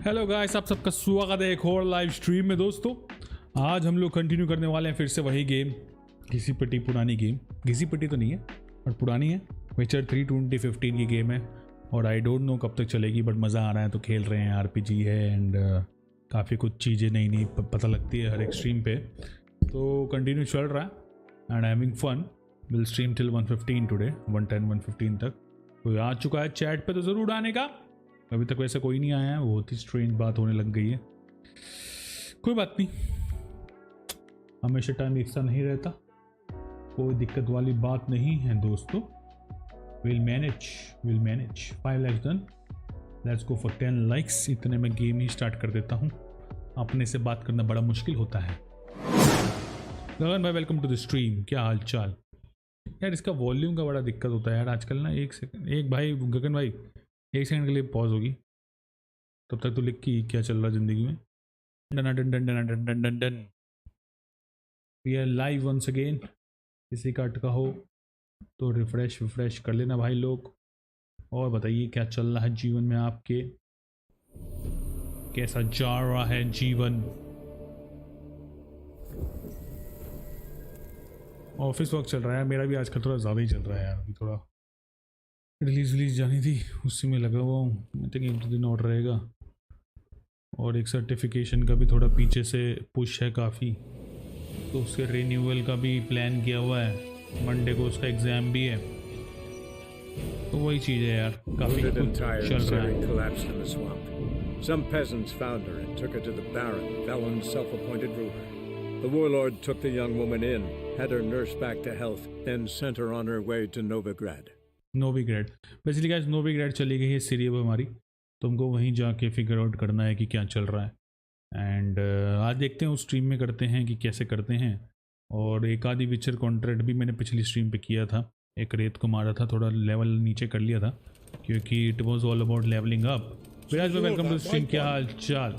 Hello guys, आप सबका स्वागत है एक और लाइव स्ट्रीम में। दोस्तों आज हम लोग कंटिन्यू करने वाले हैं फिर से वही गेम, घिसी पिटी पुरानी गेम। घिसी पिटी तो नहीं है पर पुरानी है। विचर 3 2015 की गेम है और आई डोंट नो कब तक चलेगी, बट मज़ा आ रहा है तो खेल रहे हैं। आरपीजी है एंड काफ़ी कुछ चीज़ें नई नई पता लगती है हर एक स्ट्रीम पे, तो कंटिन्यू चल रहा है and having fun. Will stream till 1:15 today, 1:10 तक। कोई आ चुका है चैट पे तो ज़रूर आने का। अभी तक वैसे कोई नहीं आया है, बहुत ही स्ट्रेंज बात होने लग गई है। कोई बात नहीं, हमेशा टाइम एक सा नहीं रहता, कोई दिक्कत वाली बात नहीं है दोस्तों। Will manage 5 likes done, let's go for 10 likes. इतने में गेम ही स्टार्ट कर देता हूँ, अपने से बात करना बड़ा मुश्किल होता है। गगन भाई वेलकम टू द स्ट्रीम, क्या हाल चाल यार। इसका वॉल्यूम का बड़ा दिक्कत होता है यार आजकल ना। एक सेकंड, एक भाई गगन भाई 1 सेकंड के लिए पॉज होगी, तब तक तो लिख की क्या चल रहा है ज़िंदगी में। Done done done done done done done done. We are live once again. किसी का अटका हो तो रिफ्रेश कर लेना भाई लोग। और बताइए क्या चल रहा है जीवन में आपके, कैसा जा रहा है जीवन। ऑफिस वर्क चल रहा है मेरा भी आजकल, थोड़ा ज़्यादा ही चल रहा है यार। अभी थोड़ा रिलीज जानी थी, उसी में लगा हुआ हूँ। आई थिंक 1-2 दिन और रहेगा। और एक सर्टिफिकेशन का भी थोड़ा पीछे से पुश है काफ़ी, तो उसके रिन्यूअल का भी प्लान किया हुआ है। मंडे को उसका एग्ज़ाम भी है, तो वही चीज़ है यार, काफ़ी कुछ चल रहा है। Some peasants found her and took her to the Baron, Velen's self-appointed ruler. The warlord took the young woman in, had her nursed back to health, then sent her on her way to Novigrad. Novigrad basically guys, Novigrad चली गई है सीरी अब हमारी, तुमको वहीं जाके figure out करना है कि क्या चल रहा है। एंड आज देखते हैं उस स्ट्रीम में करते हैं कि कैसे करते हैं। और एक आधी विचर कॉन्ट्रैक्ट भी मैंने पिछली स्ट्रीम पे किया था, एक रेत को मारा था, थोड़ा लेवल नीचे कर लिया था क्योंकि it was all about levelling up. Viraj भाई वेलकम टू स्ट्रीम, क्या हाल चाल,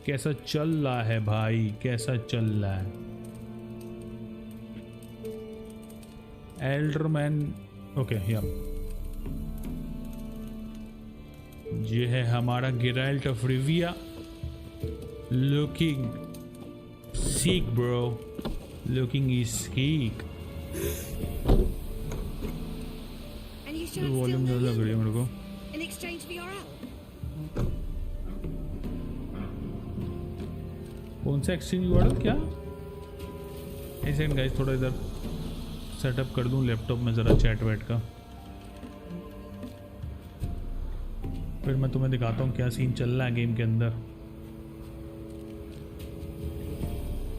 कैसा चल रहा है भाई, कैसा चल रहा है। एल्डरमैन ओके या ये है हमारा Geralt of Rivia, looking sick bro, looking is sick. Volume ज़्यादा लग रही है मेरे को। कौन सा एक्सचेंज यूआरएल क्या? एक सेकंड गाइस, थोड़ा इधर सेटअप कर दूं लैपटॉप में ज़रा चैट वैट का, फिर मैं तुम्हें दिखाता हूँ क्या सीन चल रहा है गेम के अंदर।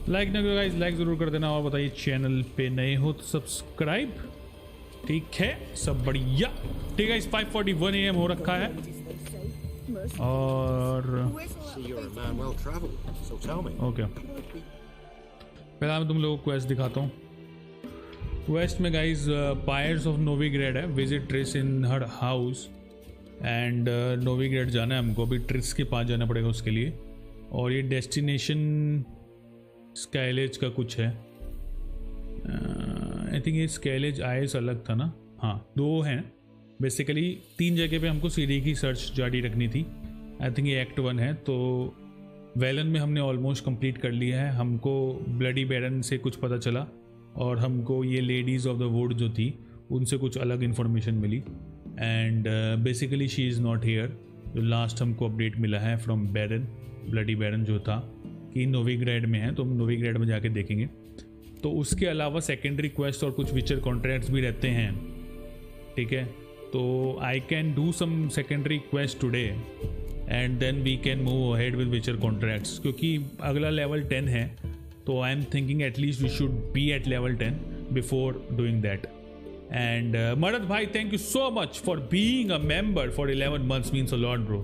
लाइक ना करो गाइस, लाइक ज़रूर कर देना। और बताइए चैनल पे नए हो तो सब्सक्राइब। ठीक है, सब बढ़िया। ठीक है, इस 5:41 AM हो रखा है और ओके पहले मैं तुम लोगों को क्वेस्ट दिखाता हूँ। वेस्ट में गाइज पायर्स ऑफ नोविग्रेड है, visit Triss in her house and Novigrad जाना है हमको। अभी ट्रिस के पास जाना पड़ेगा उसके लिए। और ये डेस्टिनेशन स्काइलेज का कुछ है। आई थिंक ये स्काइलेज आइस अलग था ना। हाँ 2 हैं बेसिकली, 3 जगह पे हमको सीडी की सर्च जारी रखनी थी। आई थिंक ये एक्ट 1 है, तो वेलन में हमने ऑलमोस्ट कंप्लीट कर लिया है। हमको ब्लडी बैरन से कुछ पता चला और हमको ये लेडीज़ ऑफ द वुड जो थी उनसे कुछ अलग इन्फॉर्मेशन मिली। And basically she is not here. जो लास्ट हमको अपडेट मिला है फ्रॉम बैरन, ब्लडी बैरन जो था कि नोविग्रेड में है, तो हम नोविग्रेड में जाके देखेंगे। तो उसके अलावा सेकेंडरी क्वेस्ट और कुछ विचर कॉन्ट्रैक्ट्स भी रहते हैं, ठीक है। तो I can do some secondary quest today and then we can move ahead with Witcher contracts, क्योंकि अगला लेवल 10 है। तो I am thinking at least we should be at level 10 before doing that. And मरद भाई thank you so much for being a member for 11 months, means a lot bro.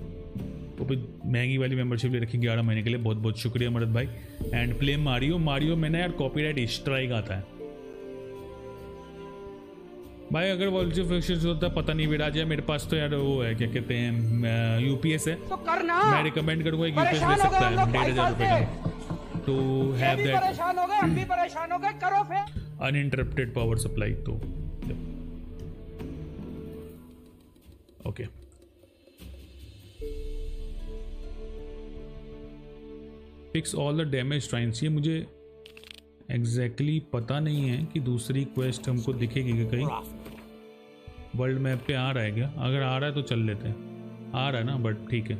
तो भी महंगी वाली मेंबरशिप ले रखी 11 महीने के लिए, बहुत बहुत शुक्रिया मरद भाई। एंड प्ले मारियो में ना यार कॉपीराइट स्ट्राइक आता है भाई। अगर वॉल्यूम फ्लक्चुएशन होता है पता नहीं विराज है, मेरे पास तो यार वो है क्या कहते हैं यूपीएस है, तो करना मैं रिकमेंड करूंगा एक यूपीएस ले सकता है 1,500 रुपये का, टू हैव दैट। परेशान हो गए, हम भी परेशान हो गए, करो फिर अनइंटरप्टेड पावर सप्लाई। तो okay fix all the damage tries. ये मुझे एग्जैक्टली पता नहीं है कि दूसरी क्वेस्ट हमको दिखेगी कि कहीं वर्ल्ड मैप पे आ रहा है क्या। अगर आ रहा है तो चल लेते हैं, आ रहा है ना, बट ठीक है।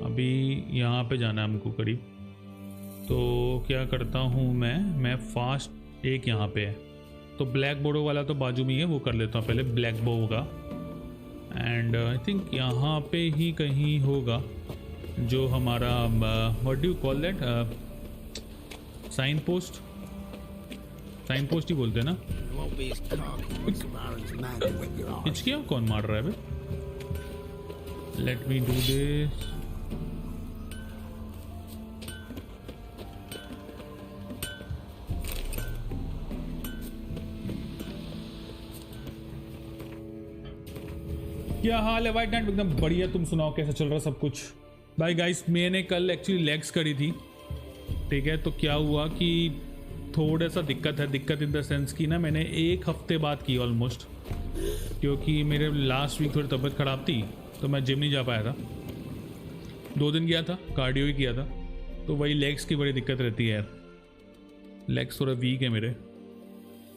अभी यहाँ पे जाना है हमको करीब, तो क्या करता हूँ मैं फास्ट एक यहाँ पे है तो ब्लैक बोर्डो वाला तो बाजू में ही है, वो कर लेता हूँ पहले ब्लैक बो होगा। एंड आई थिंक यहाँ पे ही कहीं होगा जो हमारा what do you call that, sign post, sign post ही बोलते हैं ना। हिचकियाँ कौन मार रहा है बे? Let me do this. क्या हाल है वाइट नाइट? एकदम बढ़िया, तुम सुनाओ कैसा चल रहा सब कुछ? भाई गाइस मैंने कल एक्चुअली लेग्स करी थी, ठीक है। तो क्या हुआ कि थोड़ा सा दिक्कत है, दिक्कत इन द सेंस कि ना मैंने एक हफ्ते बाद की ऑलमोस्ट, क्योंकि मेरे लास्ट वीक थोड़ी तबीयत ख़राब थी तो मैं जिम नहीं जा पाया था। 2 दिन गया था, कार्डियो ही किया था, तो वही लेग्स की बड़ी दिक्कत रहती है यार। लेग्स थोड़ा वीक है मेरे,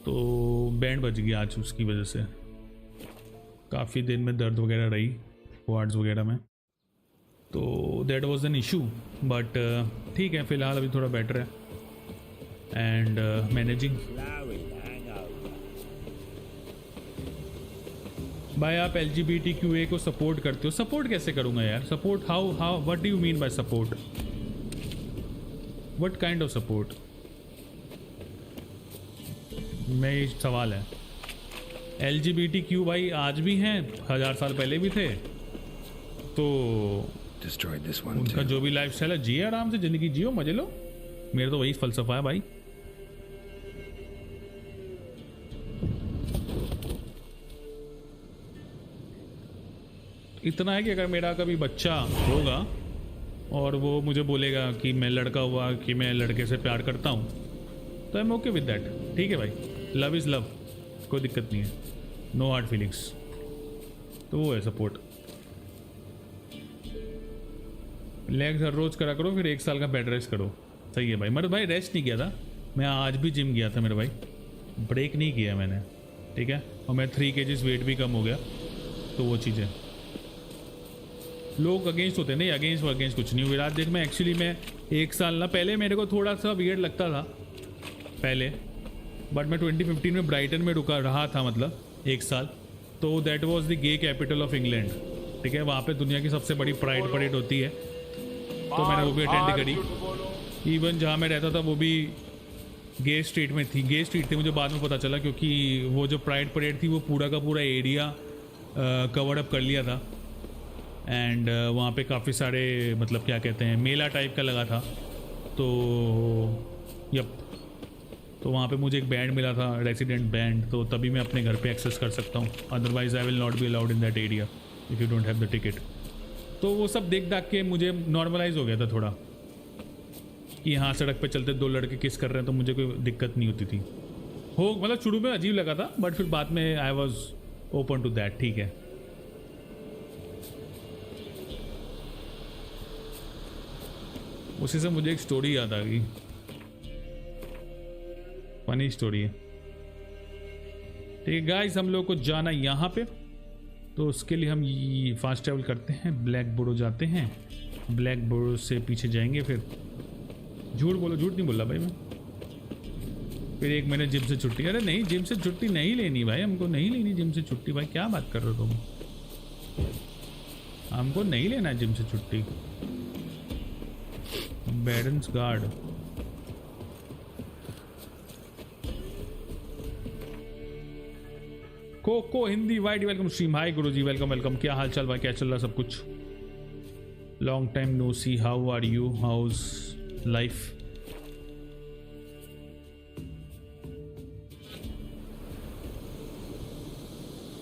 तो बैंड बज गया आज उसकी वजह से। काफ़ी दिन में दर्द वगैरह रही क्वाड्स वगैरह में, तो that was an issue. But ठीक है, फ़िलहाल अभी थोड़ा बेटर है एंड मैनेजिंग। भाई आप LGBTQA को सपोर्ट करते हो? सपोर्ट कैसे करूँगा यार? Support how what do you mean by support? What kind of support? मैं ये सवाल है। LGBTQ भाई आज भी हैं, 1000 साल पहले भी थे, तो उनका जो भी लाइफ स्टाइल है जिए, आराम से ज़िंदगी जियो, मजे लो। मेरा तो वही फलसफा है भाई। इतना है कि अगर मेरा कभी बच्चा होगा और वो मुझे बोलेगा कि मैं लड़का हुआ कि मैं लड़के से प्यार करता हूँ, तो I M okay with that. ठीक है भाई, लव इज़ लव, कोई दिक्कत नहीं है, नो हार्ड फीलिंग्स। तो वो है सपोर्ट। लेग्स हर रोज़ करा करो, फिर 1 साल का बेड रेस्ट करो। सही है भाई। मेरे भाई रेस्ट नहीं किया था मैं, आज भी जिम गया था मेरे भाई, ब्रेक नहीं किया मैंने, ठीक है। और मैं 3 kg वेट भी कम हो गया, तो वो चीज़ें। लोग अगेंस्ट होते हैं, नहीं अगेंस्ट कुछ नहीं। विराट देख, मैं एक्चुअली मैं 1 साल ना पहले मेरे को थोड़ा सा वियर्ड लगता था पहले, बट मैं 2015 में ब्राइटन में रहा था, मतलब 1 साल। तो that was the gay capital of England, ठीक है। वहाँ पे दुनिया की सबसे बड़ी प्राइड परेड होती है, तो मैंने वो भी अटेंड करी। इवन जहाँ मैं रहता था वो भी गे स्ट्रीट में थी, गे स्ट्रीट थी, मुझे बाद में पता चला, क्योंकि वो जो प्राइड परेड थी वो पूरा का पूरा एरिया कवर अप कर लिया था। एंड वहाँ पे काफ़ी सारे, मतलब क्या कहते हैं, मेला टाइप का लगा था। तो यप, तो वहाँ पे मुझे एक बैंड मिला था, रेसिडेंट बैंड, तो तभी मैं अपने घर पे एक्सेस कर सकता हूँ। Otherwise I will not be allowed in that area if you don't have the ticket. तो वो सब देख दाख के मुझे नॉर्मलाइज हो गया था थोड़ा, कि हाँ सड़क पे चलते 2 लड़के किस कर रहे हैं तो मुझे कोई दिक्कत नहीं होती थी। मतलब शुरू में अजीब लगा था, बट फिर बाद में I was open to that, ठीक है। उसी से मुझे एक स्टोरी याद आ गई, फनी स्टोरी है। ठीक है गाइस, हम लोग को जाना यहाँ पे, तो उसके लिए हम फास्ट ट्रैवल करते हैं, ब्लैक बोरो जाते हैं, ब्लैक बोरो से पीछे जाएंगे, फिर झूठ बोलो, झूठ नहीं बोला भाई मैं। फिर 1 महीने जिम से छुट्टी। अरे नहीं, जिम से छुट्टी नहीं लेनी भाई, हमको नहीं लेनी जिम से छुट्टी। भाई क्या बात कर रहे हो तुम? हमको नहीं लेना है जिम से छुट्टी। बैडेंस गार्ड, कोको हिंदी वाइड वेलकम स्ट्रीम। हाय गुरुजी, वेलकम वेलकम। क्या हाल चाल भाई, क्या चल रहा सब कुछ? Long time no see, how are you, how's life?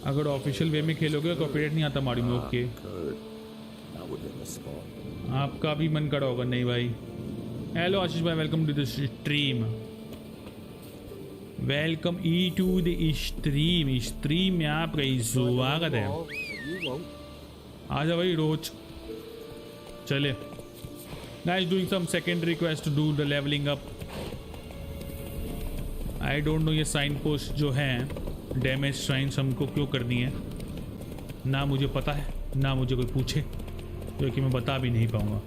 अगर ऑफिशियल वे में खेलोगे तो कॉपीराइट नहीं आता मारी में। ओके, आपका भी मन करा होगा। नहीं भाई। हेलो आशीष भाई, welcome to the stream, welcome ई टू द स्ट्रीम। स्ट्रीम में आपका स्वागत है। आजा भाई, रोज चले। Guys doing some secondary quest to do the leveling up. I don't know ये साइन पोस्ट जो हैं डैमेज साइंस हमको क्यों करनी है, ना मुझे पता है ना मुझे कोई पूछे, क्योंकि मैं बता भी नहीं पाऊंगा.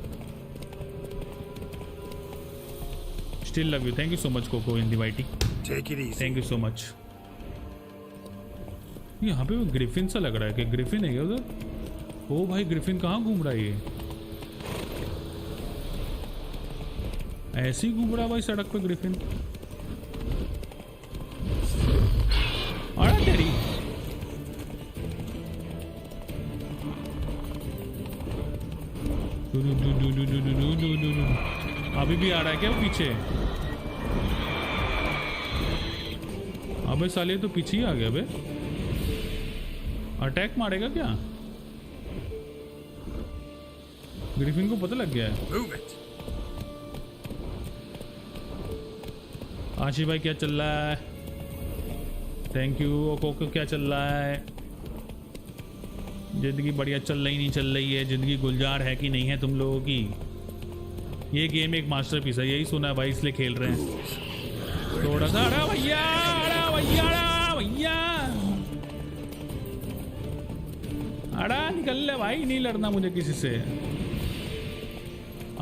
Still love you. Thank you so much Coco in the Whitey. Take it easy. Thank you so much. यहाँ पे वो ग्रिफिन सा लग रहा है कि ग्रिफिन है क्या उधर? ओ भाई ग्रिफिन कहाँ घूम रहा है ये? ऐसे ही घूम रहा भाई सड़क पे ग्रिफिन. अरे तेरी अभी भी आ रहा है क्या वो पीछे? अबे साले तो पीछे ही आ गया बे. अटैक मारेगा क्या? ग्रिफिन को पता लग गया है. आशी भाई क्या चल रहा है? Thank you. ओको क्या चल रहा है? जिंदगी बढ़िया चल रही नहीं चल रही है? जिंदगी गुलजार है कि नहीं है तुम लोगों की? ये गेम एक मास्टरपीस है, यही सुना है भाई इसलिए खेल रहे हैं थोड़ा सा. अरे भैया भैया अड़ा निकल ले भाई, नहीं लड़ना मुझे किसी से.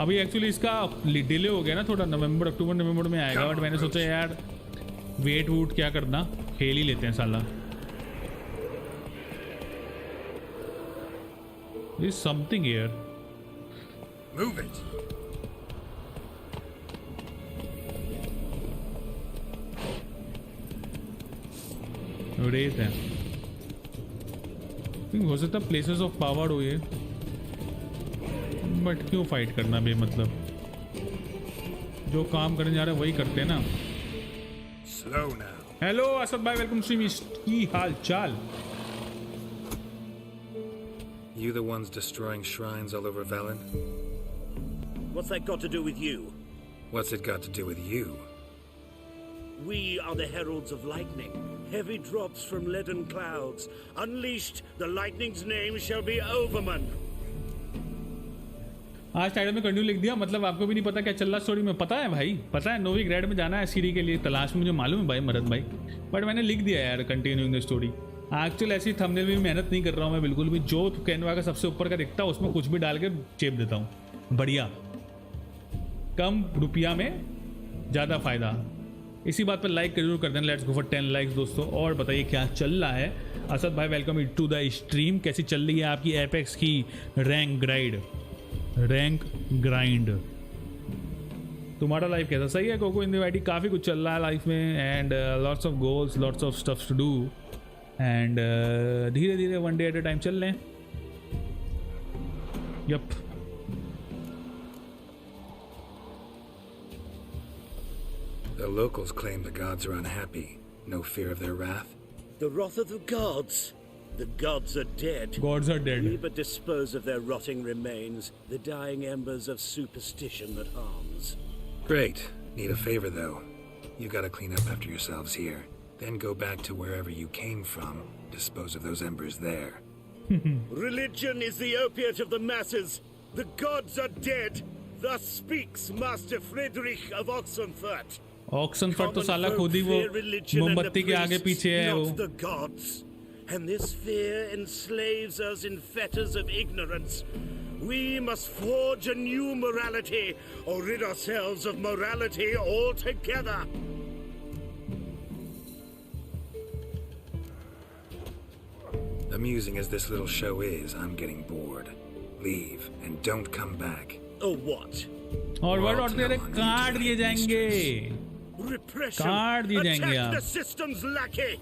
अभी एक्चुअली इसका डिले हो गया ना थोड़ा, नवंबर अक्टूबर नवंबर में आएगा, बट मैंने सोचा यार वेट वूट क्या करना, खेल ही लेते हैं साला. There is something here. Move it. रेत है. हो सकता प्लेसेस ऑफ पावर हो ये, बट क्यों फाइट करना बे मतलब? जो काम करने जा रहे हैं वही करते हैं ना. Slow now. हेलो असद भाई, वेलकम स्ट्रीम. की हाल चाल? You the ones destroying shrines all over Velen? What's that got to do with you? What's it got to do with you? We are the heralds of lightning. Heavy drops from leaden clouds. Unleashed, the lightning's name shall be Overman. आज title में continue लिख दिया, मतलब आपको भी नहीं पता क्या चल रहा स्टोरी में? पता है भाई, पता है नोविक रेड में जाना है सीडी के लिए तलाश में, मुझे मालूम है भाई मरद भाई, बट मैंने लिख दिया यार कंटिन्यूइंग द स्टोरी. एक्चुअल ऐसी थंबनेल में मेहनत नहीं कर रहा हूँ मैं बिल्कुल भी. जो कैनवा का सबसे ऊपर का दिखता है उसमें कुछ भी डाल के चेप देता हूँ. बढ़िया, कम रुपया में ज़्यादा फायदा. इसी बात पर लाइक जरूर कर देना. लेट्स गो फॉर 10 लाइक्स दोस्तों. और बताइए क्या चल रहा है. असद भाई वेलकम टू द स्ट्रीम. कैसी चल रही है आपकी एपेक्स की रैंक ग्राइंड? तुम्हारा लाइफ कैसा? सही है कोको इन द वाइटी. काफ़ी कुछ चल रहा है लाइफ में, and lots of goals, lots of stuffs to do, and धीरे धीरे one day at a time चल रहे हैं. Yup. The locals claim the gods are unhappy. No fear of their wrath? The wrath of the gods? The gods are dead. Gods are dead. We but dispose of their rotting remains, the dying embers of superstition that harms. Great. Need a favor though. You gotta clean up after yourselves here. Then go back to wherever you came from. Dispose of those embers there. Religion is the opiate of the masses. The gods are dead. Thus speaks Master Friedrich of Oxenfurt. ऑक्सनफर्ट तो साला खुद ही वो मोमबत्ती के आगे पीछे है वो. The gods. And this fear enslaves us in fetters of ignorance. We must forge a new morality or rid ourselves of morality altogether. Amusing as this little show is, I'm getting bored. Leave and don't come back. Oh what? और word और तेरे काट दिए जाएंगे. Repression. काट दिए जाएंगे Attack the आप. system's lackey.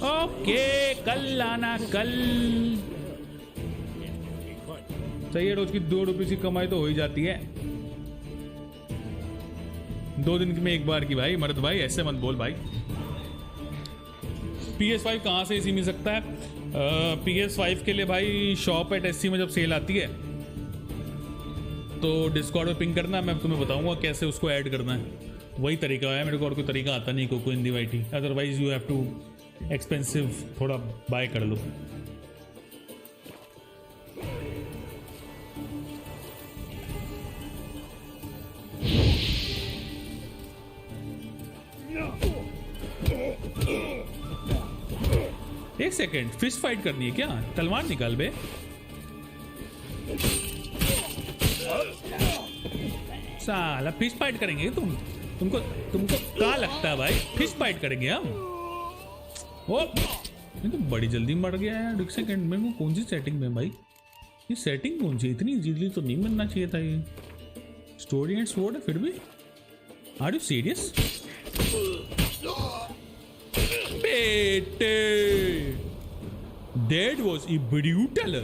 ओके कल आना कल. सही है, रोज की 2 रुपये की कमाई तो हो ही जाती है. 2 दिन में एक बार की भाई मर्द भाई, ऐसे मत बोल भाई. PS5 कहाँ से इसी मिल सकता है? PS5 के लिए भाई शॉप एट SC में जब सेल आती है तो डिस्कॉर्ड में पिंग करना, मैं तुम्हें बताऊंगा कैसे उसको ऐड करना है. वही तरीका है, मेरे को और कोई तरीका आता नहीं कोको इन दी वाइटी. Otherwise you have to expensive थोड़ा बाय कर लो. एक सेकेंड, फिस्ट फाइट करनी है क्या? तलवार निकाल बे। साला फिस्ट फाइट करेंगे तुमको क्या लगता है भाई? फिस्ट फाइट करेंगे हम? ओ ये तो बड़ी जल्दी मर गया यार। एक सेकेंड, मेरे को कौन सी सेटिंग में भाई? ये सेटिंग कौन सी? इतनी इजीली तो नहीं मिलना चाहिए था ये। स्टोरी एंड स्वॉर्ड है फिर भी? आर यू सीरियस बेटे? That was brutal,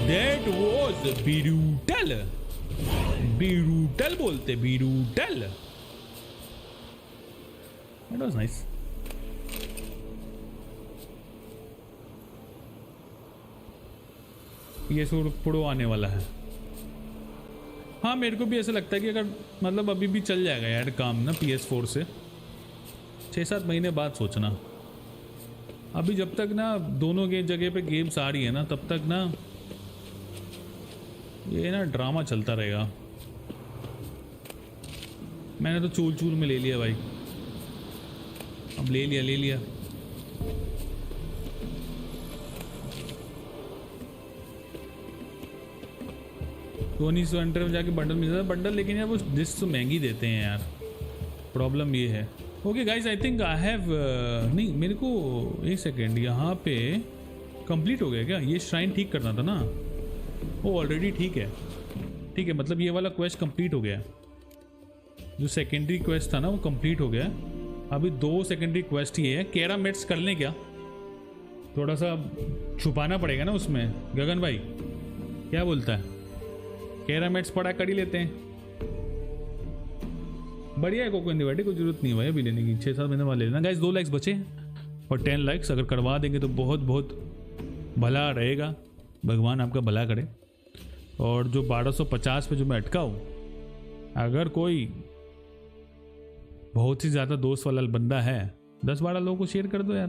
that was brutal. Brutal बोलते, ब्रूटल। That was nice. ये प्रो आने वाला है। हाँ मेरे को भी ऐसा लगता है कि अगर मतलब अभी भी चल जाएगा यार काम ना PS4 से, 6-7 महीने बाद सोचना। अभी जब तक ना दोनों के जगह पे गेम्स आ रही है ना, तब तक ना ये ना ड्रामा चलता रहेगा। मैंने तो चूल चूल में ले लिया भाई, अब ले लिया। सोनी सेंटर में जाके बंडल मिल जाता है बंडल, लेकिन यार वो डिस्क तो महंगी देते हैं यार, प्रॉब्लम ये है। Okay guys, I think I have नहीं, मेरे को एक सेकेंड, यहाँ पे कंप्लीट हो गया क्या? ये श्राइन ठीक करना था ना? वो ऑलरेडी ठीक है, मतलब ये वाला क्वेस्ट कंप्लीट हो गया। जो सेकेंडरी क्वेस्ट था ना वो कंप्लीट हो गया। अभी 2 सेकेंडरी क्वेस्ट ही है। केरा मेट्स कर लें क्या? थोड़ा सा छुपाना पड़ेगा ना उसमें। गगन भाई क्या बोलता है? केरा मेट्स पड़ा कर ही लेते हैं। बढ़िया है कोको इंडिवाइटी, कोई जरूरत नहीं है भाई अभी लेने की। 6-7 महीने वाले लेना। गाइस 2 लाइक्स बचे हैं और 10 लाइक्स अगर करवा देंगे तो बहुत बहुत भला रहेगा, भगवान आपका भला करे। और जो 1250 पे जो मैं अटका हूँ, अगर कोई बहुत ही ज़्यादा दोस्त वाला बंदा है, 10-12 लोगों को शेयर कर दो यार,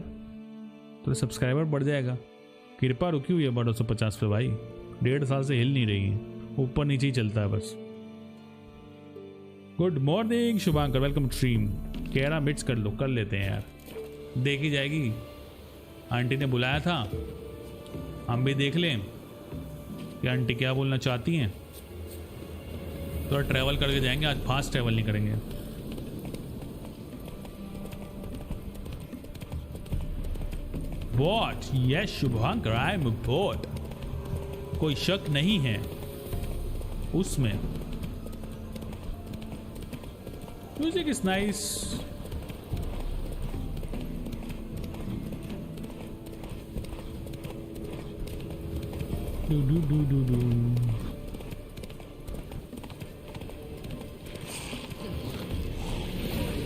तो सब्सक्राइबर बढ़ जाएगा। कृपा रुकी हुई है 1250 पे भाई, 1.5 साल से हिल नहीं रही है, ऊपर नीचे ही चलता है बस। Good morning Shubhankar, welcome stream. केरा मिट्स कर लो, कर लेते हैं यार, देखी जाएगी। आंटी ने बुलाया था, हम भी देख लें कि आंटी क्या बोलना चाहती हैं। थोड़ा ट्रैवल करके जाएंगे आज, फास्ट ट्रैवल नहीं करेंगे। Bot, yes Shubhankar, I am bot, कोई शक नहीं है उसमें। Music is nice. डू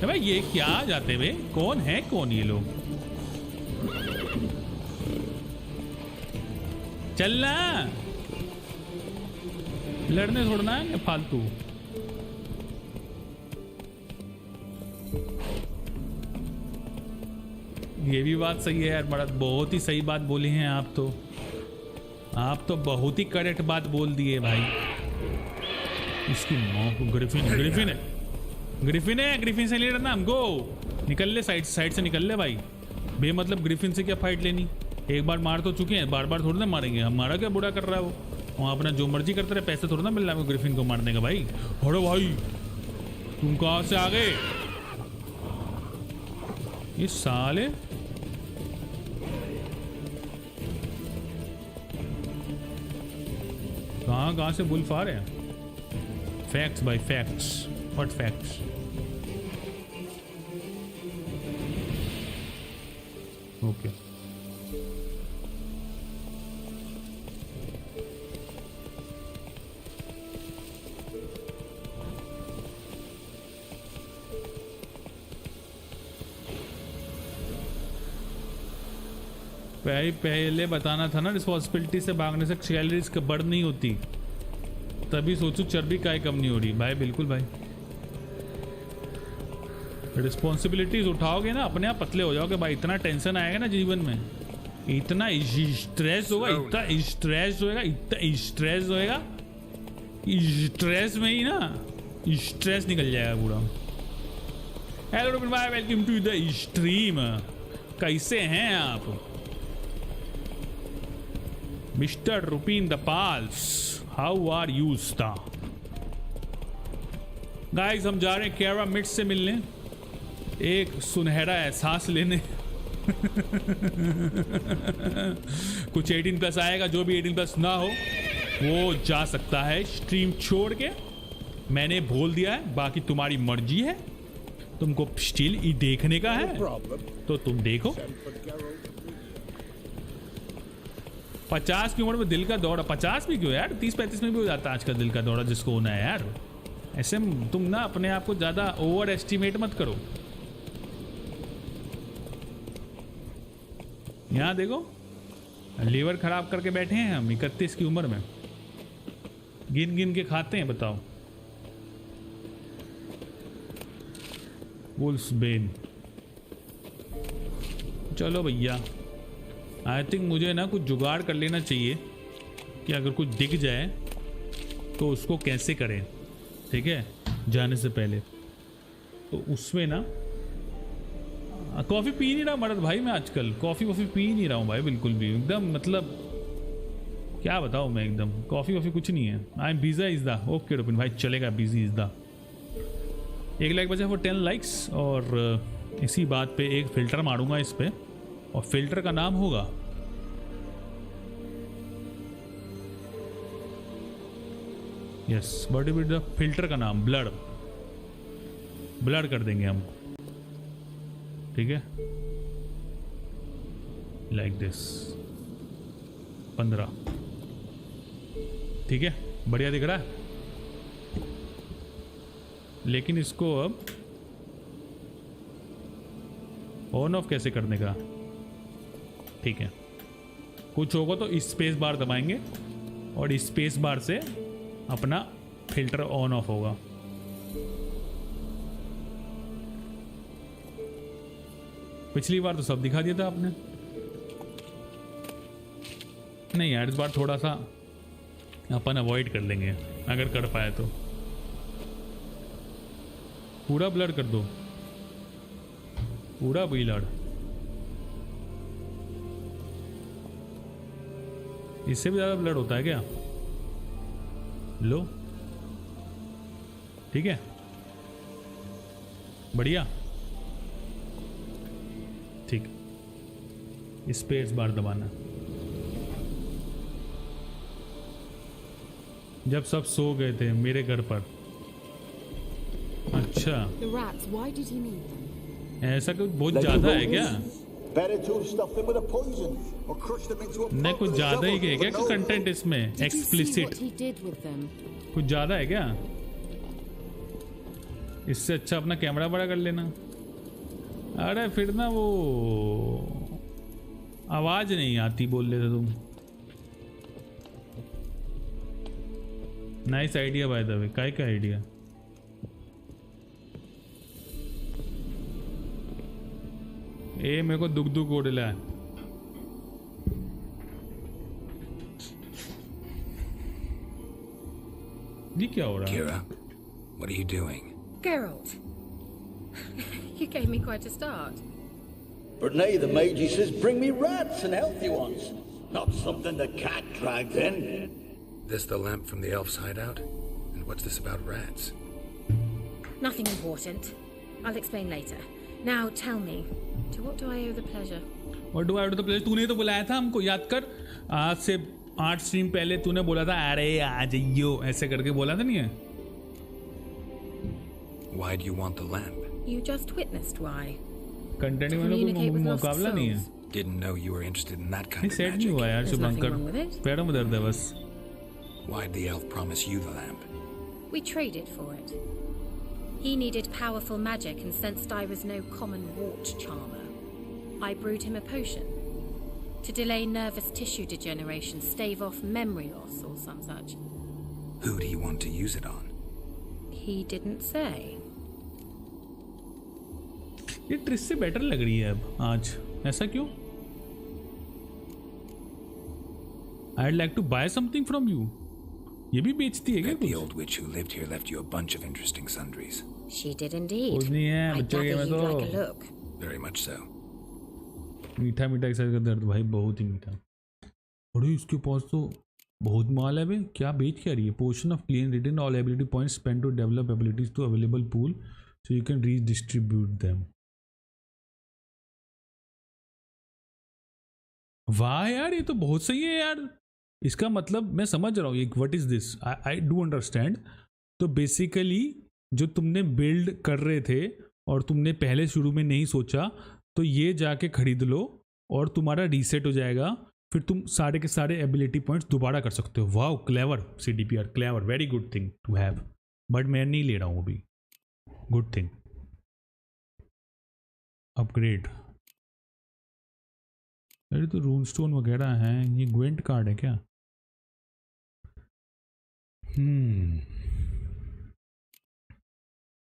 भाई ये क्या जाते हुए? कौन है कौन ये लोग? चलना, लड़ने छोड़ना है फालतू। ये भी बात सही है यार, बड़ा बहुत ही सही बात बोली हैं आप तो बहुत ही करेक्ट बात बोल दिए भाई। इसकी मौत को ग्रिफिन है, ग्रिफिन से ले रहा ना हमको। निकल ले साइड से निकल ले भाई, बेमतलब ग्रिफिन से क्या फाइट लेनी? एक बार मार तो चुके हैं, बार बार थोड़ी ना मारेंगे। हमारा क्या बुरा कर रहा है वो, वहाँ अपना जो मर्जी करते रहे, पैसे थोड़ा ना मिल रहा है ग्रिफिन को मारने का भाई। अरे भाई तुम कहाँ से आ गए? ये साले कहाँ से बुल्फ आ रहे हैं? फैक्ट्स भाई, फैक्ट्स, व्हाट फैक्ट्स? ओके पहले बताना था ना, रिस्पॉन्सिबिलिटी से भागने से कैलोरीज का बढ़ नहीं होती, तभी सोचो चर्बी काहे कम नहीं हो रही भाई। बिल्कुल भाई, रिस्पॉन्सिबिलिटीज उठाओगे ना अपने आप पतले हो जाओगे भाई। इतना टेंशन आएगा ना जीवन में, इतना स्ट्रेस होगा, इतना स्ट्रेस होएगा, स्ट्रेस में ही ना स्ट्रेस निकल जाएगा पूरा। हेलो भाई, वेलकम टू द स्ट्रीम। कैसे हैं आप? Mister Rupin the pals, how are you स्टा? गाइस हम जा रहे हैं केरा मिड से मिलने, एक सुनहरा एहसास लेने। कुछ 18 प्लस आएगा, जो भी 18 प्लस ना हो वो जा सकता है स्ट्रीम छोड़ के। मैंने बोल दिया है, बाकी तुम्हारी मर्जी है। तुमको स्टिल ही देखने का है तो तुम देखो। 50 की उम्र में दिल का दौरा, 50 भी क्यों यार, 30-35 में भी हो जाता है आज का दिल का दौरा जिसको होना है यार। ऐसे तुम ना अपने आप को ज्यादा ओवर एस्टिमेट मत करो। यहाँ देखो लीवर खराब करके बैठे हैं हम 31 की उम्र में, गिन गिन के खाते हैं। बताओ वुल्स बेन। चलो भैया, आई थिंक मुझे ना कुछ जुगाड़ कर लेना चाहिए कि अगर कुछ दिख जाए तो उसको कैसे करें, ठीक है, जाने से पहले। तो उसमें ना कॉफ़ी पी नहीं रहा मर्द भाई, मैं आजकल कॉफ़ी वॉफ़ी पी नहीं रहा हूँ भाई बिल्कुल भी, एकदम मतलब क्या बताऊँ मैं, एकदम कॉफ़ी वॉफ़ी कुछ नहीं है। I am busy is the okay Rupin भाई, चलेगा, बिजी इज़ द 1 लाइक बचा फॉर 10 लाइक्स। और इसी बात पे एक फ़िल्टर मारूंगा इस पे, और फिल्टर का नाम होगा yes but with the filter का नाम ब्लड, ब्लड कर देंगे हम, ठीक है, लाइक दिस 15, ठीक है, बढ़िया दिख रहा है। लेकिन इसको अब ऑन ऑफ कैसे करने का, ठीक है, कुछ होगा तो स्पेस बार दबाएंगे और स्पेस बार से अपना फिल्टर ऑन ऑफ होगा। पिछली बार तो सब दिखा दिया था आपने। नहीं यार, इस बार थोड़ा सा अपन अवॉइड कर लेंगे अगर कर पाए तो। पूरा ब्लर कर दो, पूरा ब्लर। इससे भी ज्यादा ब्लड होता है क्या? लो ठीक है, बढ़िया, ठीक। स्पेस बार दबाना। जब सब सो गए थे मेरे घर पर। अच्छा, ऐसा कुछ बहुत ज्यादा है क्या? नहीं कुछ ज्यादा ही है क्या कंटेंट इसमें? एक्सप्लिसिट कुछ ज्यादा है क्या? इससे अच्छा अपना कैमरा बड़ा कर लेना। अरे फिर ना वो आवाज नहीं आती, बोल लेते तुम। Nice idea by the way. काय का आइडिया? ए मेरे को दुख दुख ओडला है। ये क्या हो रहा है? Keira, what are you doing? Geralt, you gave me quite a start. But nay, the Magi says bring me rats and healthy ones, not something the cat dragged in. This the lamp from the elf's hideout? And what's this about rats? Nothing important. I'll explain later. Now tell me, to what do I owe the pleasure? What do I owe the pleasure? तूने तो बुलाया था हमको, याद कर। आज से 8 stream पहले तूने बोला था अरे आ जाइयो, ऐसे करके बोला था नहीं है? Why do you want the lamp? You just witnessed why. Content में कोई मुकाबला नहीं है। Didn't know you were interested in that kind नहीं of सेट नहीं हुआ magic. यार शुभंकर, पैरों में दर्द है बस। Why'd the elf promise you the lamp? We traded for it. He needed powerful magic and sensed I was no common wart charmer. I brewed him a potion to delay nervous tissue degeneration, stave off memory loss or some such. Who do you want to use it on? He didn't say. ये tris से better लग रही है अब आज, ऐसा क्यों? I'd like to buy something from you. ये भी बेचती है क्या Bet the कुछ? old witch who lived here left you a bunch of interesting sundries. She did indeed. कुछ नहीं है I बच्चों के gather में you'd like a तो look. Very much so. मीठा मीठा के साथ दर्द भाई, बहुत ही मीठा। अरे इसके पास तो बहुत माल है बे, क्या बेच क्या रही है? Portion of clean return all ability points spend to develop abilities to available pool so you can redistribute them. वाह यार, ये तो बहुत सही है यार। इसका मतलब मैं समझ रहा हूँ, what is this, I do understand. तो बेसिकली जो तुमने बिल्ड कर रहे थे और तुमने पहले शुरू में नहीं सोचा, तो ये जाके खरीद लो और तुम्हारा रीसेट हो जाएगा, फिर तुम सारे के सारे एबिलिटी पॉइंट्स दोबारा कर सकते हो। वाह clever CDPR, clever, very good thing to have. But मैं नहीं ले रहा हूँ अभी। Good thing. अपग्रेड। अरे तो रूनस्टोन वगैरह हैं, ये ग्वेंट कार्ड है क्या?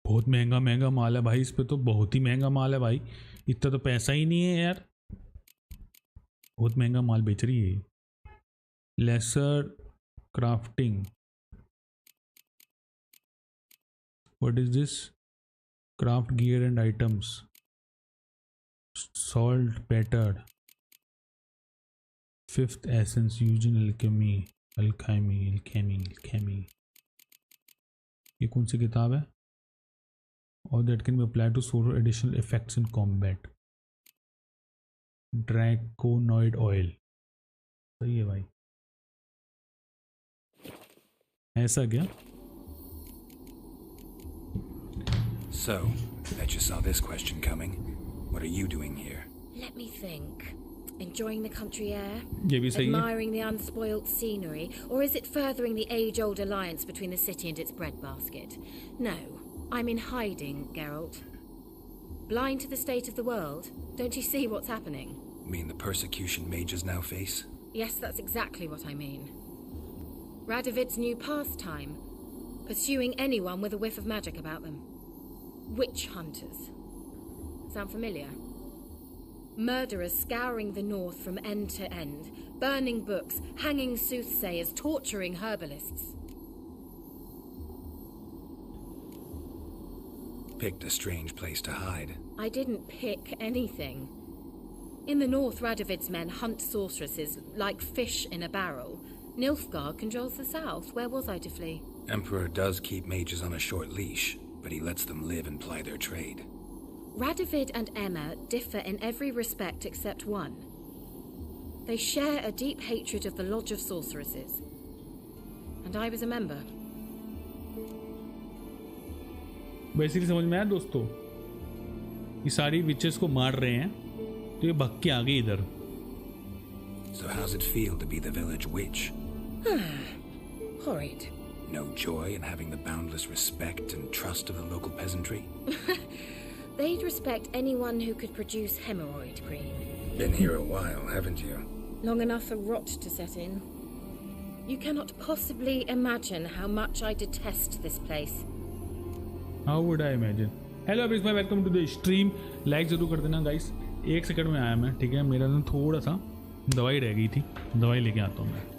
बहुत महंगा महंगा माल है भाई इस पे तो, बहुत ही महंगा माल है भाई। इतना तो पैसा ही नहीं है यार, बहुत महंगा माल बेच रही है। Lesser crafting, what is this? Craft gear and items, salt batter, fifth essence used in alchemy. ये कौन सी किताब है? और that can be apply to solar additional effects in combat. Draconoid oil, सही है भाई। ऐसा क्या? So, bet you saw this question coming. What are you doing here? Let me think. Enjoying the country air? ये भी सही है। Admiring the unspoilt scenery? Or is it furthering the age-old alliance between the city and its breadbasket? No, I'm in hiding, Geralt. Blind to the state of the world? Don't you see what's happening? Mean the persecution mages now face? Yes, that's exactly what I mean. Radovid's new pastime. Pursuing anyone with a whiff of magic about them. Witch hunters. Sound familiar? Murderers scouring the north from end to end, burning books, hanging soothsayers, torturing herbalists. Picked a strange place to hide. I didn't pick anything. In the north, Radovid's men hunt sorceresses like fish in a barrel. Nilfgaard controls the south. Where was I to flee? Emperor does keep mages on a short leash, but he lets them live and ply their trade. Radovid and Emma differ in every respect except one. They share a deep hatred of the Lodge of Sorceresses. And I was a member. Basically समझ में आया दोस्तों, ये सारी witches को मार रहे हैं तो ये भग के आ गई इधर। So how's it feel to be the village witch? Horrid. No joy in having the boundless respect and trust of the local peasantry? They'd respect anyone who could produce hemorrhoid cream. Been here a while, haven't you? Long enough for rot to set in. You cannot possibly imagine how much I detest this place. How would I imagine? Hello Abhi welcome to the stream. Like जरूर कर देना guys. 1 second में आया मैं, ठीक है। मेरा ना थोड़ा सा दवाई रह गई थी, दवाई लेके आता हूँ मैं।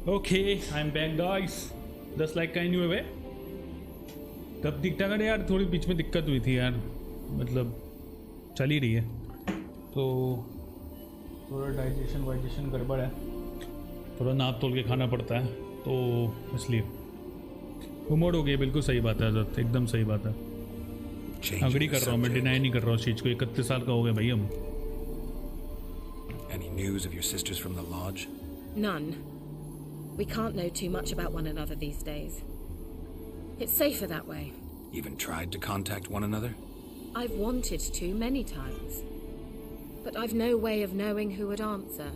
Okay, I'm back guys, just like I knew away. तब ठीक ठाक है यार, थोड़ी बीच में दिक्कत हुई थी यार, मतलब चल ही रही है तो थोड़ा डाइजेशन गड़बड़ है, थोड़ा नाप तोल के खाना पड़ता है तो इसलिए उमड़ हो गई। बिल्कुल सही बात है हज़रत, एकदम सही बात है, अग्री कर रहा हूँ मैं, डिनाई नहीं कर रहा हूँ उस चीज़ को। 31 साल का हो गया भाई हम। Any news of your sisters from the lodge? None. We can't know too much about one another these days. It's safer that way. Even tried to contact one another? I've wanted to many times. But I've no way of knowing who would answer,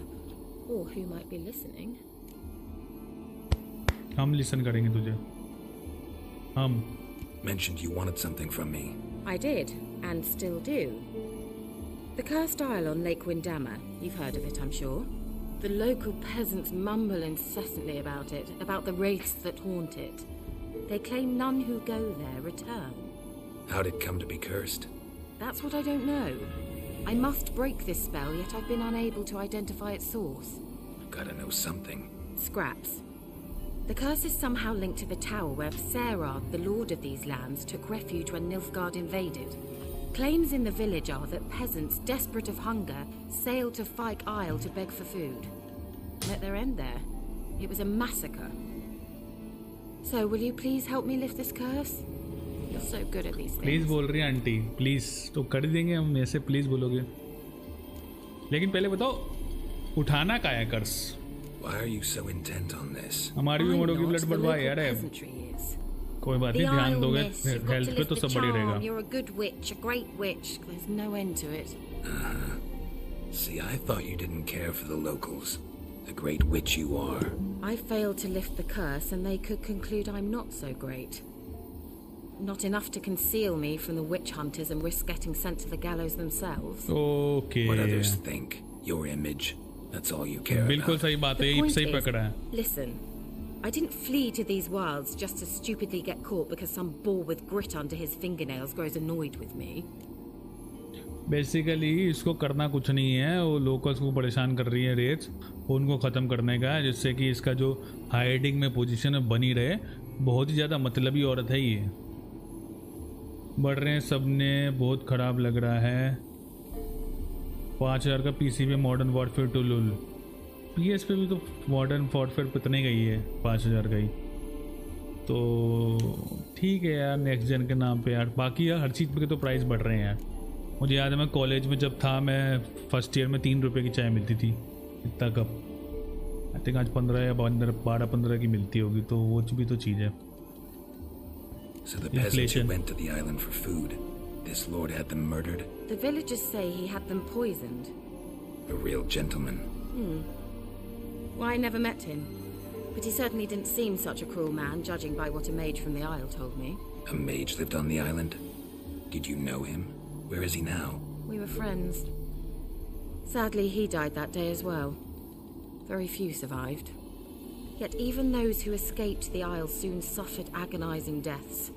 or who might be listening. हम listen करेंगे तुझे, हम। Mentioned you wanted something from me. I did, and still do. The cursed isle on Lake Windammer, you've heard of it, I'm sure. The local peasants mumble incessantly about it, about the wraiths that haunt it. They claim none who go there return. How'd it come to be cursed? That's what I don't know. I must break this spell, yet I've been unable to identify its source. Gotta know something. Scraps. The curse is somehow linked to the tower where Sarah, the lord of these lands, took refuge when Nilfgaard invaded. Claims in the village are that peasants, desperate of hunger, sailed to Fyke Isle to beg for food. Met their end there. It was a massacre. So, will you please help me lift this curse? You're so good at these things. Please बोल रही है aunty, please तो कर देंगे हम, ऐसे please बोलोगे। लेकिन पहले बताओ उठाना क्या है कर्स? Why are you so intent on this? हमारी भी उम्र होगी ब्लड बढ़वाए यार, कोई बात नहीं, ध्यान दोगे हेल्थ पे तो सब बढ़िया रहेगा। You're a good witch, a great witch. There's no end to it. See, I thought you didn't care for the locals. The great witch you are. I failed to lift the curse, and they could conclude I'm not so great. Not enough to conceal me from the witch hunters and risk getting sent to the gallows themselves. Okay. What others think, your image, that's all you care बिल्कुल about. सही बात है, The सही point पकड़ा है। is, listen, I didn't flee to these wilds just to stupidly get caught because some boar with grit under his fingernails grows annoyed with me. Basically इसको करना कुछ नहीं है, वो लोकल्स को परेशान कर रही है रेट्स, उनको ख़त्म करने का है, जिससे कि इसका जो हाइडिंग में पोजीशन है बनी रहे। बहुत ही ज़्यादा मतलबी औरत है ये। बढ़ रहे हैं सबने, बहुत ख़राब लग रहा है। 5000 का पीसी पे मॉडर्न वॉरफेयर टू लुल, PS पे भी तो मॉडर्न वॉरफेयर इतने का ही है, 5000 का ही। तो ठीक है यार, नेक्स्ट जन के नाम पे यार। बाकी यार हर चीज़ पे तो प्राइस बढ़ रहे हैं यार। मुझे याद है मैं कॉलेज में जब था, मैं फर्स्ट ईयर में 3 रुपये की चाय मिलती थी, इतना कप। आई थिंक आज 15 या 12-15 की मिलती होगी, तो वो भी तो चीज़ है। So the peasants who went to the island for food, this lord had them murdered? The villagers say he had them poisoned. A real gentleman. Well, I never met him, but he certainly didn't seem such a cruel man, judging by what a mage from the Isle told me. A mage lived on the island? Did you know him? Where is he now? We were friends. Sadly, he died that day as well. Very few survived. Yet even those who escaped the Isle soon suffered agonizing deaths.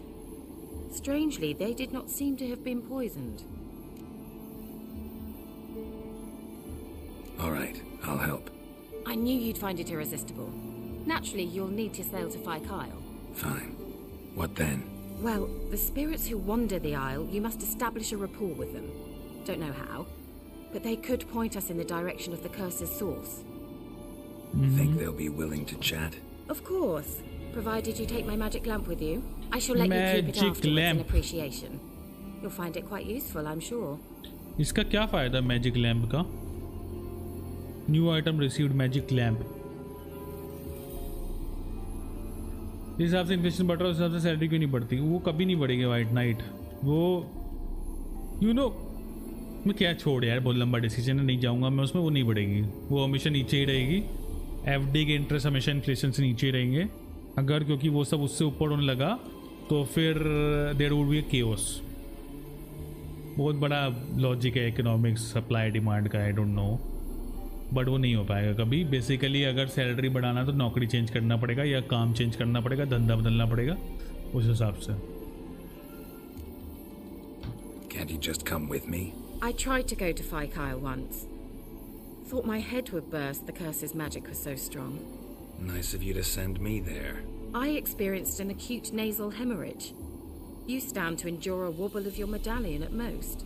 Strangely, they did not seem to have been poisoned. All right, I'll help. I knew you'd find it irresistible. Naturally, you'll need to sail to Fyke Isle. Fine. What then? Well, the spirits who wander the Isle, you must establish a rapport with them. Don't know how, but they could point us in the direction of the curse's source. Think they'll be willing to chat? Of course, provided you take my magic lamp with you. I shall let you keep it afterwards in appreciation. You'll find it quite useful, I'm sure. इसका क्या फ़ायदा magic lamp का? New item received magic lamp. जिस हिसाब से inflation बढ़ रहा है उस हिसाब से सैलरी क्यों नहीं बढ़ती? वो कभी नहीं बढ़ेगी वाइट नाइट। वो मैं क्या छोड़ यार, बहुत लंबा डिसीजन है, नहीं जाऊंगा मैं उसमें। वो नहीं बढ़ेगी, वो हमेशा नीचे ही रहेगी। एफडी के इंटरेस्ट हमेशा इन्फ्लेशन से नीचे ही रहेंगे। अगर क्योंकि वो सब उससे ऊपर होने लगा तो फिर देयर वुड बी केओस। बहुत बड़ा लॉजिक है इकोनॉमिक्स, सप्लाई डिमांड का, आई डोंट नो, बट वो नहीं हो पाएगा कभी। बेसिकली अगर सैलरी बढ़ाना तो नौकरी चेंज करना पड़ेगा या काम चेंज करना पड़ेगा, धंधा बदलना पड़ेगा उस हिसाब से। Can't you just come with me? I tried to go to Fyke Isle once. Thought my head would burst, the curse's magic was so strong. Nice of you to send me there. I experienced an acute nasal hemorrhage. You stand to endure a wobble of your medallion at most.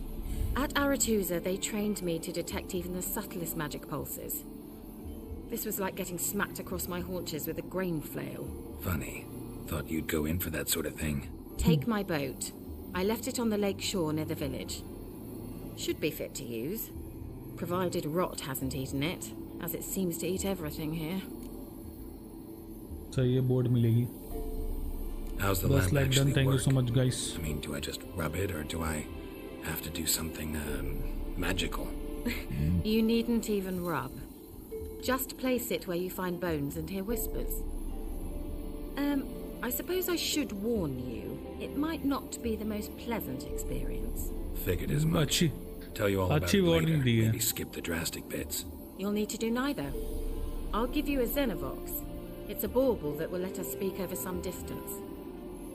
At Aretusa, they trained me to detect even the subtlest magic pulses. This was like getting smacked across my haunches with a grain flail. Funny. Thought you'd go in for that sort of thing. Take my boat. I left it on the lake shore near the village. Should be fit to use, provided rot hasn't eaten it, as it seems to eat everything here. सही है, board मिलेगी. How's the That's lamp like actually done. Thank you work? so much, guys. I mean, do I just rub it, or do I have to do something magical? You needn't even rub. Just place it where you find bones and hear whispers. I suppose I should warn you. It might not be the most pleasant experience. Figured as much. अच्छी Tell you all about अच्छी it later. warning दी है. Maybe skip the drastic bits. You'll need to do neither. I'll give you a Xenovox. It's a bauble that will let us speak over some distance.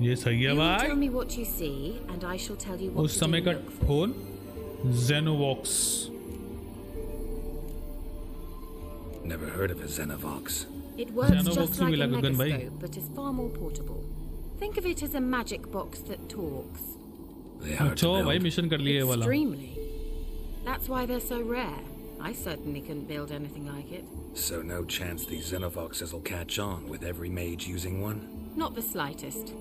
ये सही है You will tell भाई. me what you see, and I shall tell you what उस to समय do का and look for. Phone Xenovox. Never heard of a Xenovox. It works Xenovox just भी like मिला a गगन भाई. megascope, but is far more portable. Think of it as a magic box that talks. They hard अच्छा to भाई, build. Mission कर लिए ये वाला. Extremely. That's why they're so rare. I certainly couldn't build anything like it. So no chance these Xenovoxes will catch on with every mage using one? Not the slightest.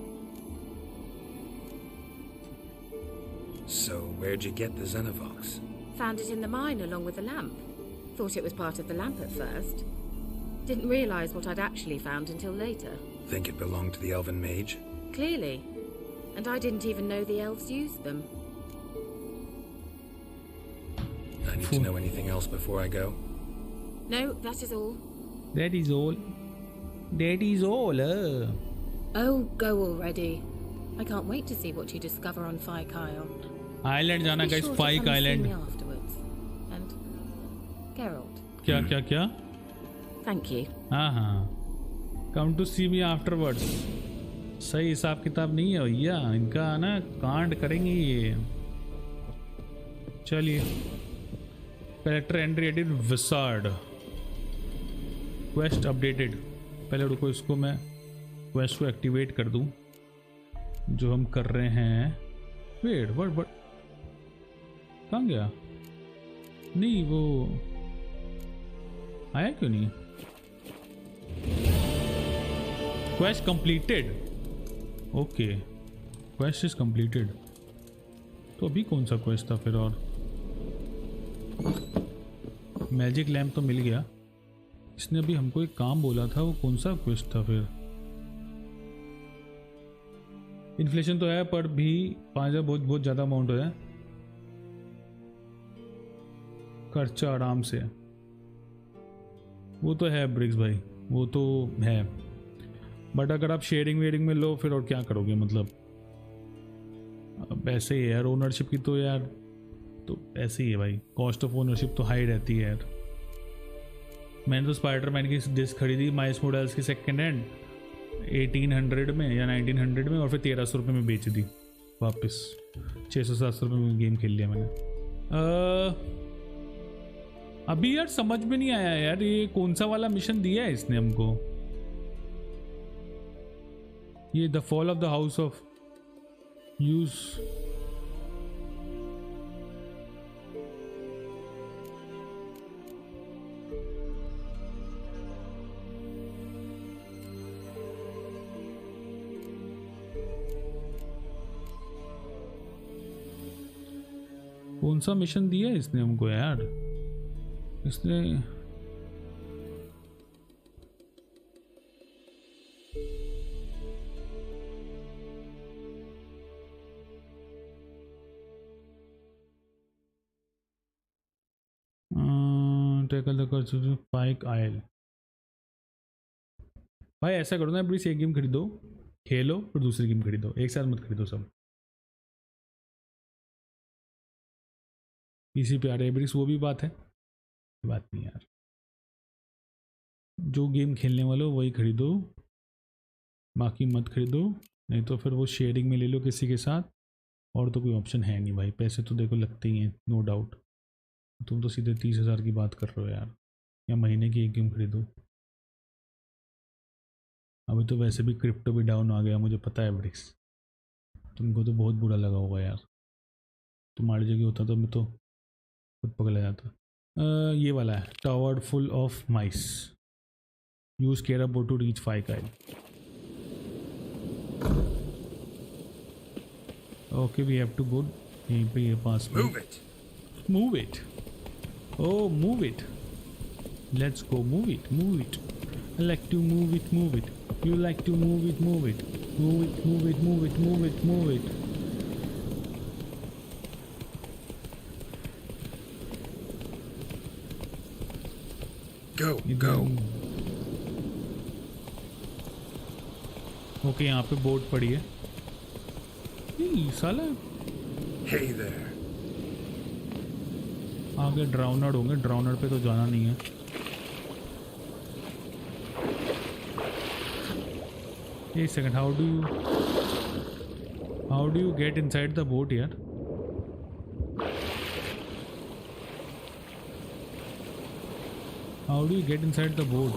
So where'd you get the Xenovox? Found it in the mine along with the lamp. Thought it was part of the lamp at first. Didn't realize what I'd actually found until later. Think it belonged to the elven mage? Clearly. And I didn't even know the elves used them. I need to know anything else before I go? No, that is all. That is all. That is all. Oh, go already. I can't wait to see what you discover on Fyke Isle. Island जाना Be guys, sure to Fyke come and see Island. me afterwards. And Geralt, क्या क्या क्या? thank you. हाँ हाँ. Come to see me afterwards. सही हिसाब किताब नहीं है भैया इनका ना, कांड करेंगे ये. चलिए. Character entry edit wizard. Quest updated. पहले रुको, इसको मैं क्वेस्ट को एक्टिवेट कर दूं जो हम कर रहे हैं. वेट व्हाट कहाँ गया? नहीं वो आया क्यों नहीं? Quest completed. Okay, quest is completed. तो अभी कौन सा क्वेस्ट था फिर? और मैजिक लैम्प तो मिल गया. इसने अभी हमको एक काम बोला था, वो कौन सा क्वेस्ट था फिर? इन्फ्लेशन तो है पर भी 5000 बहुत ज़्यादा अमाउंट है. खर्चा आराम से. वो तो है ब्रिक्स भाई, वो तो है. बट अगर आप शेयरिंग वेयरिंग में लो फिर और क्या करोगे? मतलब अब ऐसे ही है यार, ओनरशिप की तो यार तो ऐसे ही है भाई. कॉस्ट ऑफ ओनरशिप तो हाई रहती है यार. मैंने तो स्पाइडरमैन की डिस्क खरीदी माइस मॉडल्स की सेकेंड हैंड 1800 में या 1900 में, और फिर 1300 रुपये में बेच दी वापस. 600-700 रुपये में गेम खेल लिया मैंने. अभी यार समझ में नहीं आया यार, ये कौन सा वाला मिशन दिया है इसने हमको? ये the fall of the house of use. कौन सा मिशन दिया है इसने हमको यार? इसने टैकल द फाइक आयल. भाई ऐसा करो ना, प्लीज एक गेम खरीदो, खेलो, फिर दूसरी गेम खरीदो. एक साथ मत खरीदो सब. पीसी पे आ रहे ब्रिक्स, वो भी बात है. बात नहीं यार, जो गेम खेलने वालों वही खरीदो, बाकी मत खरीदो. नहीं तो फिर वो शेयरिंग में ले लो किसी के साथ. और तो कोई ऑप्शन है नहीं भाई. पैसे तो देखो लगते ही हैं, नो डाउट. तुम तो सीधे 30,000 की बात कर रहे हो यार, या महीने की एक गेम खरीदो. अभी तो वैसे भी क्रिप्टो भी डाउन आ गया, मुझे पता है ब्रिक्स. तुमको तो बहुत बुरा लगा होगा यार, तुम्हारी जगह होता तो मैं तो खुद पकड़ जाता। ये वाला है, tower full of mice, use Keira boat to reach 5 काइल। Okay we have to go, यहीं पे ये पास में। Move it, oh move it, let's go, move it, I like to move it, you like to move it, move it, move it. Go. Okay यहाँ पे boat पड़ी है। साला Hey there. आगे ड्राउनर होंगे, ड्राउनर पे तो जाना नहीं है। एक second, how do you get inside the boat यार? How do you get inside the boat?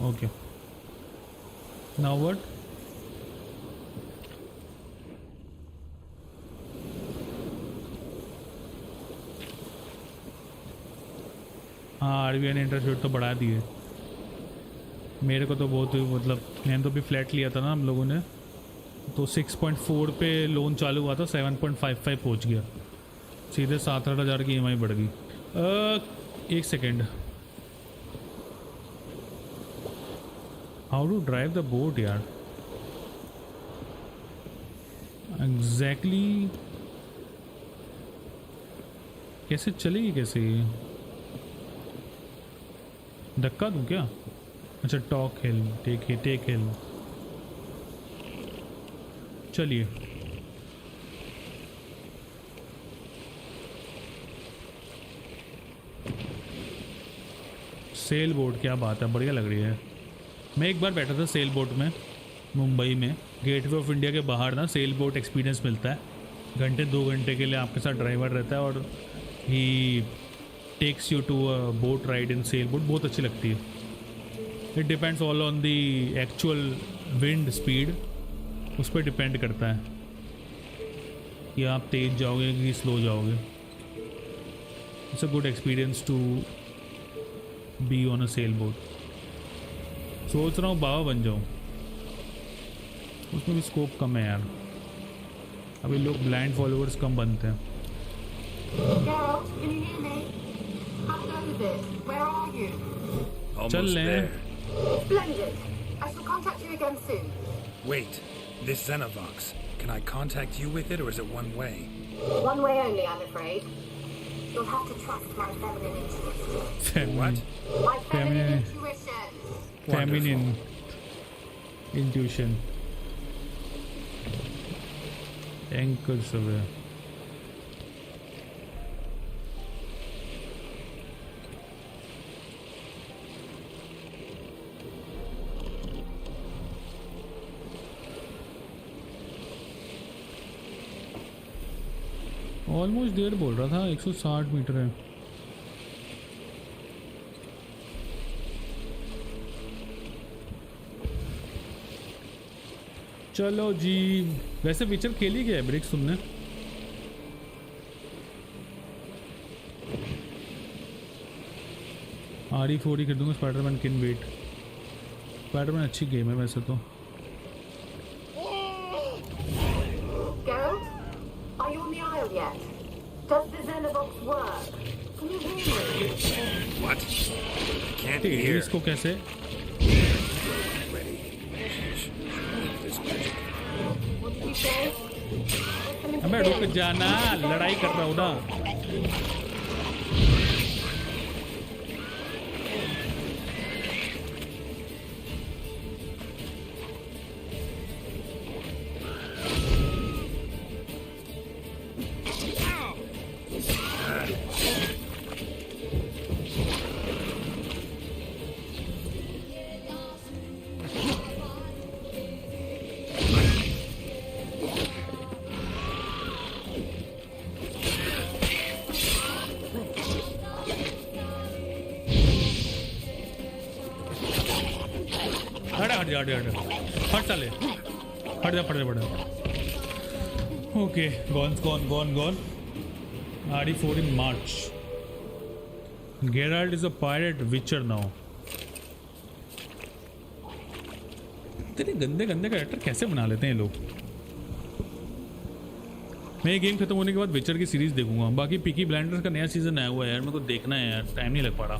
Okay, now what? हाँ, आरबीआई ने इंटरेस्ट रेट तो बढ़ा दिए। मेरे को तो बहुत, मतलब मैंने तो भी फ्लैट लिया था ना हम लोगों ने, तो 6.4 पे लोन चालू हुआ था, 7.55 पहुंच गया, सीधे 7-8 हज़ार की EMI बढ़ गई। एक second, how to drive the boat यार? एग्जैक्टली कैसे चलेगी, कैसे धक्का दूं क्या? अच्छा, टॉक हेल्म, टेक हेल्म, चलिए। सेल बोट, क्या बात है, बढ़िया लग रही है। मैं एक बार बैठा था सेल बोट में मुंबई में, गेटवे ऑफ इंडिया के बाहर ना सेल बोट एक्सपीरियंस मिलता है, 1-2 घंटे के लिए आपके साथ ड्राइवर रहता है और he takes you to a boat ride in sail boat, बहुत अच्छी लगती है। It depends all on the actual wind speed, उस पर डिपेंड करता है कि आप तेज़ जाओगे कि स्लो जाओगे। It's a good experience to be on a sail boat. सोच रहा हूँ बाबा बन जाऊँ, उसमें भी स्कोप कम है यार, अभी लोग ब्लाइंड फॉलोअर्स कम बनते हैं। चल लें। Splendid. I shall contact you again soon. Wait, this Xenovox. Can I contact you with it, or is it one way? One way only, I'm afraid. You'll have to trust my feminine intuition. What? My feminine intuition. Feminine intuition. Anchors away. Almost देर बोल रहा था, 160 metre है। चलो जी, वैसे feature खेली गया है bricks तुमने? RE4 खरीदूंगा, स्पाइडरमैन कैन वेट। स्पाइडरमैन अच्छी गेम है वैसे तो। Are you on the aisle yet? Does the Xenovox work? Can you hear me? What? Can't hear. इसको कैसे? Ready. This magic. What did you say? अबे रुक जाना, लड़ाई कर रहा हूँ ना। हट जा फट साले फट जा okay gone RE4 in March. Geralt is a pirate witcher now. इतने गंदे कैरेक्टर कैसे बना लेते हैं लोग। मैं ये गेम खत्म होने के बाद विचर की सीरीज देखूंगा। बाकी पीकी ब्लाइंडर्स का नया सीजन आया हुआ है यार, मेरे को देखना है यार, टाइम नहीं लग पा रहा।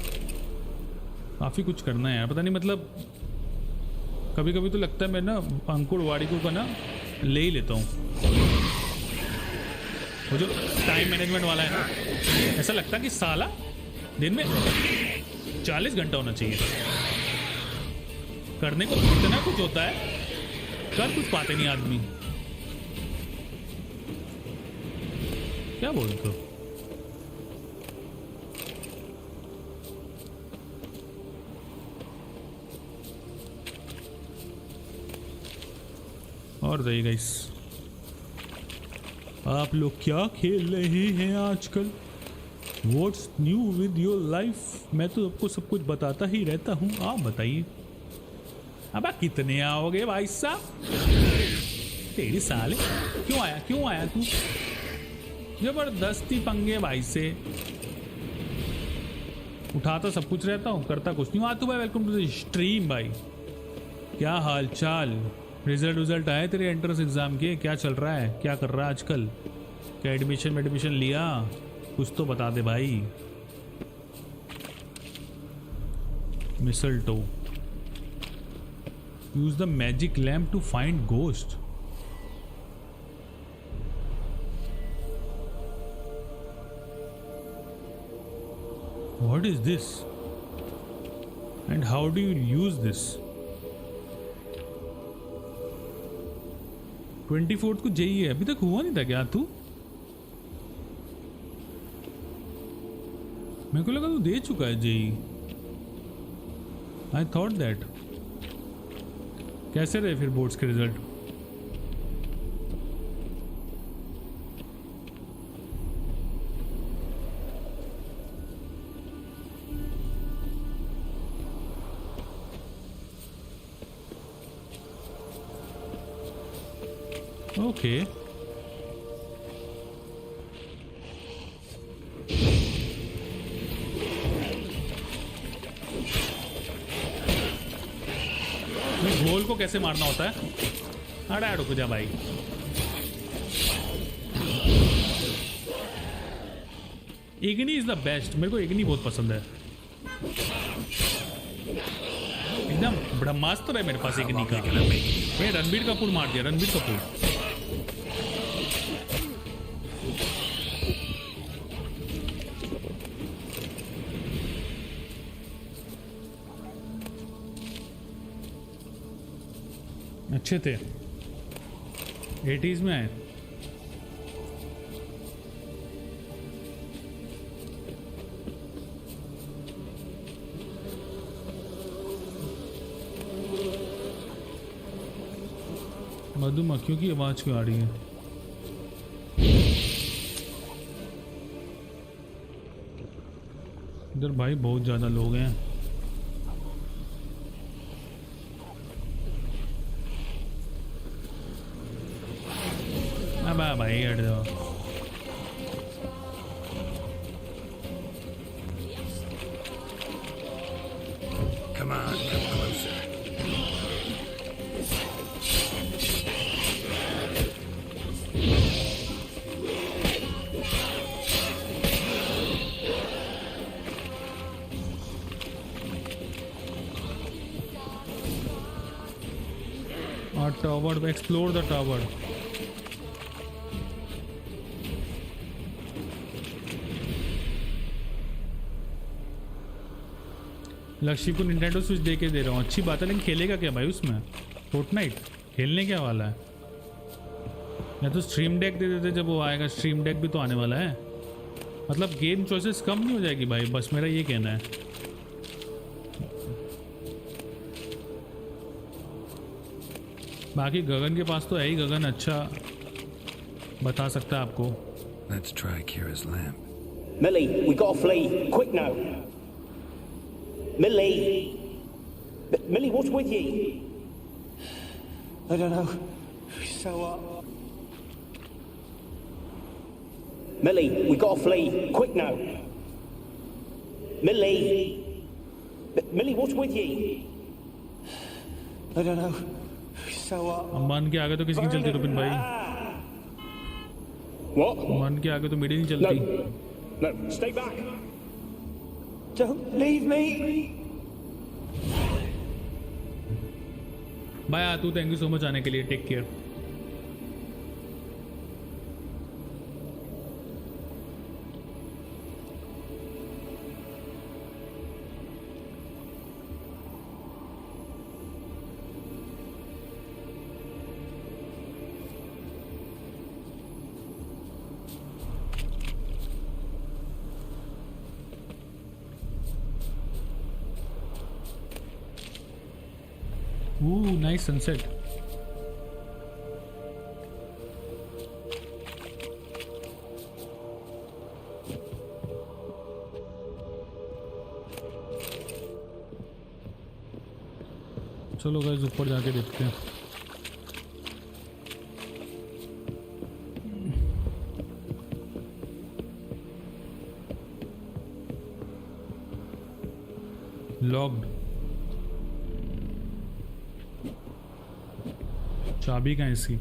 काफ़ी कुछ करना है यार, पता नहीं मतलब कभी कभी तो लगता है मैं ना अंकुर वाड़िको का ना ले ही लेता हूँ। वो जो टाइम मैनेजमेंट वाला है ना, ऐसा लगता है कि साला दिन में 40 घंटा होना चाहिए, करने को इतना कुछ होता है, कर कुछ पाते नहीं आदमी। क्या बोलते हो? और रही गाइस, आप लोग क्या खेल रहे हैं आजकल? What's new with your life? मैं तो आपको सब कुछ बताता ही रहता हूँ, आप बताइए। अब कितने आओगे भाई साहब? तेरी साले क्यों आया तू? जबरदस्ती पंगे भाई से। उठाता सब कुछ रहता हूँ, करता कुछ नहीं। आतू भाई वेलकम टू द स्ट्रीम भाई। क्या हाल चाल? रिजल्ट आए तेरे एंट्रेंस एग्जाम के? क्या चल रहा है, क्या कर रहा है आजकल? क्या एडमिशन लिया? कुछ तो बता दे भाई। Mistletoe, use the magic lamp to find ghost. What is this and how do you use this? 24 को जेई है, अभी तक हुआ नहीं था क्या तू? मेरे को लगा तू दे चुका है जेई। I thought that. कैसे रहे फिर बोर्ड्स के रिजल्ट? ओके गोल को कैसे मारना होता है? अड़ा रुक जा भाई। इग्नी इज द बेस्ट। मेरे को इग्नी बहुत पसंद है, एकदम ब्रह्मास्त्र है मेरे पास इग्नी का। मैं रणबीर कपूर मार दिया, रणबीर कपूर। अच्छे थे, 80s में आए। मधुमक्खियों की आवाज क्यों आ रही है? इधर भाई बहुत ज्यादा लोग हैं। अब भाई हट जाओ। Come on, come closer. Tower, explore the tower. Lakshmi को निंटेंडो स्विच दे के दे रहा हूँ, अच्छी बात है, लेकिन खेलेगा क्या भाई उसमें? फोर्टनाइट खेलने क्या वाला है? या तो स्ट्रीम डेक दे देते जब वो आएगा। स्ट्रीम डेक भी तो आने वाला है, मतलब गेम चॉइसेस कम नहीं हो जाएगी भाई, बस मेरा ये कहना है। बाकी गगन के पास तो है ही, गगन अच्छा बता सकता है आपको। Let's try Keira's lamp. Millie, we gotta flee. Quick now. Millie! Millie, what's with you? I don't know. So what? Millie, we gotta flee. Quick now. Millie! Millie, what's with you? I don't know. So what? मान के आगे तो किसी की चलती रुपिन भाई. What? मान के आगे तो मेरी नहीं चलती. No, stay back. Don't leave me. Bye आतू, थैंक यू सो मच आने के लिए. Take care. Ooh, nice sunset. चलो गाइस ऊपर जाके देखते हैं. लॉक्ड. चाबी कहाँ है इसकी?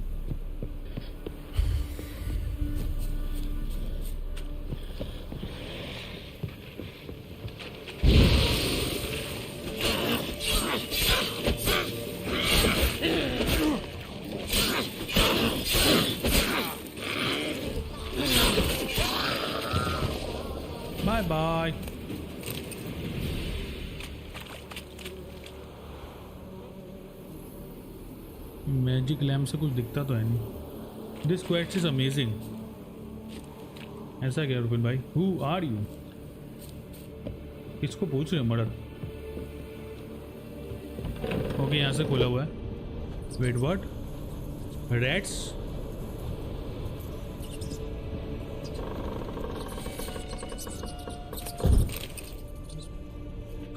Bye bye. मैजिक लैम्प से कुछ दिखता तो है नहीं. This quest is amazing. ऐसा क्या रुपिन भाई? Who are you? किसको पूछ रहे हो मर्डर? ओके, यहाँ से खोला हुआ है. Wait what? Rats?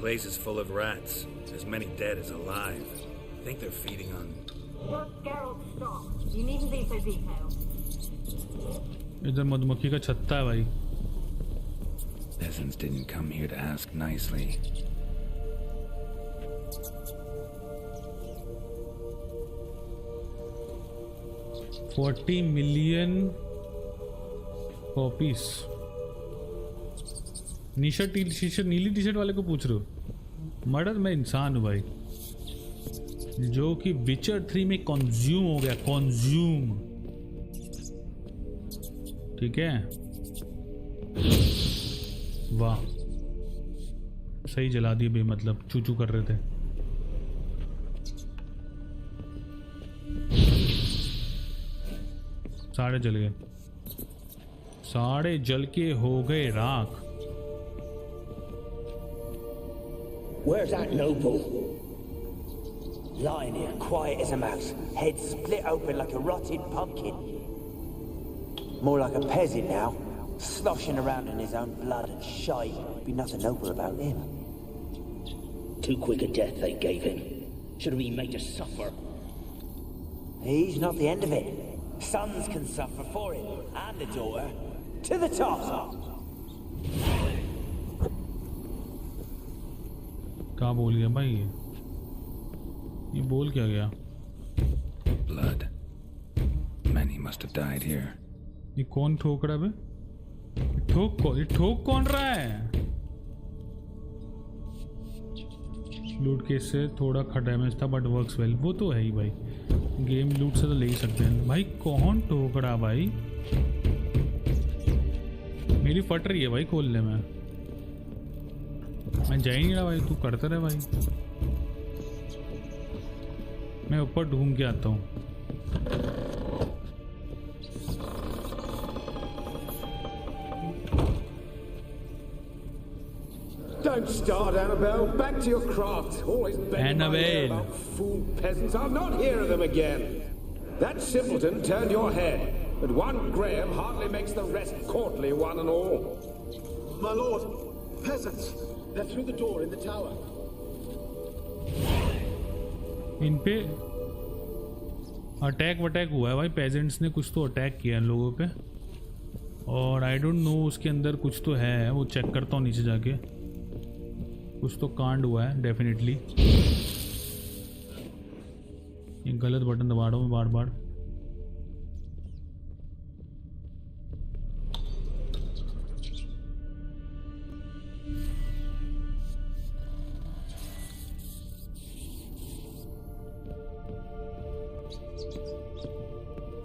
Place is full of rats. As many dead as alive. I think they're feeding on. Geralt, stop. You needn't be so detailed. इधर मधुमक्खी का छत्ता है भाई. Peasants didn't come here to ask nicely. $40 million copies. नीली T shirt वाले को पूछ रहे हो? मर्डर मैं इंसान हूँ भाई, जो कि विचर 3 में कंज्यूम हो गया. कंज्यूम, ठीक है. वाह, सही जला दिए बे, मतलब चूचू कर रहे थे. सारे जल गए. सारे जल के हो गए राख. Where's that noble? Lying here, quiet as a mouse, head split open like a rotted pumpkin. More like a peasant now, sloshing around in his own blood and shite. Be nothing noble about him. Too quick a death they gave him. Should have been made to suffer. He's not the end of it. Sons can suffer for him, and the daughter. To the top! क्या बोल गया भाई? ये बोल क्या गया? Blood. Many must have died here. ये कौन ठोक रहा है बे? ये ठोक कौन रहा है? लूट केस से थोड़ा खा डैमेज था बट वर्क्स वेल. वो तो है ही भाई, गेम लूट से तो ले ही सकते हैं भाई. कौन ठोक रहा भाई? मेरी फट रही है भाई खोलने में. मैं जा ही नहीं रहा भाई, तू करता रहे भाई. मैं ऊपर ढूंढ के आता हूँ. Don't start, Annabelle. Back to your craft. Always banging my ear about fool peasants. I'll not hear of them again. That simpleton turned your head, but one Graham hardly makes the rest courtly, one and all. My lord, peasants. They're through the door in the tower. इन पे attack वटैक हुआ है भाई, pageants ने कुछ तो attack किया इन लोगों पे, और आई डोंट नो उसके अंदर कुछ तो है, वो चेक करता हूँ नीचे जाके। कुछ तो कांड हुआ है डेफिनेटली। ये गलत बटन दबा रहा हूँ मैं बार बार।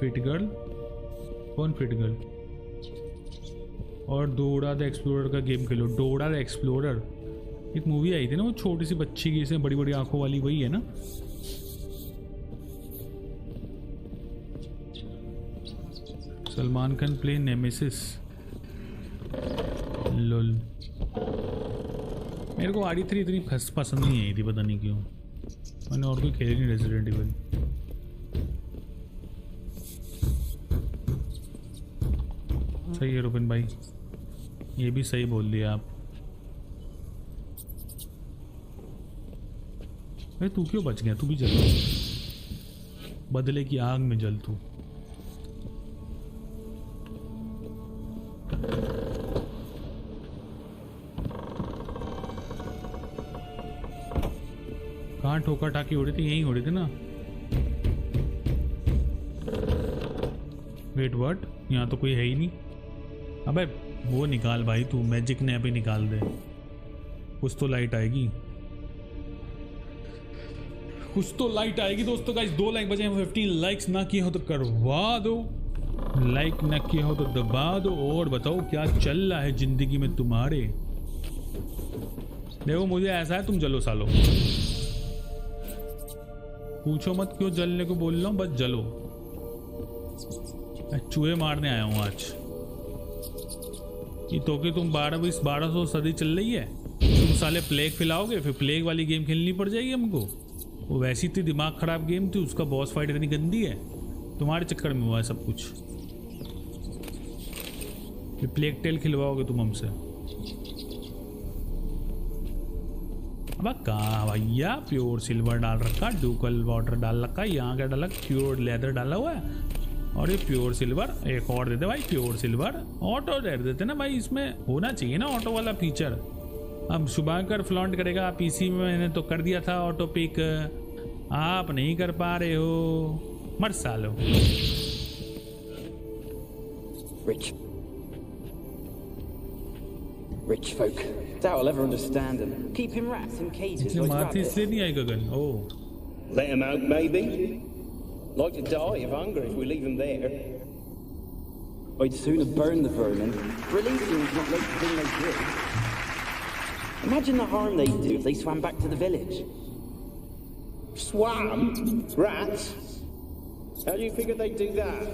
Fit girl? कौन फिट गर्ल? और डोरा द एक्सप्लोरर का गेम खेलो। डोरा द एक्सप्लोरर एक मूवी आई थी ना, वो छोटी सी बच्ची की, इसमें बड़ी बड़ी आंखों वाली, वही है ना? Salman Khan play nemesis. लुल। मेरे को आड़ी 3 इतनी पसंद नहीं आई थी, पता नहीं क्यों। मैंने और कोई खेली नहीं रेजिडेंट इवल। सही है रुपिन भाई, ये भी सही बोल दिया आप। अरे तू क्यों बच गया? तू भी जल, बदले की आग में जल तू। कहाँ ठोका ठाकी हो रही थी? यहीं हो रही थी ना। Wait what? यहाँ तो कोई है ही नहीं। अबे वो निकाल भाई, तू मैजिक नैप ही निकाल दे, कुछ तो लाइट आएगी, कुछ तो लाइट आएगी। दोस्तों गाइस 2 लाइक बचे हैं, 15 लाइक्स ना किए हो तो करवा दो, लाइक ना किए हो तो दबा दो। और बताओ क्या चल रहा है जिंदगी में तुम्हारे? देखो मुझे ऐसा है, तुम जलो सालो, पूछो मत क्यों जलने को बोल रहा हूँ, बस जलो। मैं चूहे मारने आया हूँ आज। ये तो कि तुम 1200 सदी चल रही है, तुम साले प्लेग फैलाओगे, फिर प्लेग वाली गेम खेलनी पड़ जाएगी हमको। वो वैसी थी दिमाग खराब गेम थी, उसका बॉस फाइट इतनी गंदी है, तुम्हारे चक्कर में हुआ है सब कुछ। फिर प्लेग टेल खिलवाओगे तुम हमसे। अब कहाँ भैया, प्योर सिल्वर डाल रखा, डुकल वाटर डाल रखा, यहाँ क्या डाला, प्योर लेदर डाला हुआ है, और ये प्योर सिल्वर एक और देते भाई, प्योर सिल्वर ऑटो दे देते ना भाई, इसमें होना चाहिए ना ऑटो वाला फीचर। अब शुभांकर फ्लॉन्ट करेगा, पीसी में मैंने तो कर दिया था ऑटो पिक, आप नहीं कर पा रहे हो, मर सालो। Rich folk. Doubt I'll ever understand them. Keeping rats in cages like मारती rabbits. इसलिए नहीं आई गगन। ओह, Let them out, maybe. Like to die of hunger if we leave them there. I'd sooner burn the vermin. Releasing them's not like the thing they did. Imagine the harm they'd do if they swam back to the village. Swam? Rats? How do you figure they'd do that?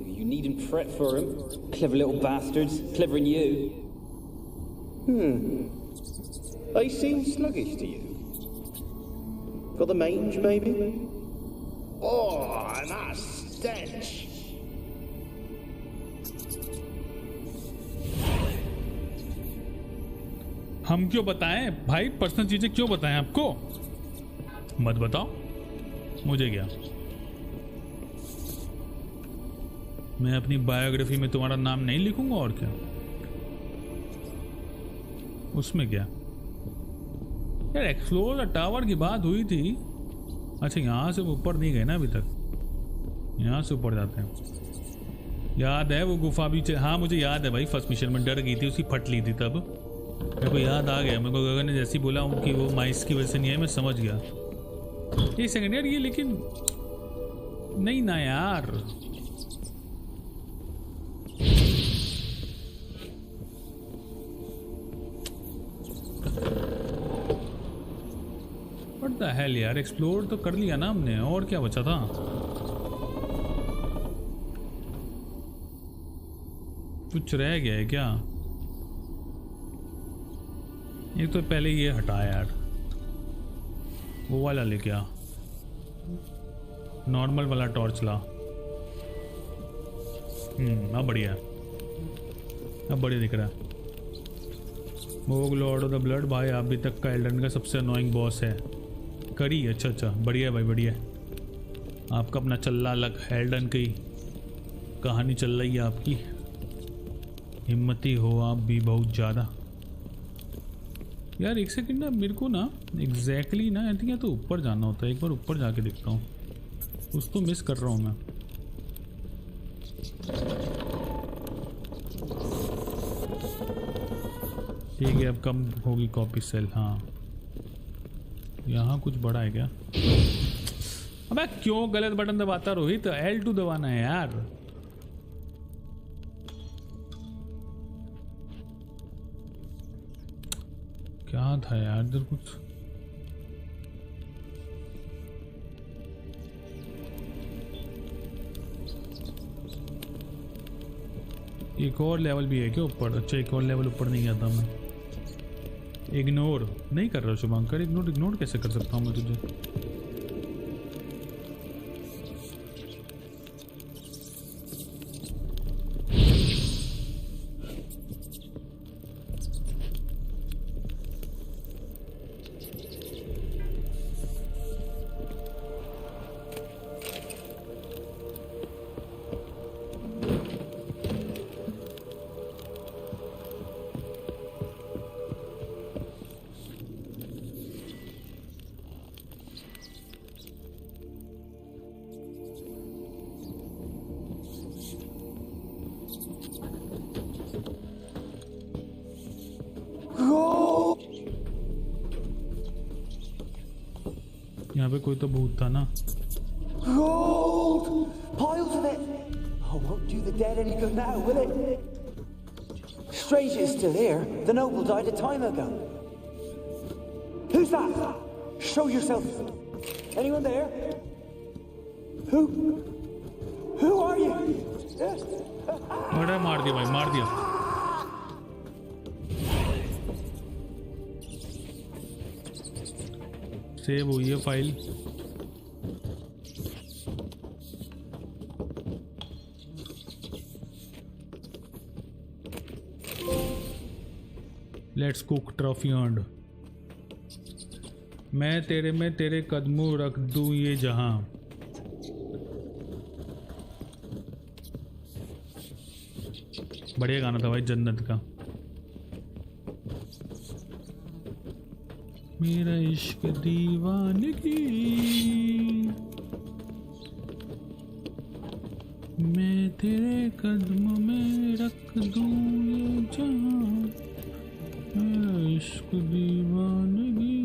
You needn't fret for them. Clever little bastards. Clever than you. They seem sluggish to you. Got the mange, maybe? Oh, and that stench! हम क्यों बताएं भाई, personal चीजें क्यों बताएं आपको? मत बताओ मुझे क्या, मैं अपनी बायोग्राफी में तुम्हारा नाम नहीं लिखूंगा और क्या, उसमें क्या यार। एक्सप्लोर द टावर की बात हुई थी। अच्छा यहाँ से ऊपर नहीं गए ना अभी तक, यहाँ से ऊपर जाते हैं। याद है वो गुफा भी हाँ मुझे याद है भाई, फर्स्ट मिशन में डर गई थी, उसकी फट ली थी तब, मेरे को याद आ गया। मेरे को गगन ने जैसे ही बोला कि वो माइस की वजह से नहीं है, मैं समझ गया। एक सेकंड यार, ये लेकिन नहीं ना यार, व्हाट द हेल यार। एक्सप्लोर तो कर लिया ना हमने, और क्या बचा था? कुछ रह गया है क्या? एक तो पहले ये हटा यार, वो वाला ले क्या, नॉर्मल वाला टॉर्च ला। अब बढ़िया, अब बढ़िया दिख रहा है। मोग लॉर्ड ऑफ द ब्लड भाई अभी तक का एल्डन का सबसे अनोइंग बॉस है। करी? अच्छा अच्छा, बढ़िया भाई बढ़िया। आपका अपना चल्ला अलग, हेल्डन की कहानी चल रही है आपकी। हिम्मती हो आप भी बहुत ज़्यादा। यार एक सेकंड ना, मेरे को ना एग्जैक्टली ना आई थिंक या तो ऊपर जाना होता है। एक बार ऊपर जाके देखता हूँ, कुछ तो मिस कर रहा हूँ मैं। ठीक है, अब कम होगी कॉपी सेल। हाँ यहाँ कुछ बड़ा है क्या? अबे क्यों गलत बटन दबाता रोहित? L2 दबाना है यार। क्या था यार इधर कुछ? एक और लेवल भी है क्या ऊपर? अच्छा एक और लेवल ऊपर नहीं आता मैं। इग्नोर नहीं कर रहा शुभंकर। इग्नोर कैसे कर सकता हूँ मैं तुझे? यहाँ पे कोई तो भूत था ना। Gold! Piles of it! Oh, won't do the dead any good now, will it? Strange it's still here. The noble died a time ago. Who's that? Show yourself. Anyone there? Who are you? बड़ा मार दिया भाई, मार दिया। Save हुई है file. Let's cook trophy earned. मैं तेरे में तेरे कदमों रख दूं ये जहां। बढ़िया गाना था भाई जन्नत का। मेरा इश्क दीवानगी, मैं तेरे कदमों में रख दूं ये जहां। मेरा इश्क दीवानगी।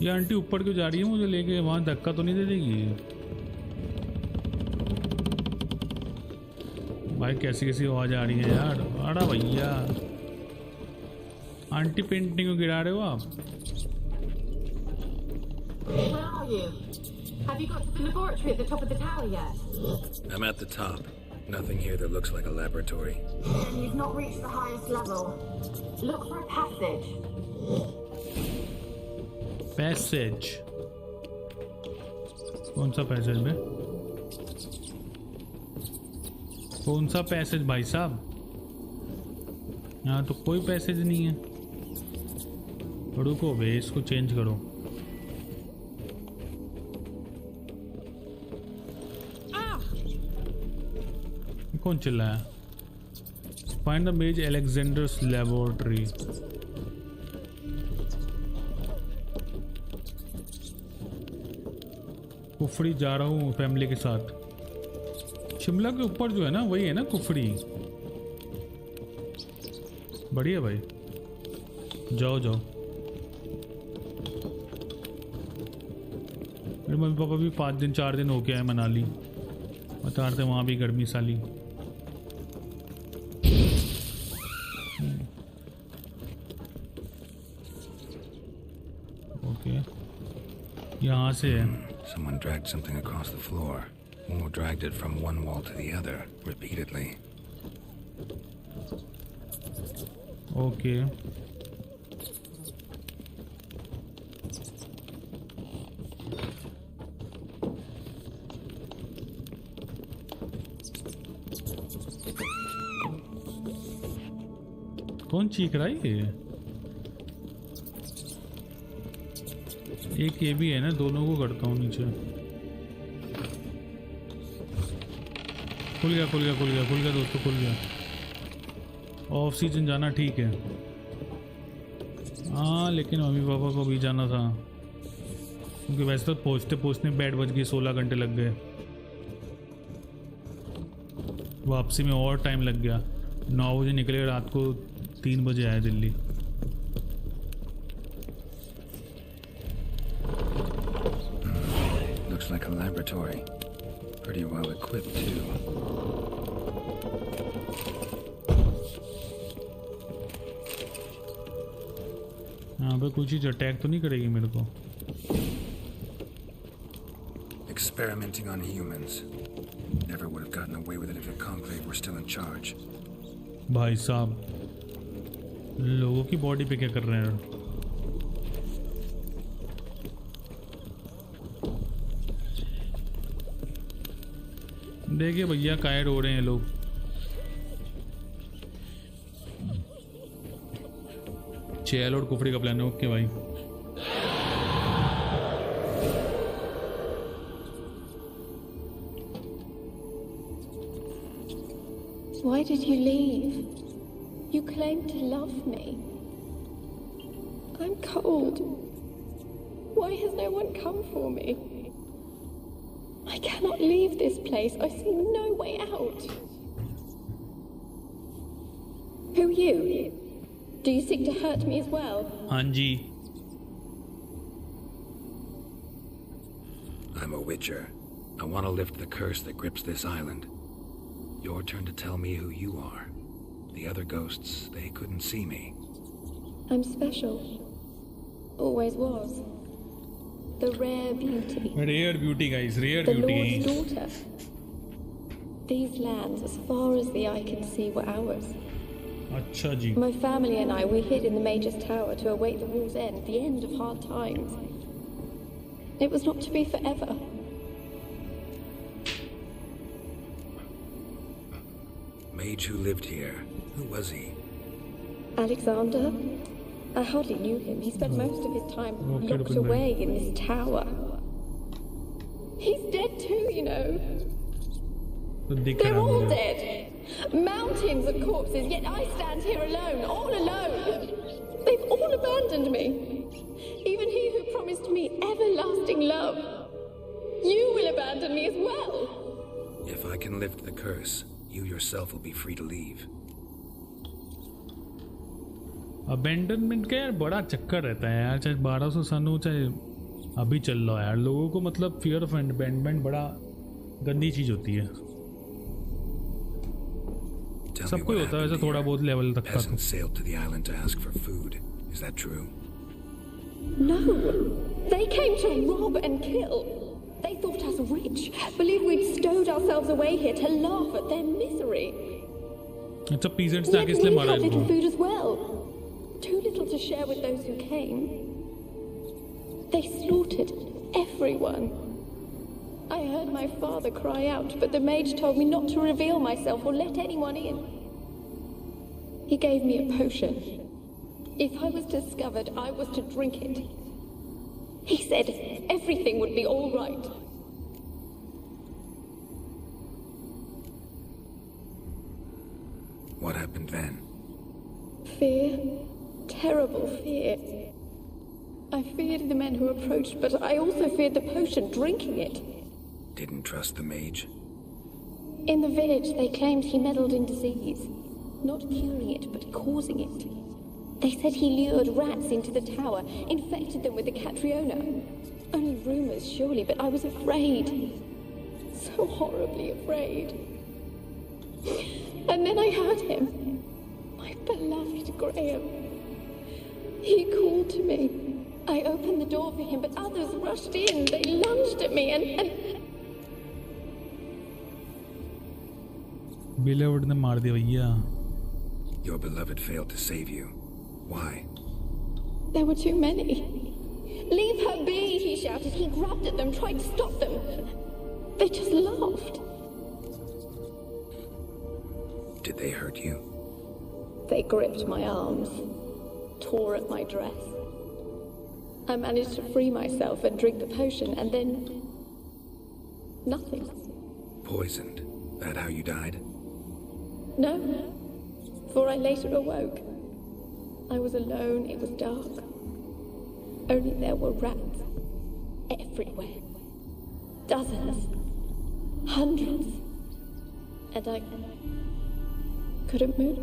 ये आंटी ऊपर क्यों जा रही है मुझे लेके? वहां धक्का तो नहीं दे देगी भाई? कैसी कैसी आवाज आ रही है यार। अड़ा भैया, आंटी पेंटिंग को गिरा रहे हो आप? Where are you? Have you got to the laboratory at the top of the tower yet? I'm at the top. Nothing here that looks like a laboratory. Then you've not reached the highest level. Look for a passage. Passage? कौन सा passage में? कौन सा passage भाई साहब? यहाँ तो कोई पैसेज नहीं है। रुको बे, इसको चेंज करो। कौन चिल्लाया? फाइंड द मेज अलेक्जेंडर्स लेबोरेटरी। कुफड़ी जा रहा हूँ फैमिली के साथ। शिमला के ऊपर जो है ना वही है ना कुफड़ी। बढ़िया भाई, जाओ जाओ। मेरे मम्मी पापा भी 5 दिन 4 दिन हो गया है मनाली। बता रहे थे वहाँ भी गर्मी साली। ओके, यहाँ से है। Someone dragged something across the floor. Or dragged it from one wall to the other, repeatedly. Okay. कौन चीख रहा है ये? एक ये भी है ना, दोनों को करता हूँ नीचे। खुल गया दोस्तों, खुल गया। ऑफ सीजन जाना ठीक है, हाँ, लेकिन मम्मी पापा को भी जाना था, क्योंकि वैसे तो पहुँचते बेड बज गई, 16 घंटे लग गए। वापसी में और टाइम लग गया, 9 बजे निकले, रात को 3 बजे आए Delhi. Looks like a laboratory. Pretty well equipped too. हाँ भाई, कोई चीज़ अटैक तो नहीं करेगी मेरे को? Experimenting on humans. Never would have gotten away with it if the Conclave were still in charge. भाई साहब, लोगों की बॉडी पे क्या कर रहे हैं? देखिए भैया, कायर हो रहे हैं लोग। चेल और कुफरी का प्लान है। ओके भाई, Why did you leave? You claimed to love me. I'm cold. Why has no one come for me? I cannot leave this place. I see no way out. Who are you? Do you seek to hurt me as well? हाँ जी। I'm a witcher. I want to lift the curse that grips this island. Your turn to tell me who you are. The other ghosts, they couldn't see me. I'm special. Always was. The rare beauty. Rare beauty, guys. Rare the beauty. The Lord's daughter. These lands, as far as the eye can see, were ours. अच्छा जी। My family and I, we hid in the Major's Tower to await the war's end, the end of hard times. It was not to be forever. Mage who lived here. Who was he? Alexander? I hardly knew him. He spent most of his time locked away in this tower. He's dead too, you know. They're all dead. Mountains of corpses, yet I stand here alone, all alone. They've all abandoned me. Even he who promised me everlasting love. You will abandon me as well. If I can lift the curse, you yourself will be free to leave. Abandonment का यार बड़ा चक्कर रहता है यार, चाहे 1200 सन हो चाहे अभी चल रहा है यार। लोगों को मतलब फियर ऑफ अबेंडनमेंट बड़ा गंदी चीज होती है। सबको ही होता है वैसे थोड़ा बहुत लेवल तक का। Peasants sailed to the island to ask for food. Is that true? No, they came to rob and kill. They thought us rich, believed we'd stowed ourselves away here to laugh at their misery. अच्छा, peasants ने किसने मारा इनको? We had little इनको? food as well. Too little to share with those who came. They slaughtered everyone. I heard my father cry out, but the mage told me not to reveal myself or let anyone in. He gave me a potion. If I was discovered, I was to drink it. He said everything would be all right. What happened then? Fear. Terrible fear. I feared the men who approached, but I also feared the potion, drinking it. Didn't trust the mage? In the village, they claimed he meddled in disease. Not curing it, but causing it. They said he lured rats into the tower, infected them with the Catriona. Only rumors, surely, but I was afraid. So horribly afraid. And then I heard him. My beloved Graham. He called to me. I opened the door for him, but others rushed in. They lunged at me and... Beloved ने मार दिया भैया। Your beloved failed to save you. Why? There were too many. Leave her be, he shouted. He grabbed at them, tried to stop them. They just laughed. Did they hurt you? They gripped my arms, tore at my dress. I managed to free myself and drink the potion, and then... nothing. Poisoned. That how you died? No, for I later awoke. I was alone, it was dark. Only there were rats everywhere. Dozens. Hundreds. And I couldn't move.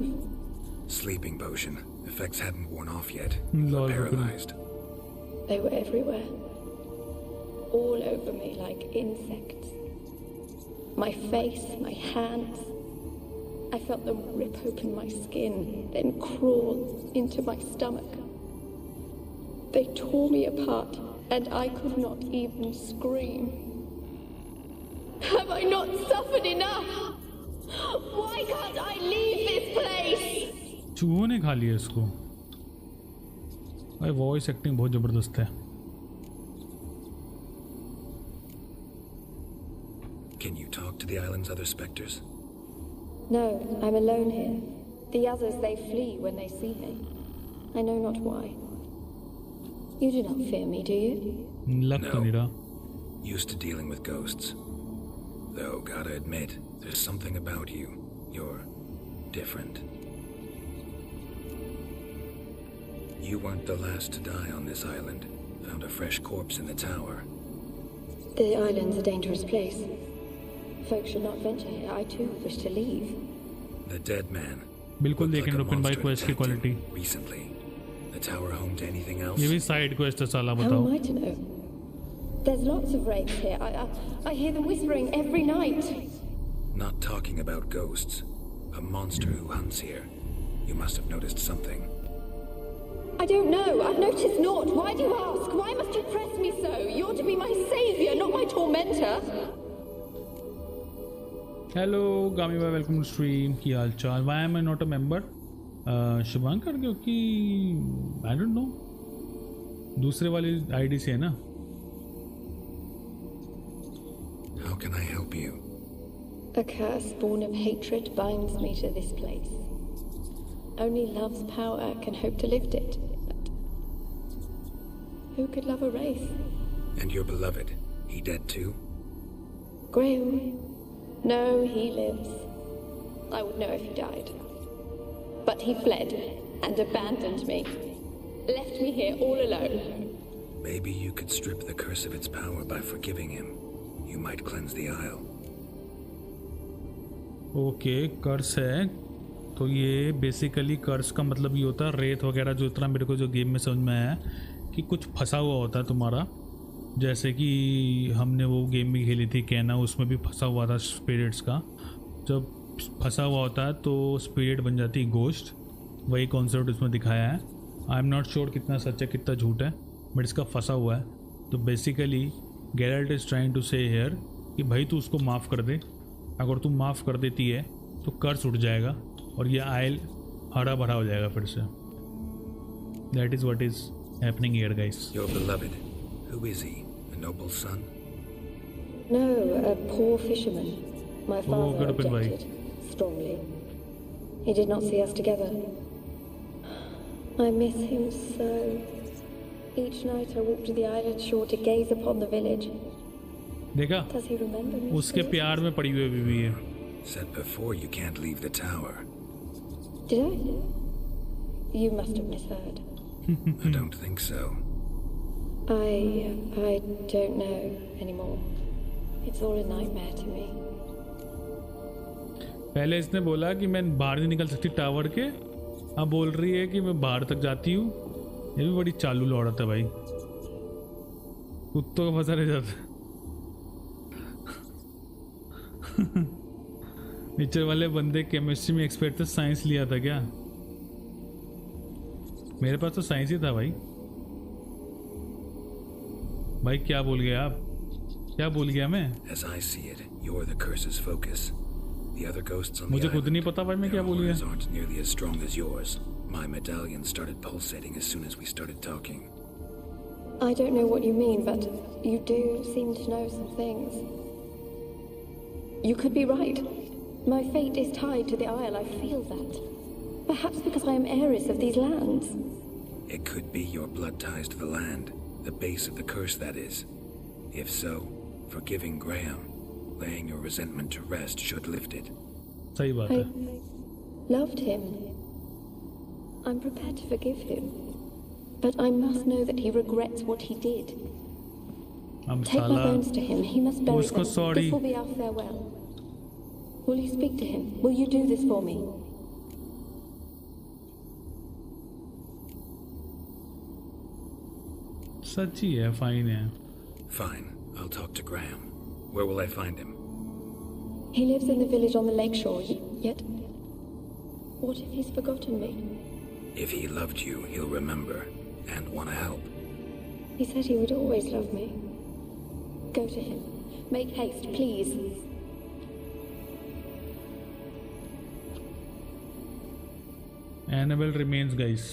Sleeping potion. Effects hadn't worn off yet. Lol, Paralyzed. They were everywhere. All over me like insects. My face, my hands. I felt them rip open my skin, then crawl into my stomach. They tore me apart, and I could not even scream. Have I not suffered enough? Why can't I leave this place? चूहों ने खा लिया इसको। भाई voice acting बहुत जबरदस्त है। Can you talk to the island's other specters? No, I'm alone here. The others, they flee when they see me. I know not why. You do not fear me, do you? No. Used to dealing with ghosts. Though, gotta admit, there's something about you. You're different. You weren't the last to die on this island. Found a fresh corpse in the tower. The island's a dangerous place. Folks should not venture here. I too wish to leave. The dead man. बिल्कुल देखें रुपिन भाई quest की quality. Recently. The tower home to anything else? ये भी side quest है साला How बताओ। am I to know? There's lots of wraiths here. I hear them whispering every night. Not talking about ghosts. A monster who hunts here. You must have noticed something. I don't know. I've noticed naught. Why do you ask? Why must you press me so? You're to be my savior, not my tormentor. Hello Gami भाई, welcome to stream. की हाल चाल? Why am I not a member? Shubhankar, क्योंकि I don't know, दूसरे वाली ID से है ना। How can I help you? A curse born of hatred binds me to this place. Only love's power can hope to lift it. But who could love a wraith? And your beloved, he dead too? Graham? No, he lives. I would know if he died. But he fled and abandoned me. Left me here all alone. Maybe you could strip the curse of its power by forgiving him. You might cleanse the isle. Okay, curse है तो ये basically कर्स का मतलब ये होता है रेत वगैरह, जो इतना मेरे को जो गेम में समझ में आया कि कुछ फंसा हुआ होता है तुम्हारा। जैसे कि हमने वो गेम भी खेली थी कहना, उसमें भी फंसा हुआ था स्पिरिट्स का। जब फंसा हुआ होता है तो स्पिरिट बन जाती है गोश्त। वही कॉन्सेप्ट इसमें दिखाया है। आई एम नॉट श्योर कितना सच है कितना झूठ है, बट इसका फंसा हुआ है। तो बेसिकली गैरल्ट इज ट्राइंग टू से हियर कि भाई तू उसको माफ़ कर दे। अगर तू माफ़ कर देती है तो कर्स उठ जाएगा और ये आयल हरा भरा हो जाएगा फिर से। That is what is happening here guys. Your beloved, who is he? A noble son? No, a poor fisherman. My father good objected strongly. He did not see us together. I miss him so. Each night I walk to the island shore to gaze upon the village. देखा, Does he remember me? उसके प्यार में पड़ी हुई बीवी है। Said before you can't leave the tower. Did I? You must have misheard. I don't think so. I don't know anymore. It's all a nightmare to me. पहले इसने बोला कि मैं बाहर नहीं निकल सकती टावर के, अब बोल रही है कि मैं बाहर तक जाती हूँ। ये भी बड़ी चालू लौड़त है भाई, कुत्तों का फंसा रह जाता है। नीचे वाले बंदे केमिस्ट्री में एक्सपर्ट थे, साइंस लिया था क्या? मेरे पास तो साइंस ही था भाई। भाई क्या बोल गया आप? क्या बोल गया मैं? As I see it, you're the curse's focus. The other ghosts on the मुझे खुद island, नहीं पता भाई मैं क्या their बोल गया। auras aren't nearly as strong as yours. My medallion started pulsating as soon as we started talking. I don't know what you mean, but you do seem to know some things. You could be right. My fate is tied to the Isle, I feel that. Perhaps because I am heiress of these lands. It could be your blood ties to the land, the base of the curse, that is. If so, forgiving Graham, Laying your resentment to rest should lift it. सही बात है. I loved him. I'm prepared to forgive him. But I must know that he regrets what he did. Take my bones to him. He must bury them. This will be our farewell. Will you speak to him? Will you do this for me? सच्ची है, fine है. Fine. I'll talk to Graham. Where will I find him? He lives in the village on the lakeshore, yet... What if he's forgotten me? If he loved you, he'll remember and want to help. He said he would always love me. Go to him. Make haste, please. Annabelle remains, guys.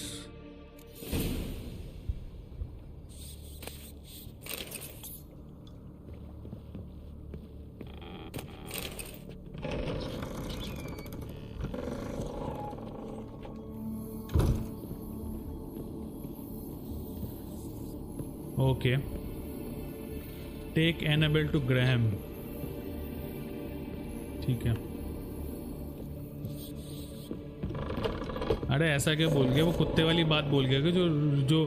Okay. Take Annabelle to Graham. ठीक है. अरे ऐसा क्या बोल गया? वो कुत्ते वाली बात बोल गया कि जो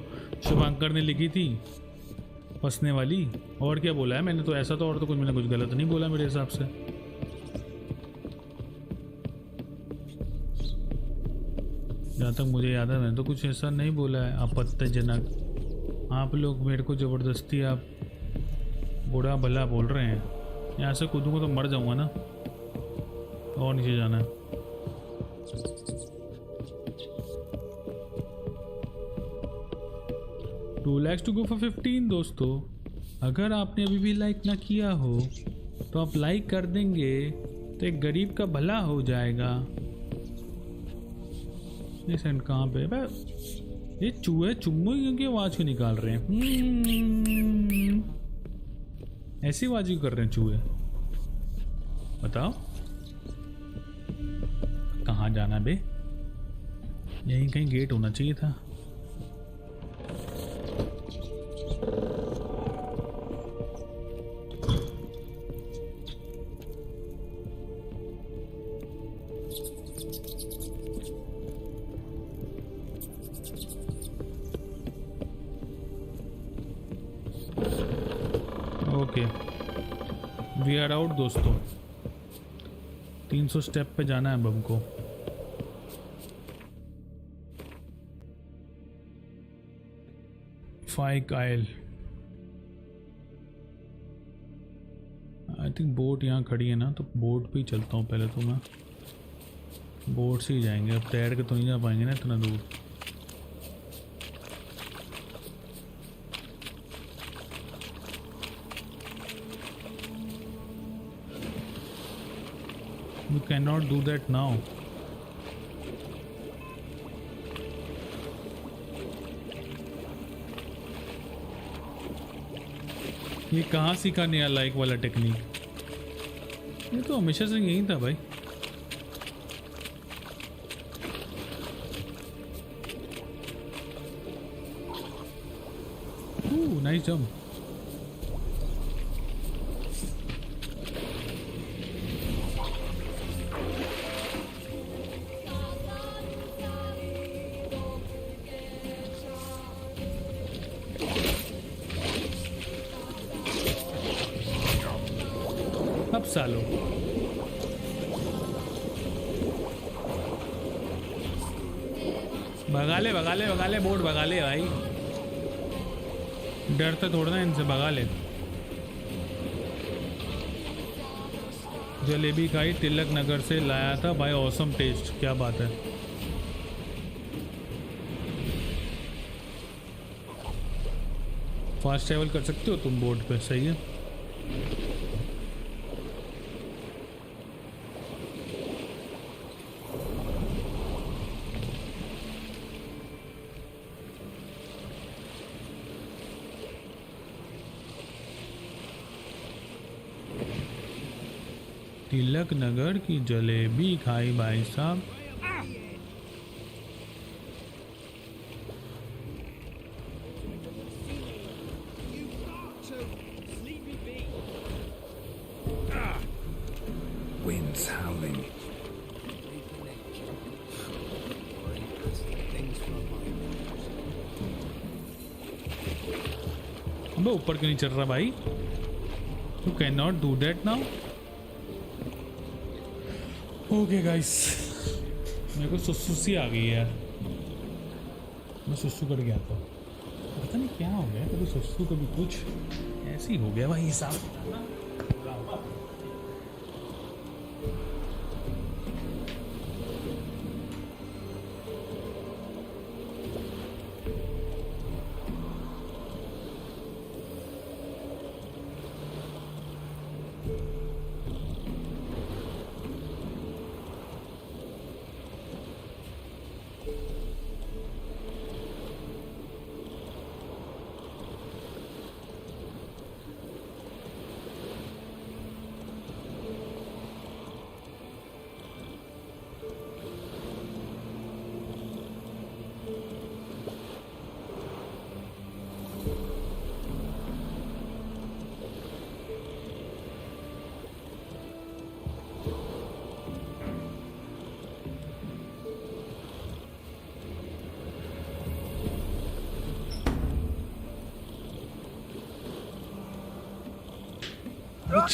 शुभांकर ने लिखी थी फंसने वाली. और क्या बोला है मैंने? तो ऐसा तो और तो कुछ मैंने कुछ गलत नहीं बोला मेरे हिसाब से. जहाँ तक मुझे याद है मैंने तो कुछ ऐसा नहीं बोला है आपत्तिजनक. आप लोग मेरे को ज़बरदस्ती आप बुरा भला बोल रहे हैं. यहाँ से कूदूंगा तो मर जाऊंगा ना. और नीचे जाना है. $2 lakhs to go for 15. दोस्तों अगर आपने अभी भी लाइक ना किया हो तो आप लाइक कर देंगे तो एक गरीब का भला हो जाएगा. ये सेंट कहाँ पे है? ये चूहे चुम्बो क्योंकि आवाज क्यों निकाल रहे हैं? ऐसी आवाज क्यों कर रहे हैं चूहे? बताओ कहाँ जाना बे? यहीं कहीं गेट होना चाहिए था. वी आर आउट दोस्तों. 300 स्टेप पे जाना है बम को. फाइक आयल. आई थिंक बोट यहाँ खड़ी है ना, तो बोट पे ही चलता हूँ पहले तो मैं. बोट से ही जाएंगे. अब तैर के तो नहीं जा पाएंगे ना इतना दूर. You cannot do that now. ये कहाँ सीखा नया लाइक वाला टेक्निक? ये तो हमेशा से यही था भाई. Nice jump. सालो भगा ले बोट भगा ले भाई. डरते थोड़ा ना इनसे. भगा ले. जलेबी खाई तिलक नगर से लाया था भाई. Awesome taste. क्या बात है. फास्ट ट्रैवल कर सकते हो तुम बोट पे. सही है. तिलक नगर की जलेबी खाई भाई साहब. अबे ऊपर क्यों नहीं चल रहा भाई? You cannot do that now. Okay guys, मेरे को सुस्सी आ गई है, मैं सुस्सू कर गया था, पता नहीं क्या हो गया, कभी सुस्सू कभी कुछ ऐसे ही हो गया भाई साहब।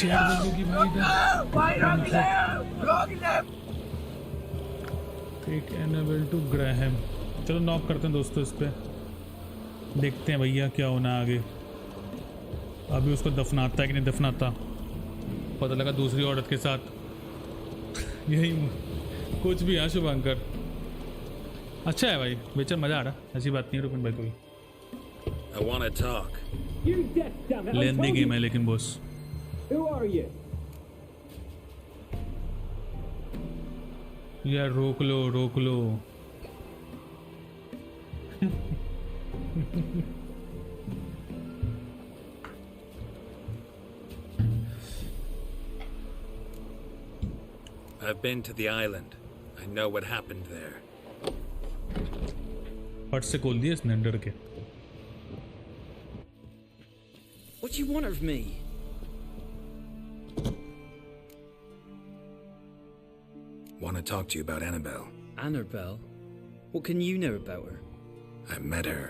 चेयर बंद होगी भाई इधर। Take enable to Graham. चलो नॉक करते हैं दोस्तों इस पे, देखते हैं भैया क्या होना आगे। अभी उसको दफनाता है कि नहीं दफनाता, पता लगा दूसरी औरत के साथ। यही कुछ भी है शुभंकर, अच्छा है भाई, बेचर मजा आ रहा, ऐसी बात नहीं है रुपिन भाई कोई। लेंदी गेम है लेकिन बॉस। Who are you? यार रोक लो रोक लो। I've been to the island. I know what happened there. फट से खोल दिया इसने डर के। What do you want of me? Want to talk to you about Annabelle. Annabelle? What can you know about her? I met her.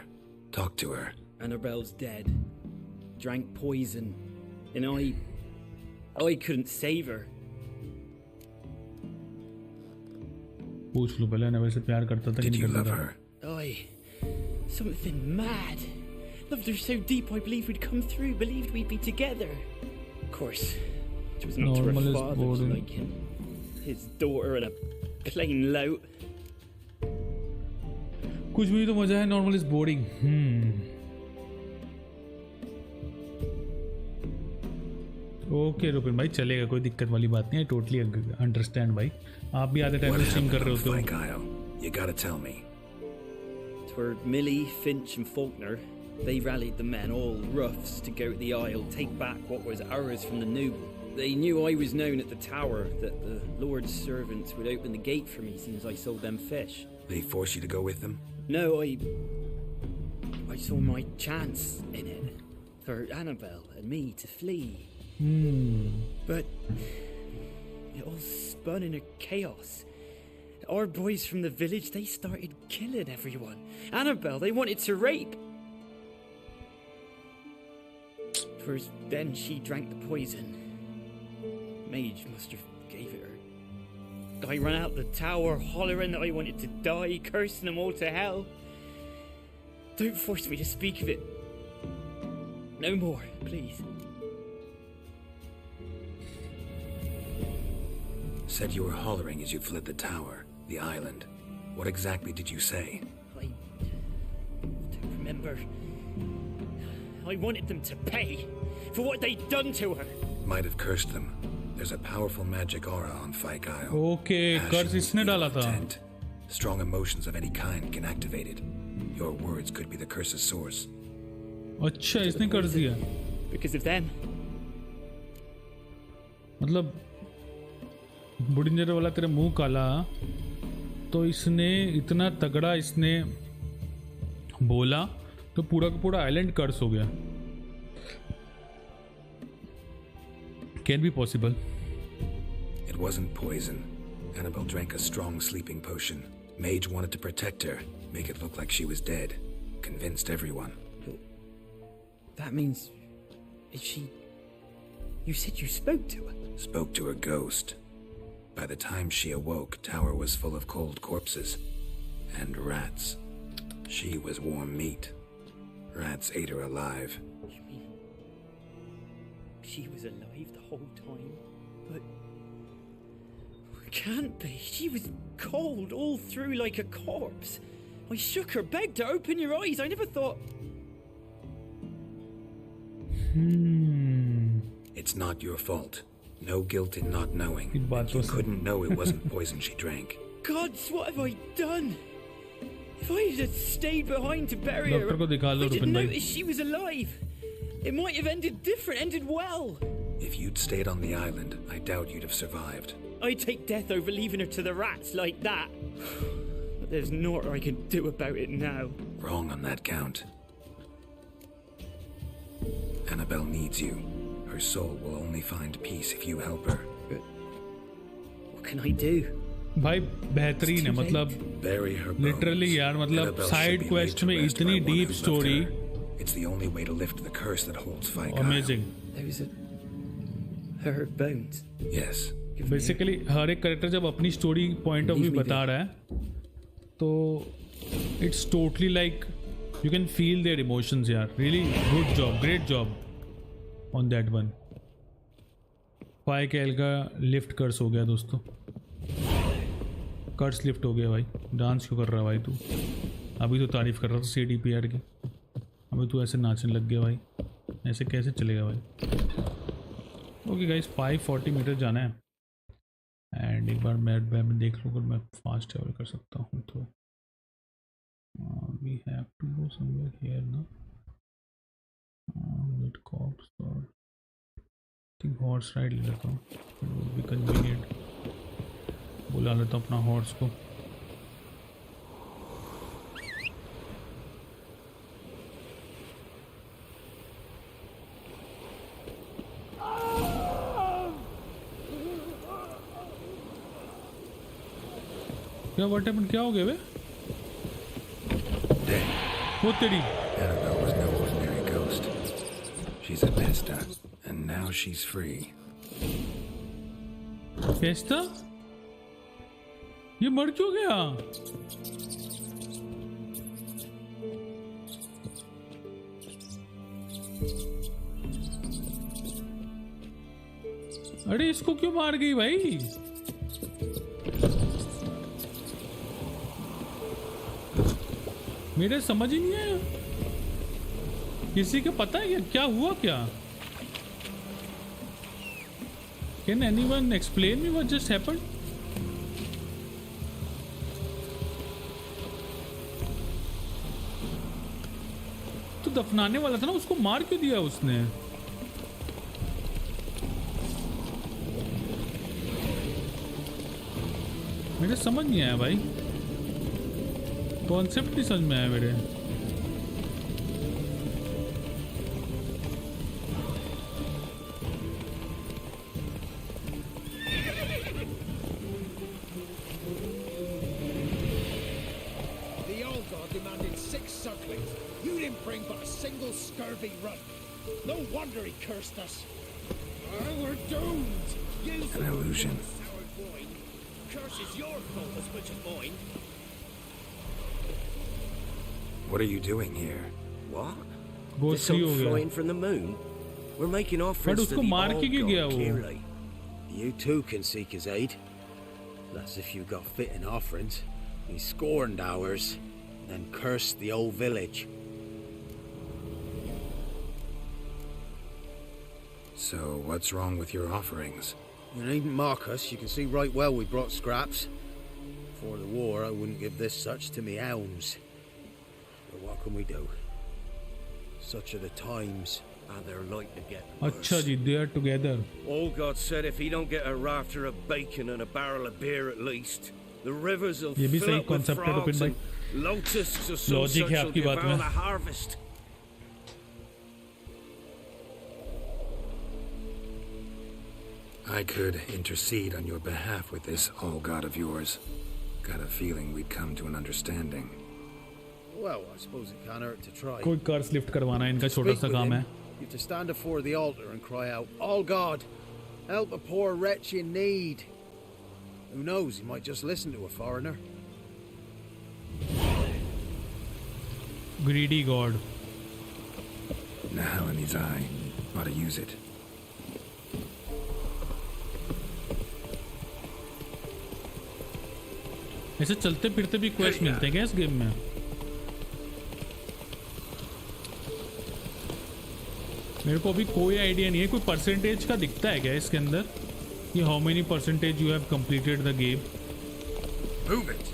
Talked to her. Annabelle's dead. Drank poison. And I couldn't save her. पूछ लो पहले Annabelle से प्यार करता था कि नहीं करता था? Something mad. Loved her so deep I believed we'd come through, believed we'd be together. Of course, it was not to her father was like him. His daughter and a plain lout. कुछ भी तो मजा है, normal is boring. Okay Rupin भाई चलेगा, कोई दिक्कत वाली बात नहीं है, टोटली अंडरस्टैंड भाई। आप भी आधे टाइम में स्ट्रीम कर रहे होते हो। You gotta tell me. Twere Millie, Finch and Faulkner. They rallied the men, all roughs, to go to the Isle, take back what was ours from the noble. They knew I was known at the tower, that the Lord's servants would open the gate for me as soon as I sold them fish. They forced you to go with them? No, I saw my chance in it, for Annabelle and me to flee. But it all spun in a chaos. Our boys from the village, they started killing everyone. Annabelle, they wanted to rape. First, then she drank the poison. Mage must have gave it her. I ran out the tower hollering that I wanted to die, cursing them all to hell. Don't force me to speak of it. No more, please. Said you were hollering as you fled the tower, the island. What exactly did you say? I don't remember. I wanted them to pay for what they'd done to her. Might have cursed them. There's a powerful magic aura on Fyke Isle. Okay, curse इसने डाला था. Strong emotions of any kind can activate it. Your words could be the curse's source. अच्छा इसने कर दिया. Because of them. मतलब बुढ़िंजर वाला तेरे मुंह काला तो इसने इतना तगड़ा इसने बोला तो पूरा का पूरा आइलैंड कर्स हो गया. Can be possible. It wasn't poison. Annabelle drank a strong sleeping potion. Mage wanted to protect her, make it look like she was dead. Convinced everyone. That means... Is she... You said you spoke to her? Spoke to a ghost. By the time she awoke, Tower was full of cold corpses. And rats. She was warm meat. Rats ate her alive. You mean... She was alive the whole time? But... It can't be. She was cold all through like a corpse. I shook her, begged her, open your eyes. I never thought... It's not your fault. No guilt in not knowing. You couldn't know it wasn't poison she drank. Gods, what have I done? If I had stayed behind to bury her, I didn't notice she was alive. It might have ended different, ended well. If you'd stayed on the island, I doubt you'd have survived. I'd take death over leaving her to the rats like that. But there's naught I can do about it now. Wrong on that count. Annabelle needs you. Her soul will only find peace if you help her. But what can I do? भाई बेहतरीन है मतलब literally यार मतलब side quest में इतनी deep story It's the only way to lift the curse that holds Fight. Amazing. There is her bones. Yes. Basically हर एक कैरेक्टर जब अपनी स्टोरी पॉइंट ऑफ व्यू बता रहा है तो it's totally like you can feel their emotions यार. Really good job, great job on that one. फाई कैल का लिफ्ट कर्स हो गया दोस्तों. कर्स लिफ्ट हो गया भाई. डांस क्यों कर रहा है भाई तू? अभी तो तारीफ कर रहा था CDPR की, अभी तू ऐसे नाचने लग गया भाई. ऐसे कैसे चलेगा भाई? ओके गाइस 540 मीटर जाना है एंड एक बार मैप में देख लो अगर मैं फास्ट ट्रैवल कर सकता हूँ तो. We have to go somewhere here ना. विद कॉप्स और थिंक हॉर्स राइड ले लेता हूँ. It would be convenient. बुला लेता हूँ अपना हॉर्स को. क्या व्हाट हैपेंड? क्या हो गया बे? वो तेरी. Annabelle was no ordinary ghost. She's a Pesta, and now she's free. Pesta? ये मर क्यों गया? अरे इसको क्यों मार गई भाई? मेरे समझ ही नहीं आया. किसी को पता है क्या हुआ क्या? Can anyone explain me what just happened? तो दफनाने वाला था ना, उसको मार क्यों दिया उसने? मेरे समझ नहीं आया भाई. कॉन्सेप्ट नहीं समझ में आया मेरे. The old god demanded 6 sucklings. You didn't bring but a single scurvy run. No wonder he cursed us. We're doomed. An illusion. Curse is your fault as much as mine. What are you doing here? What? Go This some flying from the moon? We're making offerings to the old god, Keira. You too can seek his aid. That's if you got fitting offerings. He scorned ours, then cursed the old village. So, what's wrong with your offerings? You needn't mock us. You can see right well we brought scraps. Before the war, I wouldn't give this such to me hounds. But what can we do? Such are the times, and they're like to get worse. अच्छा जी, they are together. Old God said if he don't get a rafter of bacon and a barrel of beer at least, the rivers will ये भी fill सही up with concept है frogs Rupin and locusts or some Logic such है will आपकी बात devour में. the harvest. I could intercede on your behalf with this all god of yours. Got a feeling we'd come to an understanding. Well, I suppose it can't hurt to try. कोई कर्स lift करवाना इनका छोटा सा काम है. You have to stand before the altar and cry out, "Oh God, help a poor wretch in need." Who knows, he might just listen to a foreigner. Greedy God. Nahal in his eye. Ought to use it. ऐसे चलते फिरते भी quest मिलते हैं क्या इस game में? मेरे को अभी कोई आइडिया नहीं है. कोई परसेंटेज का दिखता है क्या इसके अंदर कि how many percentage you have completed the game? Move it.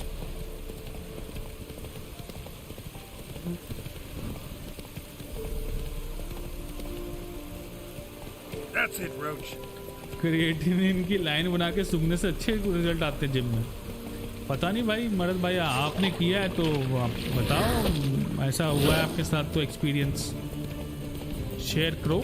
That's it, Roach. Creatinine की लाइन बना के सूंघने से अच्छे रिजल्ट आते हैं जिम में. पता नहीं भाई मरद भाई, आपने किया है तो आप बताओ. ऐसा हुआ है आपके साथ तो एक्सपीरियंस शेयर करो.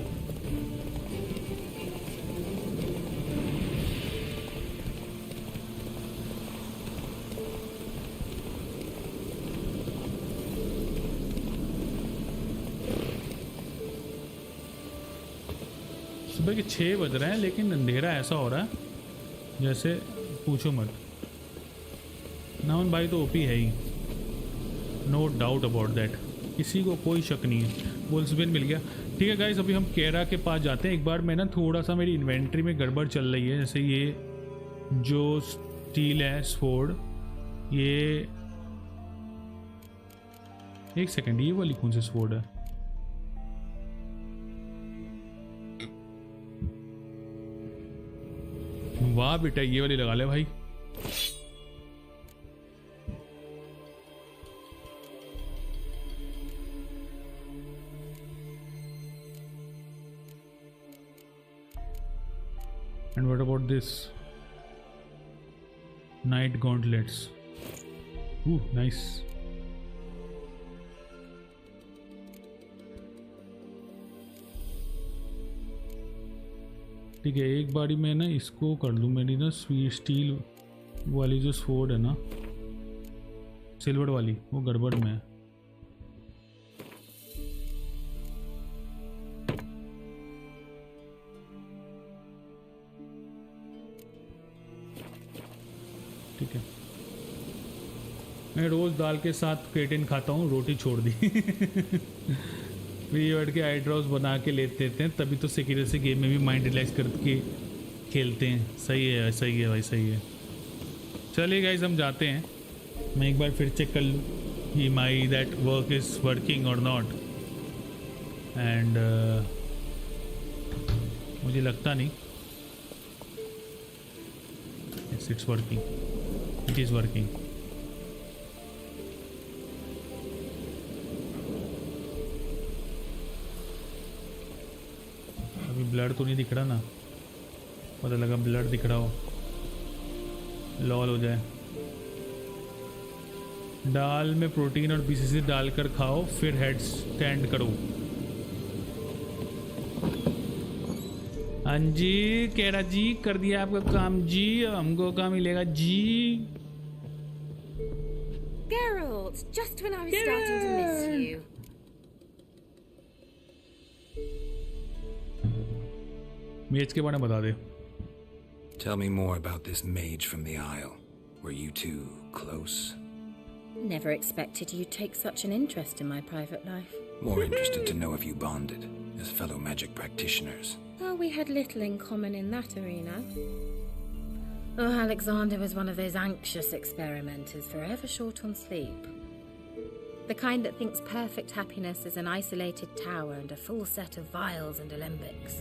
सुबह के 6 बज रहे हैं लेकिन अंधेरा ऐसा हो रहा है जैसे पूछो मत. नाउन भाई तो ओपी है ही, नो डाउट अबाउट दैट. किसी को कोई शक नहीं है. वोल्सबेन मिल गया. ठीक है गाइस, अभी हम केरा के पास जाते हैं. एक बार मैं ना थोड़ा सा मेरी इन्वेंट्री में गड़बड़ चल रही है. जैसे ये जो स्टील है स्वॉर्ड, ये एक सेकंड, ये वाली कौन सी स्वॉर्ड है? वाह बेटा, ये वाली लगा ले भाई. And what about this? Night gauntlets. Ooh, nice. ठीक है, एक बारी मैं ना इसको कर लूँ. मेरी ना स्टील वाली जो स्वॉर्ड है ना, सिल्वर वाली, वो गड़बड़ में है. ठीक है, मैं रोज़ दाल के साथ क्रेटिन खाता हूँ, रोटी छोड़ दी. फ्री वर्ड के आईड्रॉप्स बना के लेते हैं, तभी तो सिक्योरिटी गेम में भी माइंड रिलैक्स करके खेलते हैं. सही है, सही है भाई, सही है. चलिए गाइस, हम जाते हैं. मैं एक बार फिर चेक कर लूँ कि my that work is working और नॉट. एंड मुझे लगता नहीं. Yes, it's working. It is working. अभी ब्लड तो नहीं दिख रहा ना. पता लगा ब्लड दिख रहा हो, लॉल हो जाए. दाल में प्रोटीन और बीसीसी डालकर खाओ, फिर हेड स्टैंड करो. हाँ जी केरा जी, कर दिया आपका काम जी. हमको काम मिलेगा जी. Geralt, just when I was starting to miss you. मेज के बारे में बता दे. Tell me more about this mage from the Isle. Were you two close? Never expected you'd take such an interest in my private life. More interested to know if you bonded as fellow magic practitioners. Oh, we had little in common in that arena. Oh, Alexander was one of those anxious experimenters, forever short on sleep. The kind that thinks perfect happiness is an isolated tower and a full set of vials and alembics.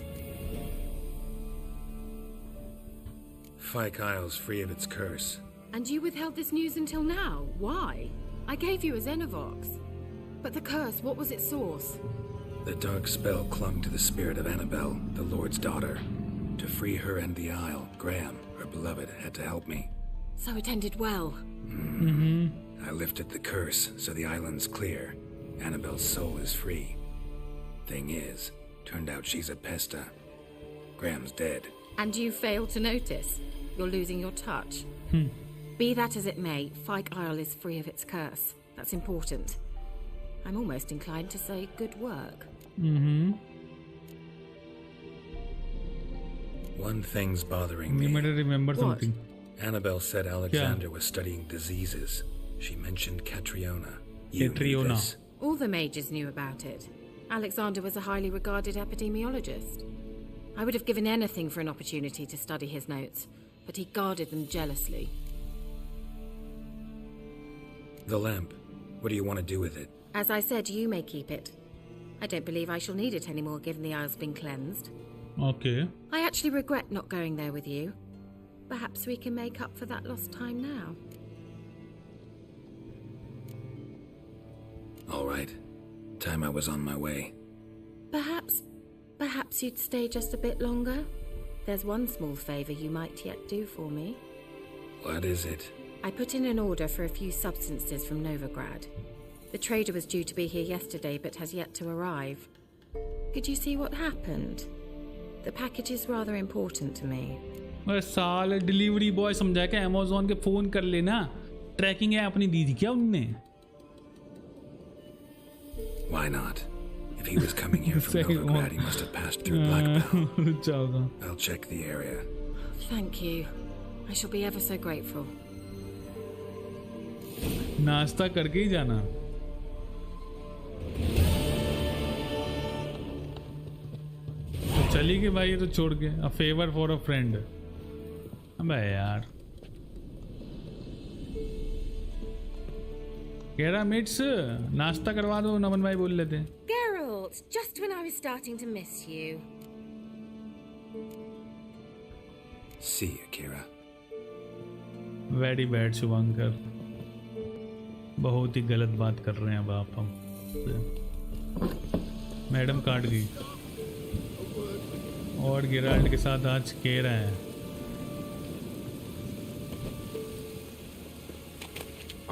Fyke Isle's free of its curse. And you withheld this news until now? Why? I gave you a Xenovox. But the curse, what was its source? The dark spell clung to the spirit of Annabelle, the Lord's daughter. To free her and the Isle, Graham, her beloved, had to help me. So it ended well. I lifted the curse, so the island's clear. Annabelle's soul is free. Thing is, turned out she's a pesta. Graham's dead. And you failed to notice? You're losing your touch. Be that as it may, Fyke Isle is free of its curse. That's important. I'm almost inclined to say good work. One thing's bothering me. You might remember something. Annabelle said Alexander was studying diseases. She mentioned Catriona. You knew this? All the mages knew about it. Alexander was a highly regarded epidemiologist. I would have given anything for an opportunity to study his notes, but he guarded them jealously. The lamp. What do you want to do with it? As I said, you may keep it. I don't believe I shall need it anymore, given the Isle's been cleansed. Okay. I actually regret not going there with you. Perhaps we can make up for that lost time now. All right. Time I was on my way. Perhaps you'd stay just a bit longer? There's one small favor you might yet do for me. What is it? I put in an order for a few substances from Novigrad. The trader was due to be here yesterday, but has yet to arrive. Could you see what happened? The package is rather important to me. साल delivery boy समझा के Amazon के phone कर लेना. Trekking है अपनी दी थी क्या उनने? Why not? If he was coming here from Novigrad, he must have passed through Blackbell. I'll check the area. Thank you. I shall be ever so grateful. नाश्ता करके ही जाना. तो चली गई भाई, ये तो छोड़ के. A favor for a friend. अबे यार. केरा मिट्स नाश्ता करवा दो, नमन भाई बोल लेते. Geralt, just when I was starting to miss you. See you, Keira. Very bad, शुभंकर. बहुत ही गलत बात कर रहे हैं अब आप हम. मैडम काट गई. और गेराल्ड के साथ आज केरा है.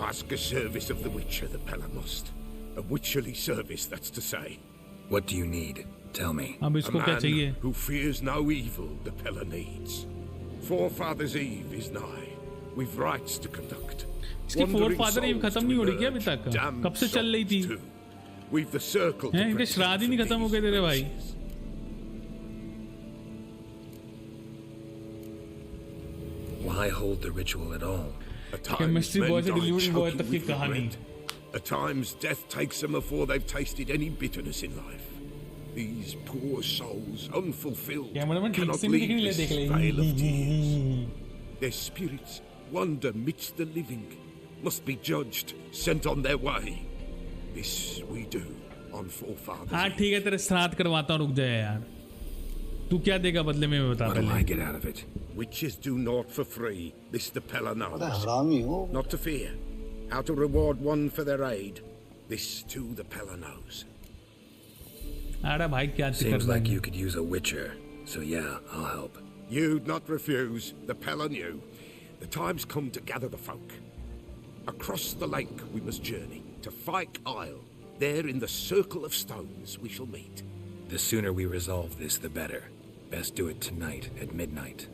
Ask a service of the Witcher, the Pella must. A witcherly service, that's to say. What do you need? Tell me. अब इसको क्या चाहिए? Who fears no evil, the Pella needs. Forefathers' Eve is nigh. We've rites to conduct. इसकी फोरफादर ewe खत्म नहीं हो रही क्या अभी तक? कब से चल रही थी? We've the circle. हैं इनके श्राद्ध ही नहीं खत्म हो गए तेरे भाई. Why hold the ritual at all? Chemistry boy से delivery boy तक की कहानी. At times, death takes them before they've tasted any bitterness in life. These poor souls, unfulfilled, cannot leave this vale of tears. Their spirits wander midst the living, must be judged, sent on their way. This we do on forefathers. हाँ ठीक है, तेरे श्राद्ध करवाता हूँ, रुक जा यार. तू क्या देगा बदले में बता पहले. What do I get out of it? Witches do naught for free. This the Pella knows. Not to fear. How to reward one for their aid. This too the Pella knows. अरे भाई क्या करना है? Seems like you could use a witcher, so yeah, I'll help. You'd not refuse. The Pella knew. The time's come to gather the folk. Across the lake we must journey to Fyke Isle. There in the circle of stones we shall meet. The sooner we resolve this, the better. Best do it tonight at midnight.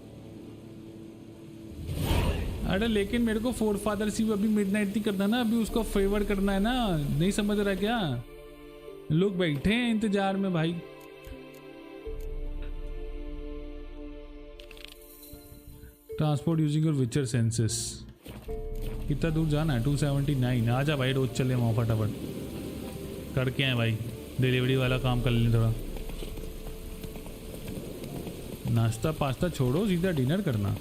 अरे लेकिन मेरे को four father सी अभी midnight नहीं करना ना, अभी उसको फेवर करना है ना. नहीं समझ रहा क्या? लोग बैठे हैं इंतजार में भाई. ट्रांसपोर्ट यूजिंग योर विचर सेंसेस. कितना दूर जाना है? 279. आजा भाई, रोज चले वहाँ फटाफट. करके आए भाई, डिलीवरी वाला काम कर लें थोड़ा. नाश्ता पास्ता छोड़ो, सीधा डिनर करना.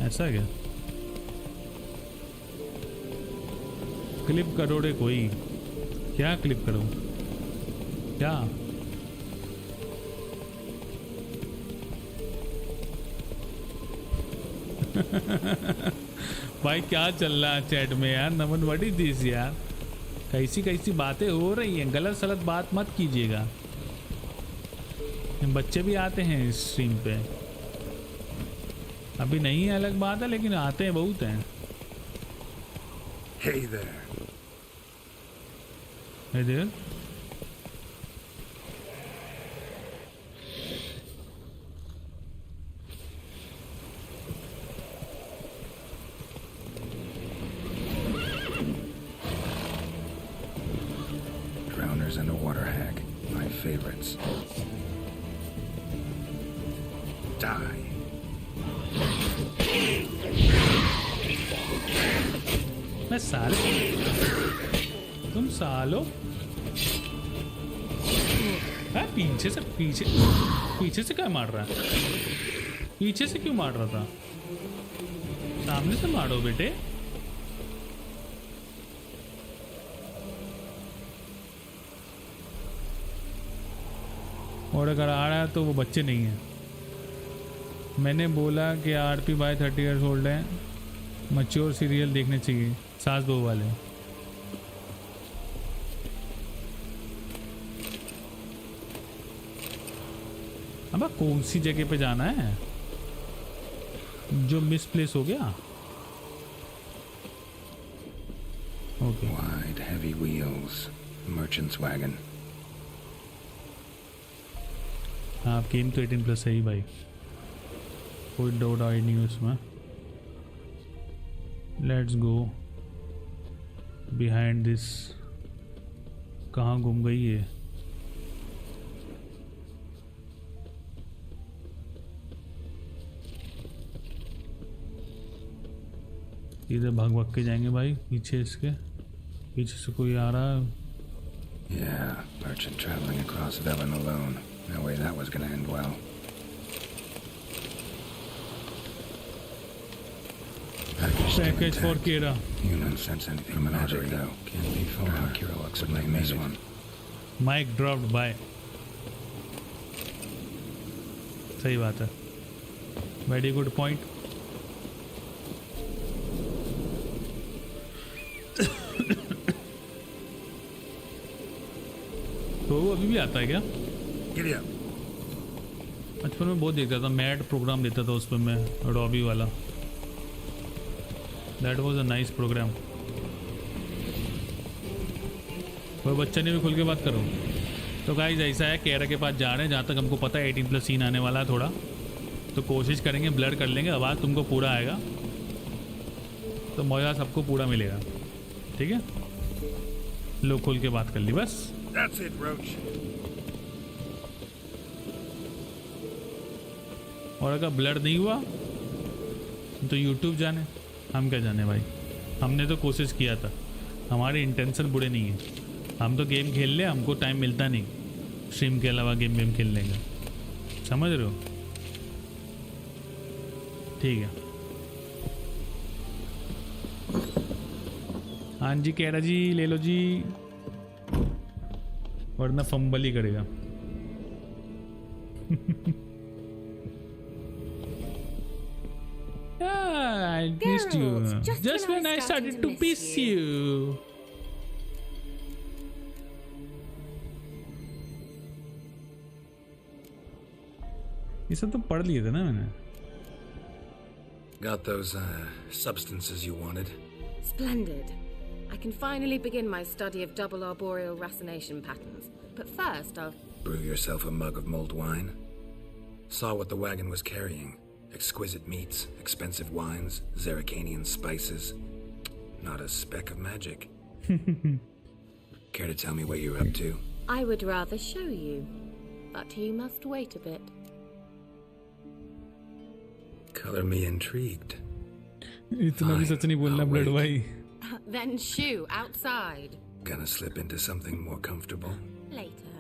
ऐसा क्या? क्लिप करो रे कोई. क्या क्लिप करो? क्या? भाई क्या चल रहा है चैट में यार? नमन व्हाट इज दिस यार? कैसी कैसी बातें हो रही हैं. गलत सलत बात मत कीजिएगा. बच्चे भी आते हैं इस स्ट्रीम पे. अभी नहीं है अलग बात है, लेकिन आते हैं बहुत हैं. Hey there. Hey there. favorites. Die. मैं साले तुम सालो पीछे से क्या मार रहा है? पीछे से क्यों मार रहा था? सामने से मारो बेटे। और अगर आ रहा है तो वो बच्चे नहीं है। मैंने बोला कि RP बाय 30 years old है, मैच्योर सीरियल देखने चाहिए, सास बहू वाले। अब कौन सी जगह पे जाना है जो मिसप्लेस हो गया? Okay. Wide, heavy wheels, merchant's wagon. हाँ, गेम तो 18+ है ही भाई, कोई डाउट आई नहीं उसमें। Let's go behind this. कहाँ घूम गई है? इधर भाग के जाएंगे भाई। पीछे इसके पीछे से कोई आ रहा है। Yeah, merchant traveling across Velen alone. No way that was gonna end well. Package for Keira. You don't sense anything magic though. Can't be far. Keira looks like this one. Mic dropped by. सही बात है। Very good point. तो वो अभी भी आता है क्या? बचपन में बहुत देखता था, मैड प्रोग्राम देता था उस पर मैं, रॉबी वाला। That was a nice program. कोई बच्चा नहीं भी खुल के बात करो। तो गाइस ऐसा है, केरा के पास जा रहे हैं, जहाँ तक हमको पता है 18+ सीन आने वाला है थोड़ा, तो कोशिश करेंगे ब्लर कर लेंगे, आवाज़ तुमको पूरा आएगा तो मज़ा सबको पूरा मिलेगा। ठीक है, लो खुल के बात कर ली बस। That's it, Roach. और अगर ब्लर नहीं हुआ तो YouTube जाने, हम क्या जाने भाई। हमने तो कोशिश किया था, हमारे इंटेंशन बुरे नहीं है। हम तो गेम खेल ले, हमको टाइम मिलता नहीं स्ट्रीम के अलावा गेम खेलने का, समझ रहे हो? ठीक है। हाँ जी केरा जी, ले लो जी, वरना फंबल ही करेगा। I missed you. Just when I started to miss you. ये सब तो पढ़ लिए थे ना मैंने। Got those substances you wanted? Splendid. I can finally begin my study of double arboreal racination patterns. But first, I'll brew yourself a mug of mulled wine. Saw what the wagon was carrying. Exquisite meats, expensive wines, Zeracanian spices. Not a speck of magic. Care to tell me what you're up to? I would rather show you, but you must wait a bit. Color me intrigued. इतना भी सच नहीं बोलना blood भाई। Then shoo outside. Gonna slip into something more comfortable? Later.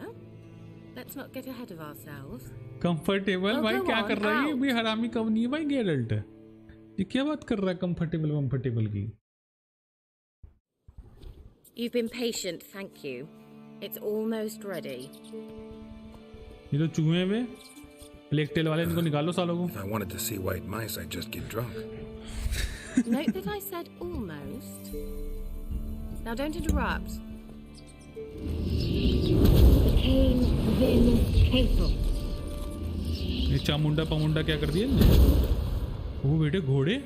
Let's not get ahead of ourselves. Comfortable भाई क्या कर रहा है ये भी? हरामी कब नहीं है भाई गेरल्ट, ये क्या बात कर रहा है कंफर्टेबल की? You've been patient, thank you. It's almost ready. ये तो चूहे हैं, प्लेग टेल वाले, इनको निकालो सालों को। If I wanted to see white mice, I'd just get drunk. Note that I said almost. Now don't interrupt. The pain within hateful. ये चामुंडा पमुंडा क्या कर दिया? वो बेटे घोड़े।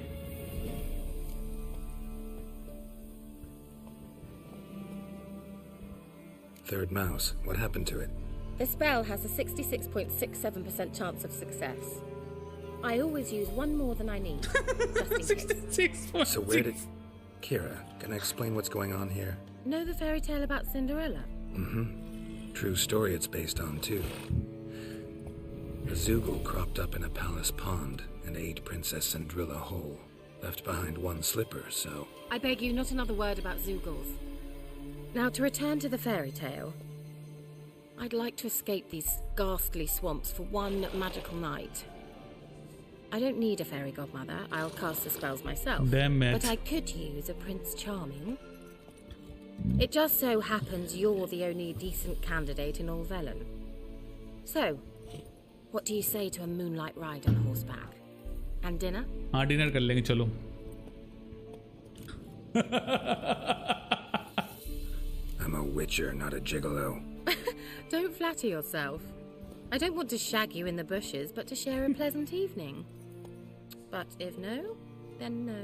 Third mouse. What happened to it? The spell has a 66.67% chance of success. I always use one more than I need. Just in case. So where did... Keira, can I explain what's going on here? Know the fairy tale about Cinderella? Mm-hmm. True story it's based on, too. A Zoogle cropped up in a palace pond and ate Princess Cendrilla whole. Left behind one slipper, so... I beg you, not another word about Zoogles. Now, to return to the fairy tale, I'd like to escape these ghastly swamps for one magical night. I don't need a fairy godmother. I'll cast the spells myself. Damn it. But I could use a Prince Charming. It just so happens you're the only decent candidate in all Velen. So, what do you say to a moonlight ride on horseback? And dinner? हाँ dinner कर लेंगे चलो. I'm a witcher, not a gigolo. Don't flatter yourself. I don't want to shag you in the bushes, but to share a pleasant evening. But if no, then no.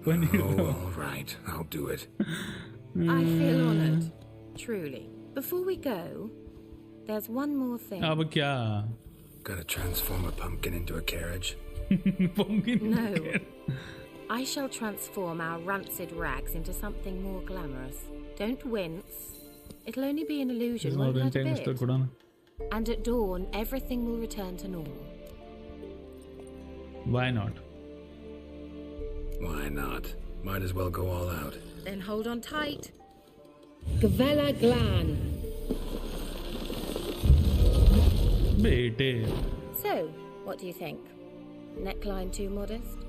Oh, all right. I'll do it. I feel honored. Truly. Before we go, there's one more thing. अब क्या? Gotta transform a pumpkin into a carriage? No. I shall transform our rancid rags into something more glamorous. Don't wince. It'll only be an illusion, won't hurt a bit. And at dawn, everything will return to normal. Why not? Why not? Might as well go all out. Then hold on tight. Gavella Glan. Bete. So, what do you think? Neckline too modest?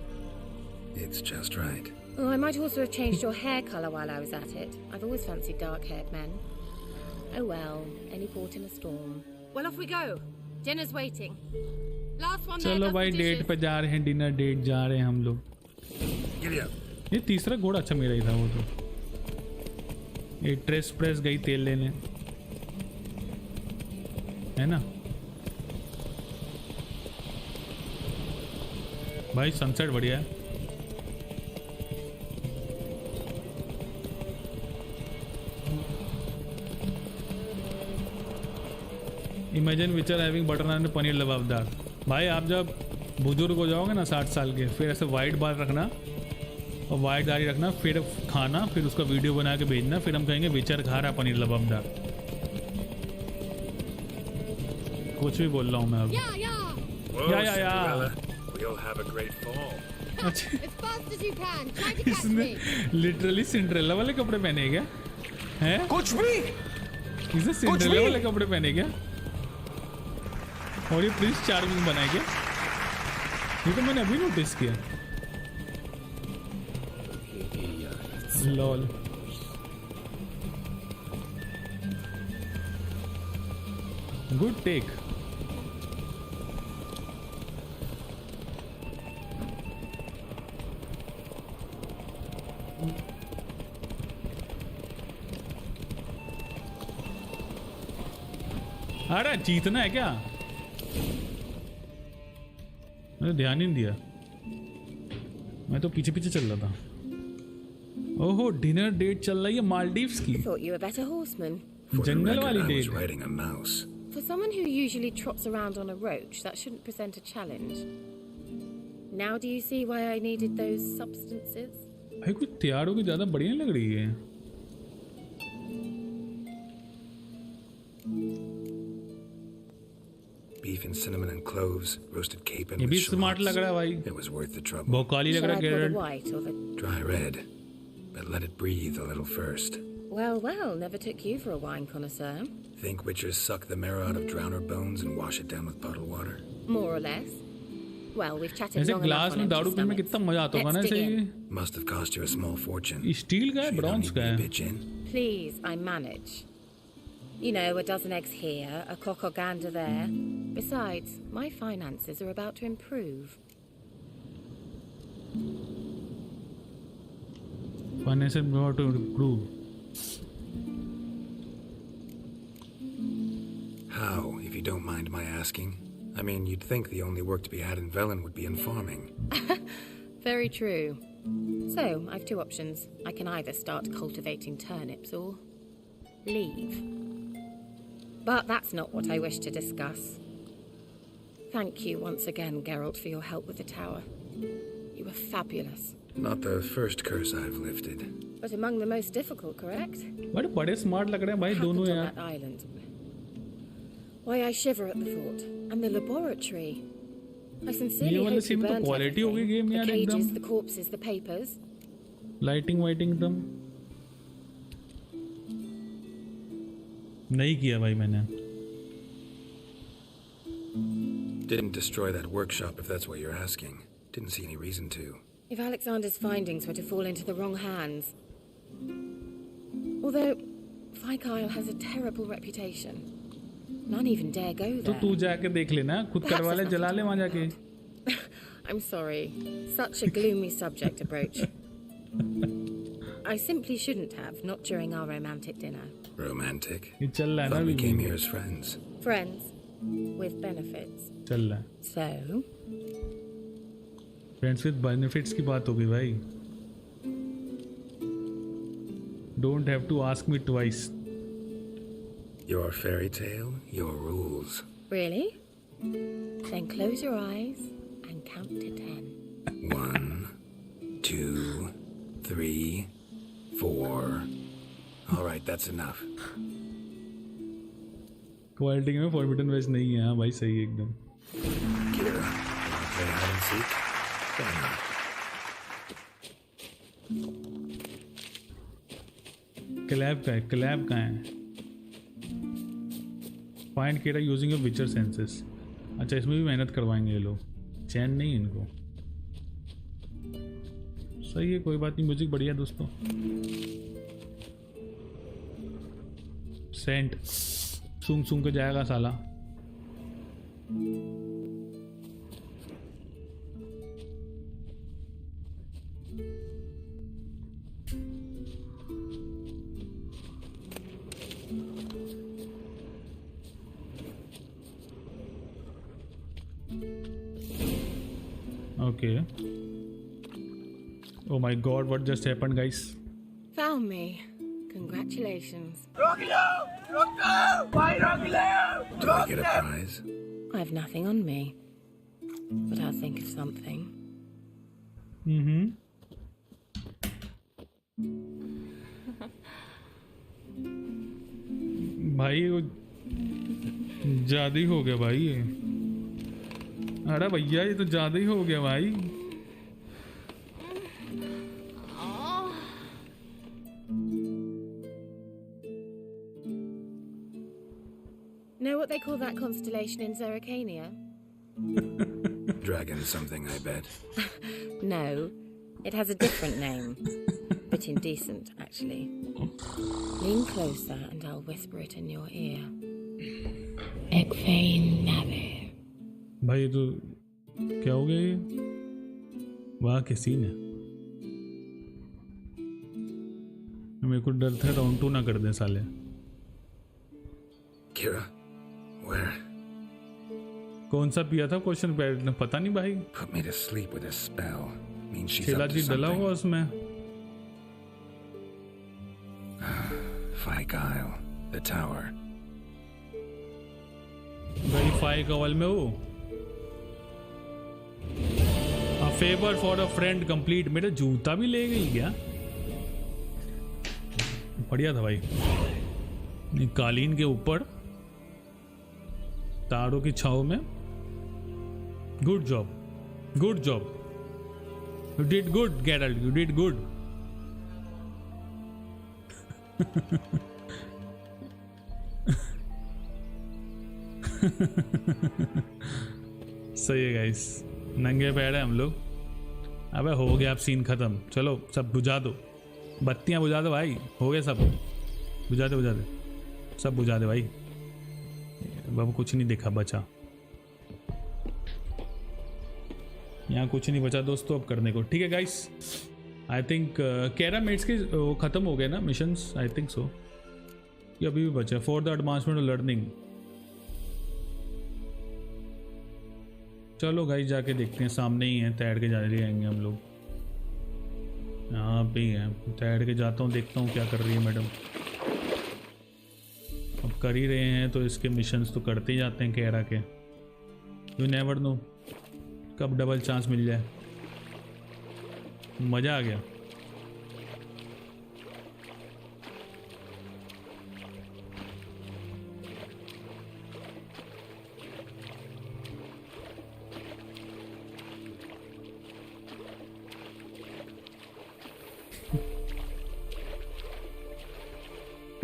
It's just right. Oh, I might also have changed your hair colour while I was at it. I've always fancied dark-haired men. Oh well, any port in a storm. Well, off we go. Dinner's waiting. Last one there. चलो भाई date पे जा रहे हैं, dinner date जा रहे हैं हम लोग. ये तीसरा घोड़ा अच्छा मेरा ही था वो तो. ये ट्रेस प्रेस गई तेल लेने, है ना भाई. सनसेट बढ़िया है. इमेजिन विचर हैविंग बटर नान पनीर लबाबदार. भाई आप जब बुजुर्ग हो जाओगे ना 60 साल के, फिर ऐसे वाइट बाल रखना और वाइट दाढ़ी रखना, फिर खाना, फिर उसका वीडियो बना के भेजना, फिर हम कहेंगे विचर खा रहा पनीर लबाबदार. कुछ भी बोल रहा हूँ मैं अब. या We'll have a great fall. As fast as you can. Try to catch इसने me. लिटरली सिंड्रेला वाले कपड़े पहने क्या हैं? कुछ भी. इसने सिंड्रेला वाले कपड़े पहने क्या और ये प्रिंस चार्मिंग बनाए क्या? ये तो मैंने अभी नोटिस किया. लॉल. Good take. अरे जीतना है क्या? मैंने ध्यान ही नहीं दिया, मैं तो पीछे पीछे चल रहा था. ओहो डिनर डेट चल रही है मालदीव्स की. Thought you were a better horseman. जंगल वाली I was date. riding a mouse. For someone who usually trots around on a roach, that shouldn't present a challenge. Now do you see why I needed those substances? भाई कुछ तैयार होकर ज्यादा बढ़िया लग रही है. Beef and cinnamon and cloves, roasted capon ये with भी स्मार्ट लग रहा है भाई. It was worth the trouble. बहुत काली लग रहा है carat. White or the... Dry red, but let it breathe a little first. Well, never took you for a wine connoisseur. Think witchers suck the marrow out of drowner bones and wash it down with bottled water? More or less. Well, we've chatted ऐसे long glass enough में on दारू empty पीने में stomachs. कितना मजा आता होगा ना ऐसे. Must have cost you a small fortune. Steel का है, ब्रॉन्ज का है. Please, I manage. You know, a dozen eggs here, a cock or gander there. Besides, my finances are about to improve. Finances about to improve. How, if you don't mind my asking? I mean, you'd think the only work to be had in Velen would be in farming. Very true. So, I have two options. I can either start cultivating turnips or leave. But that's not what I wish to discuss. Thank you once again, Geralt, for your help with the tower. You were fabulous. Not the first curse I've lifted. but among the most difficult, correct? बड़े बड़े smart लग रहे हैं भाई दोनों On यार. that island. Why I shiver at the thought. And the laboratory. I sincerely ये वाले hope you सीन में तो burnt क्वालिटी हो गई everything. गेम यार The cages, एकदम. the corpses, the papers. Lighting वाइटिंग एकदम नहीं किया भाई मैंने. Didn't destroy that workshop if that's what you're asking. Didn't see any reason to. If Alexander's findings were to fall into the wrong hands. Although, Fikyle has a terrible reputation. None even dare go तो there. तू जाके देख लेना खुद करवा ले जला ले वहाँ जाके. I'm sorry. Such a gloomy subject to broach. I simply shouldn't have, not during our romantic dinner. Romantic? ये चल रहा है ना Thought we अभी. came here as friends. Friends. With benefits. चल रहा है. So? Friends with benefits की बात हो गई भाई. Don't have to ask me twice. Your fairy tale, your rules. Really? Then close your eyes and count to 10. 1, 2, 3, 4. All right, that's enough. Quality में forbidden veg नहीं है. हाँ भाई सही है एकदम. Keira, wanna play hide and seek? Why not? क्लैब का है. क्लैब का है. फाइंड Keira यूजिंग योर विचर सेंसेस. अच्छा इसमें भी मेहनत करवाएंगे ये लोग. चैन नहीं इनको. सही है कोई बात नहीं. म्यूजिक बढ़िया दोस्तों. सेंट सूंघ सूंघ के जाएगा साला. Okay. Oh my god, what just happened, guys? Found me. Congratulations. Do I get a prize? I have nothing on me. But I'll think of something. भाई वो ज्यादा ही हो गया भाई ये. अरे भैया ये तो ज्यादा ही हो गया भाई. Know what they call that constellation in Zeracania? Dragon something, I bet. No, it has a different name. Bit indecent, actually. Lean closer and I'll whisper it in your ear. Egfain Nave. भाई ये तो क्या हो गया ये? वाह क्या scene है. मेरे को डर था राउंड 2 ना कर दें साले. Keira, where? कौन सा पिया था क्वेश्चन पैड ने पता नहीं भाई. Put me to sleep with a spell. Means she's खेला up to जी डला something. हुआ उसमें. Fikyle, the tower. भाई फाइव कवल में वो. A favor for a friend complete. मेरा जूता भी ले गई क्या? बढ़िया था भाई. कालीन के ऊपर तारों की छाव में. Good job. Good job. You did good, Geralt. You did good. सही है गाइस. नंगे पैर है हम लोग. अबे हो गया अब सीन खत्म. चलो सब बुझा दो. बत्तियां बुझा दो भाई. हो गया सब. बुझा दे बुझा दे. सब बुझा दे भाई. बाबू कुछ नहीं दिखा बचा. यहाँ कुछ नहीं बचा दोस्तों अब करने को. ठीक है गाइस. आई थिंक केरा मेट्स के वो ख़त्म हो गए ना मिशंस. I think so. ये अभी भी बचा for the advancement of learning. चलो गाइस जाके देखते हैं. सामने ही है. तैर के जाने आएंगे हम लोग. यहाँ पे ही है. तैर के जाता हूँ देखता हूँ क्या कर रही है मैडम. अब कर ही रहे हैं तो इसके मिशंस तो करते ही जाते हैं केरा के. यू नेवर नो कब डबल चांस मिल जाए. मज़ा आ गया.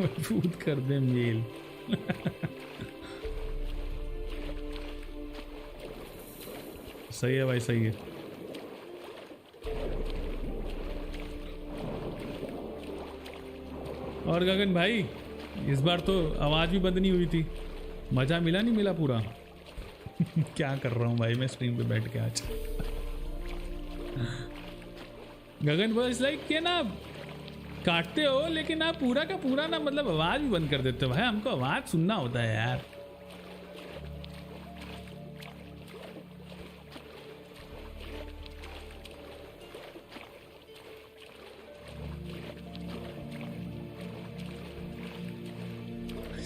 मजबूत कर दे मेल। सही है भाई, सही है। और गगन भाई, इस बार तो आवाज़ भी बंद नहीं हुई थी, मज़ा मिला नहीं मिला पूरा? क्या कर रहा हूँ भाई मैं स्ट्रीम पे बैठ के आज। गगन बस लाइक के ना काटते हो, लेकिन आप पूरा का पूरा ना मतलब आवाज़ भी बंद कर देते हो भाई, हमको आवाज़ सुनना होता है यार।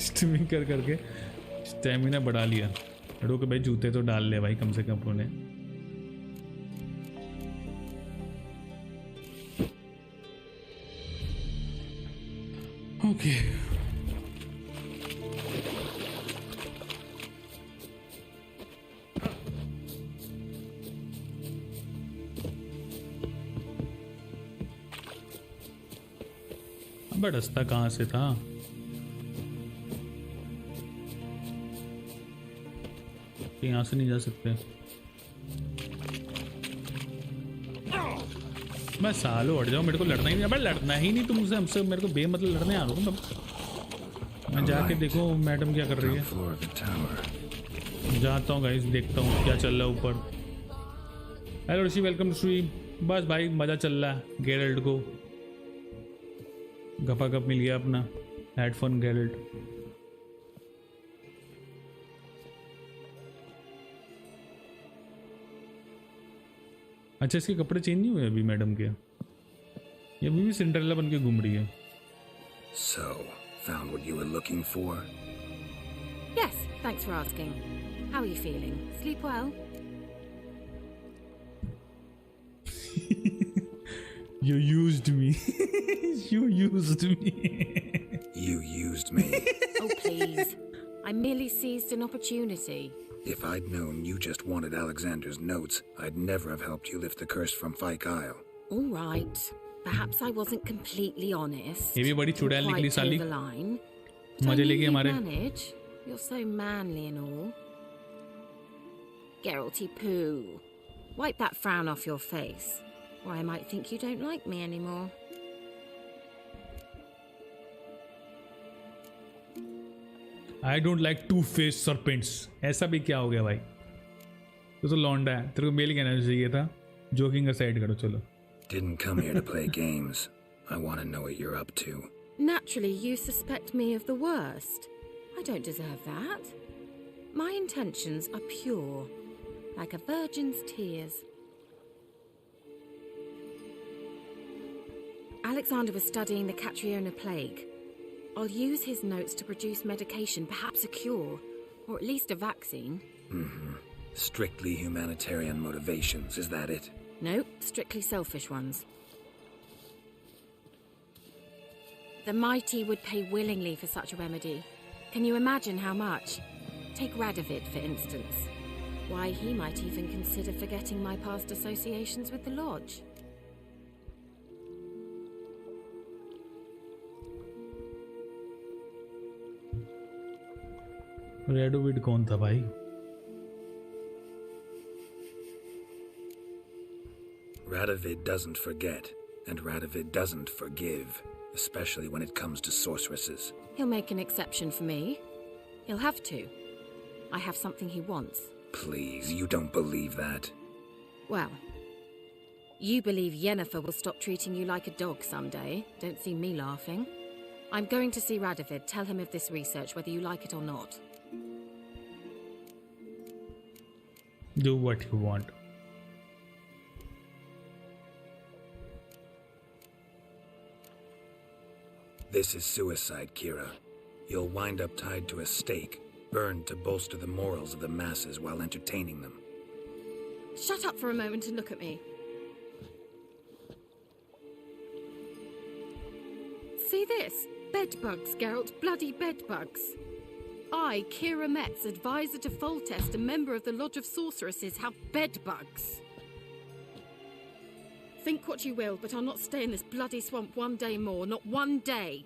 स्ट्रीमिंग कर करके स्टैमिना बढ़ा लिया। रुक भाई, जूते तो डाल ले भाई कम से कम उन्हें। ओके अब रास्ता कहाँ से था? यहाँ से नहीं जा सकते। मैं सालों हट जाओ, मेरे को लड़ना ही नहीं। अबे लड़ना ही नहीं तुमसे, हमसे मेरे को बेमतलब लड़ने आ रहा हूँ। मैं जाके देखो मैडम क्या कर रही है। जाता हूँ गाइस, देखता हूँ क्या चल रहा है ऊपर। Hello Rishi, welcome to stream. बस भाई मज़ा चल रहा है। गेरल्ट को गपा गप मिल गया अपना हेडफोन गेरल्ट। अच्छा, इसके कपड़े चेंज नहीं हुए अभी मैडम के? ये अभी भी सिंड्रेला बन के घूम रही है। So, found what you were looking for? Yes, thanks for asking. How are you feeling? Sleep well? You used me. You used me. You used me. Oh, please. I merely seized an opportunity. If I'd known you just wanted Alexander's notes, I'd never have helped you lift the curse from Fyke Isle. All right. Perhaps I wasn't completely honest. ये भी बड़ी चुड़ैल निकली साली। मजे लेके हमारे। You're so manly and all. Geralty poo. Wipe that frown off your face, or I might think you don't like me anymore. I don't like two-faced serpents. ऐसा भी क्या हो गया भाई? तो लौंडा है, तेरे को मेल कहना चाहिए था। जोकिंग असाइड करो, चलो। Didn't come here to play games. I want to know what you're up to. Naturally, you suspect me of the worst. I don't deserve that. My intentions are pure, like a virgin's tears. Alexander was studying the Catriona plague. I'll use his notes to produce medication, perhaps a cure, or at least a vaccine. Mm-hmm. Strictly humanitarian motivations, is that it? Nope, strictly selfish ones. The mighty would pay willingly for such a remedy. Can you imagine how much? Take Radovid, for instance. Why, he might even consider forgetting my past associations with the Lodge. रेडोविड कौन था भाई? Radovid doesn't forget, and Radovid doesn't forgive, especially when it comes to sorceresses. He'll make an exception for me. He'll have to. I have something he wants. Please, you don't believe that. Well, you believe Yennefer will stop treating you like a dog someday. Don't see me laughing. I'm going to see Radovid. Tell him of this research, whether you like it or not. Do what you want. This is suicide, Keira. You'll wind up tied to a stake, burned to bolster the morals of the masses while entertaining them. Shut up for a moment and look at me. See this? Bedbugs, Geralt. Bloody bedbugs. I, Keira Metz, advisor to Foltest, a member of the Lodge of Sorceresses, have bedbugs. Think what you will, but I'll not stay in this bloody swamp one day more. Not one day.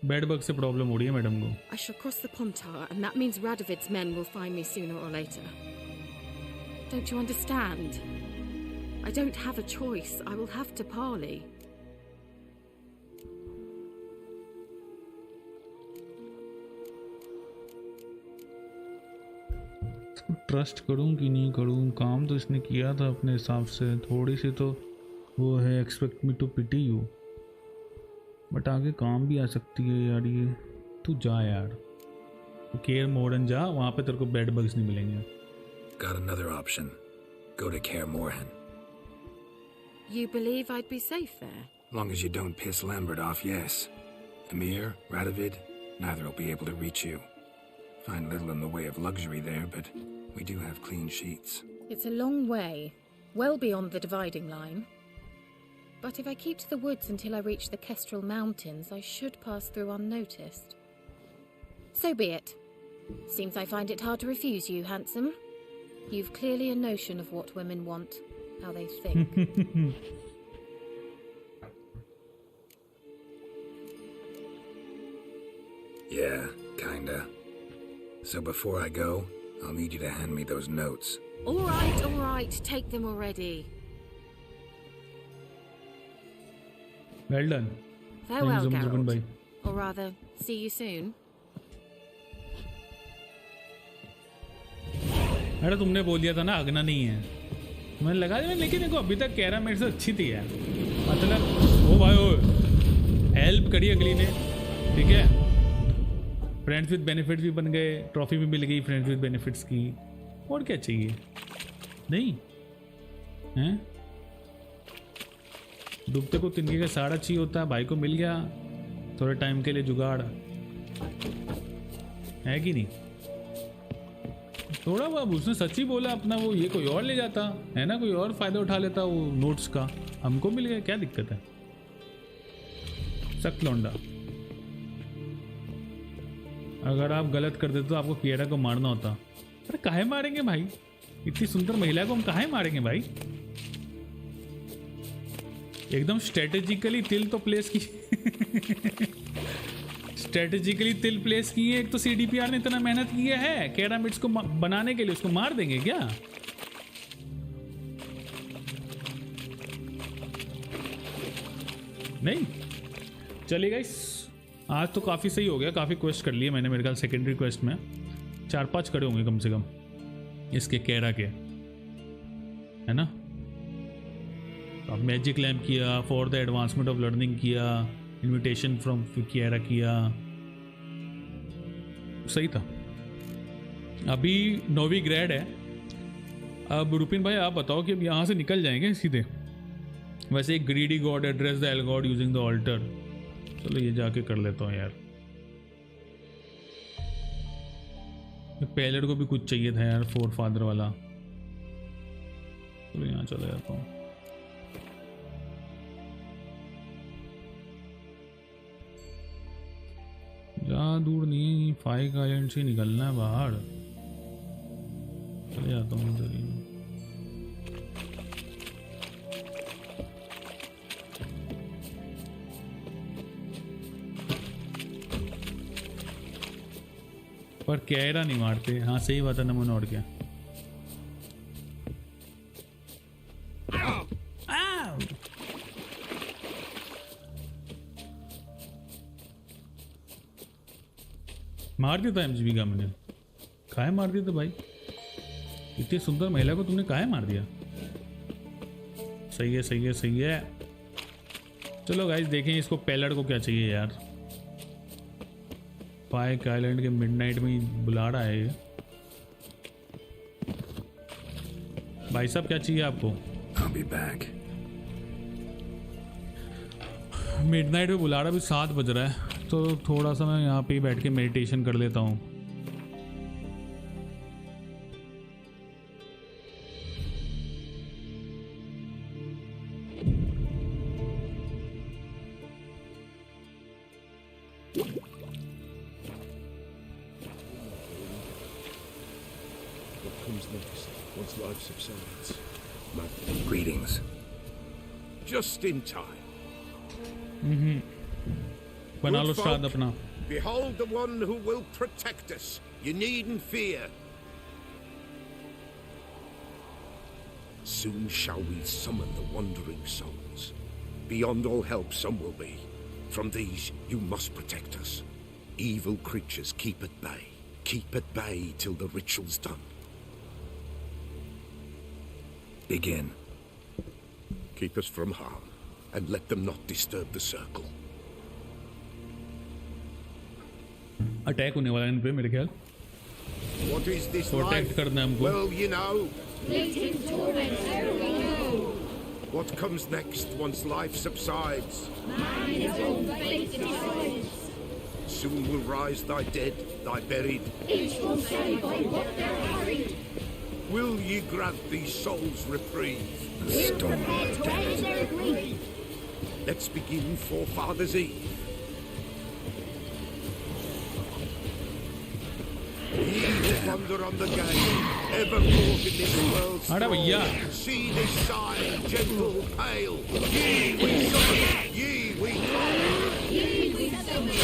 Bed bug से problem हो रही है madam को। I shall cross the Pontar, and that means Radovid's men will find me sooner or later. Don't you understand? I don't have a choice. I will have to parley. Trust करूं कि नहीं करूं? काम तो इसने किया था अपने हिसाब से, थोड़ी सी तो वो है expect me to pity you, but आगे काम भी आ सकती है यार ये। तू जा यार, केयर मॉडर्न जा, वहाँ पे तेरे को बेड बग्स नहीं मिलेंगे। Got another option. Go to Keira Morhen. You believe I'd be safe there? Long as you don't piss Lambert off, yes. Emir, Radovid, neither will be able to reach you. Find little in the way of luxury there, but we do have clean sheets. It's a long way, well beyond the dividing line. But if I keep to the woods until I reach the Kestrel Mountains, I should pass through unnoticed. So be it. Seems I find it hard to refuse you, handsome. You've clearly a notion of what women want, how they think. Yeah, kinda. So before I go, I'll need you to hand me those notes. All right, take them already. Well done. Farewell, Thank you so much, Geralt. bhai. Or rather, see you soon. अरे तुमने बोल दिया था ना अगना नहीं है, मैंने लगा दिया, लेकिन देखो अभी तक कैरा मेरे से अच्छी थी यार, मतलब ओ भाई ओ हेल्प करी अगली ने, ठीक है, फ्रेंड्स विद बेनिफिट्स भी बन गए, ट्रॉफी भी मिल गई फ्रेंड्स विद बेनिफिट्स की, और क्या चाहिए? नहीं हैं? डूबते को तिनके का साड़ा चाहिए होता है, भाई को मिल गया थोड़े टाइम के लिए जुगाड़, है कि नहीं? थोड़ा बहुत उसने सच्ची बोला अपना, वो ये कोई और ले जाता है ना, कोई और फायदा उठा लेता वो नोट्स का, हमको मिल गया, क्या दिक्कत है? सख्त लौंडा। अगर आप गलत कर देते तो आपको केरा को मारना होता। अरे काहे मारेंगे भाई, इतनी सुंदर महिला को हम काहे मारेंगे भाई? एकदम स्ट्रेटेजिकली तिल तो प्लेस की स्ट्रेटेजिकली तिल प्लेस की है। एक तो सीडीपीआर ने इतना मेहनत किया है कैरामिड्स को बनाने के लिए, उसको मार देंगे क्या? नहीं चलेगा। इस आज तो काफ़ी सही हो गया, काफ़ी क्वेस्ट कर लिए मैंने, मेरे ख्याल सेकेंडरी क्वेस्ट में 4-5 करे होंगे कम से कम इसके कैरा के, है ना? अब मैजिक लैम्प किया, for the advancement of learning किया, इनविटेशन फ्रॉम कैरा किया, सही था। अभी नोविग्रेड है। अब रुपिन भाई आप बताओ कि अब यहाँ से निकल जाएंगे सीधे? वैसे एक greedy god address the L god using the altar, चलो ये जाके कर लेता हूँ यार। पैलेट को भी कुछ चाहिए था यार, फोर फादर वाला, चलो यहाँ चला जाता हूँ। ज़्यादा दूर नहीं, 5 आइलैंड से निकलना है बाहर, चले जाता हूँ उधर ही। पर कैरा नहीं मारते, हाँ सही बात है नमन, और क्या? मार दिया था एमजीबी का मैंने, काहे मार दिया था भाई? इतनी सुंदर महिला को तुमने काहे मार दिया? सही है सही है सही है। चलो गाइस देखें इसको पैलट को क्या चाहिए यार। 5 आइलैंड के मिडनाइट में ही बुला रहा है ये। भाई साहब क्या चाहिए आपको? I'll be back. मिडनाइट में बुला रहा, अभी 7 बज रहा है, तो थोड़ा सा मैं यहाँ पे ही बैठ के मेडिटेशन कर लेता हूँ। Greetings. Just in time. बना लो Good श्राद्ध folk, अपना. behold the one who will protect us. You needn't fear. Soon shall we summon the wandering souls. Beyond all help some will be. From these you must protect us. Evil creatures keep at bay. Keep at bay till the ritual's done. Begin. Keep us from harm, and let them not disturb the circle. Attack होने वाला है इन पे मेरे ख्याल. What is this protect life? करना है हमको. Well, you know. Fleeting torment, oh we know. What comes next once life subsides? Man his own fate decides. Soon will rise thy dead, thy buried. Each will say by what they're hurried. Will ye grant these souls reprieve? We're prepared to end their grief. Let's begin Forefathers' Eve. Ye who wander on the gate, ever caught in this world's अरे भैया. thrall, see this sign, gentle, pale. Ye we summon, ye we call. Ye we summon.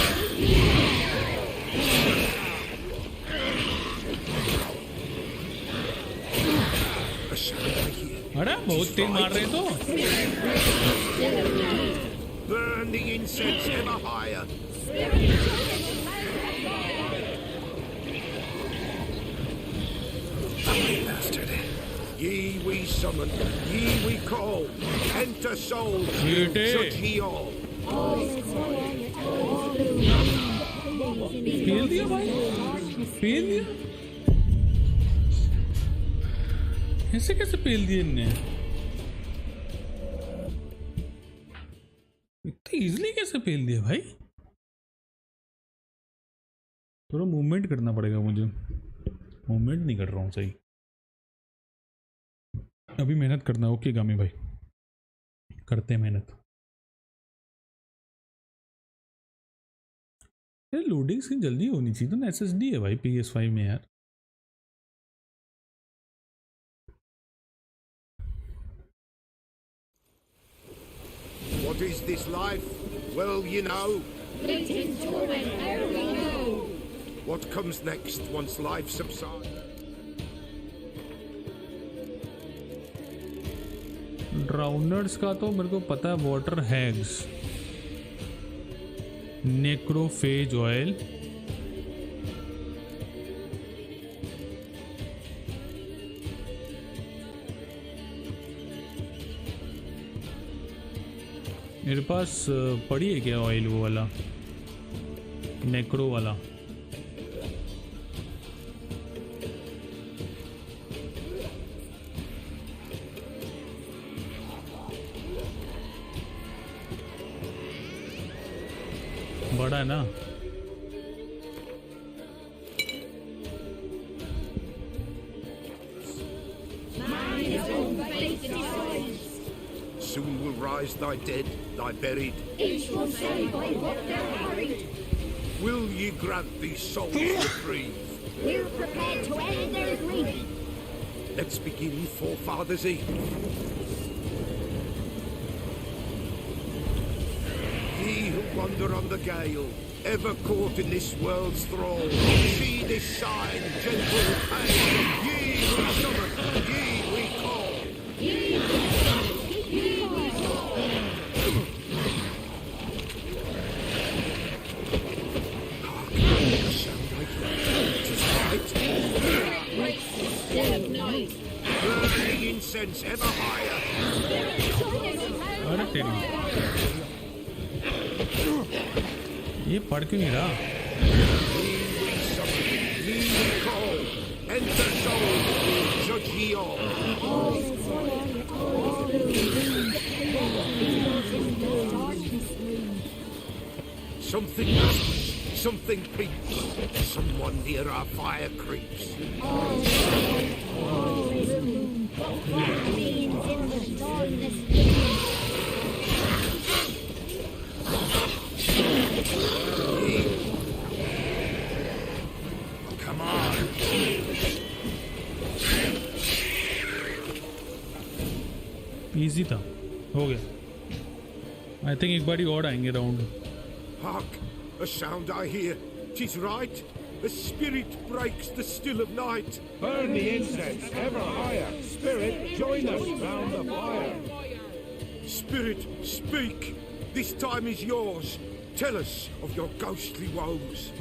A sound I hear. अरे बहुत तेज मार रहे तो. Burn the incense ever higher. Ugly bastard. Ye we summon, ye we call. Enter souls, बेटे. judge ye all. Fail दिया भाई. Fail दिया. ऐसे कैसे फेल दिए इनने? इतनी इजीली कैसे फेल दिया भाई? थोड़ा मूवमेंट करना पड़ेगा मुझे. मूवमेंट नहीं कर रहा हूँ सही. अभी मेहनत करना. ओके गामी भाई, करते हैं मेहनत. यार लोडिंग स्क्रीन जल्दी होनी चाहिए तो ना. SSD है भाई PS5 में यार. What is this life? Well, you know. Fleeting torment, oh we know. What comes next once life subsides? ड्राउनर्स का तो मेरे को पता है. वाटर हैग्स, नेक्रोफेज ऑयल, मेरे पास पड़ी है क्या ऑयल वो वाला, नेक्रो वाला. बड़ा है ना. Man his own fate decides. Soon will rise thy dead, thy buried. Each will say by what they're hurried. Will ye grant these souls reprieve? We're prepared to end their grief. Let's begin Forefathers' Eve. Ye who wander on the gale, ever caught in this world's thrall, see this sign, gentle pale. Ye we summon, ye we call. Ye we summon, ye we call. The sound I hear, 'tis light. Breaks the still of night. Burning incense ever higher. अरे तेरी, ये पढ़ क्यों नहीं रहा? Ye we summon, ye we call. Enter souls, judge ye all. Something whispers, something peeps. Someone near our fire creeps. Come on. Easy था, हो गया. आई थिंक एक बार ही और आएंगे round. Hark, a sound I hear. 'Tis right. A spirit breaks the still of night. Burn the incense ever higher. Spirit, join us round the fire. Spirit, speak. This time is yours. Tell us of your ghostly woes.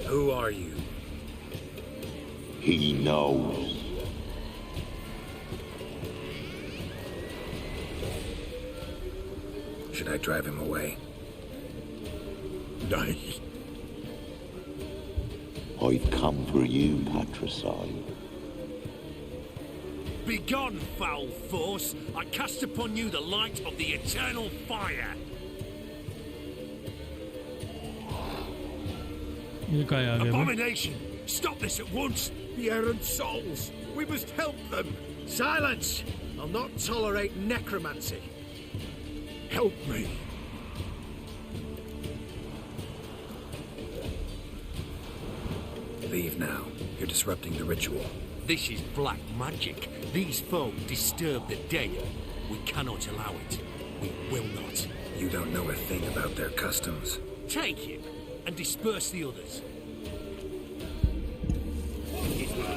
Who are you? He knows. Should I drive him away? Nay. I've come for you, patricide. Begone, foul force! I cast upon you the light of the eternal fire! Abomination! Stop this at once! The errant souls! We must help them! Silence! I'll not tolerate necromancy. Help me! Leave now. You're disrupting the ritual. This is black magic. These folk disturb the dead. We cannot allow it. We will not. You don't know a thing about their customs. Take him and disperse the others.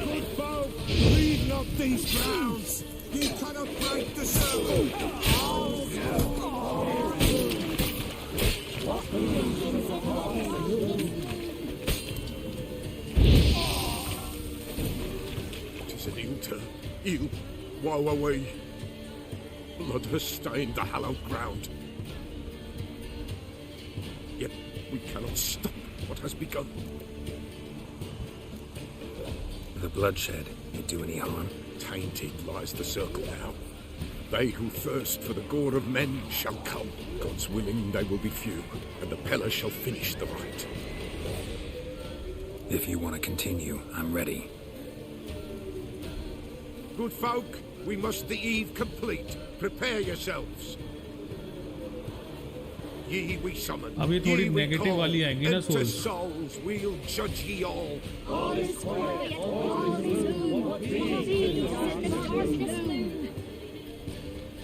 Good folk, leave not these grounds. You cannot break the circle. Tis an ill woe away. Blood has stained the hallowed ground. Yet we cannot stop what has begun. The bloodshed, it do any harm? Tainted lies the circle now. They who thirst for the gore of men shall come. God's willing they will be few, and the Pella shall finish the rite. If you want to continue, I'm ready. Good folk, we must the eve complete. Prepare yourselves. Ye we summon. अब ये थोड़ी negative वाली आएंगी ना Enter souls. souls, we'll judge ye all. All is quiet, all is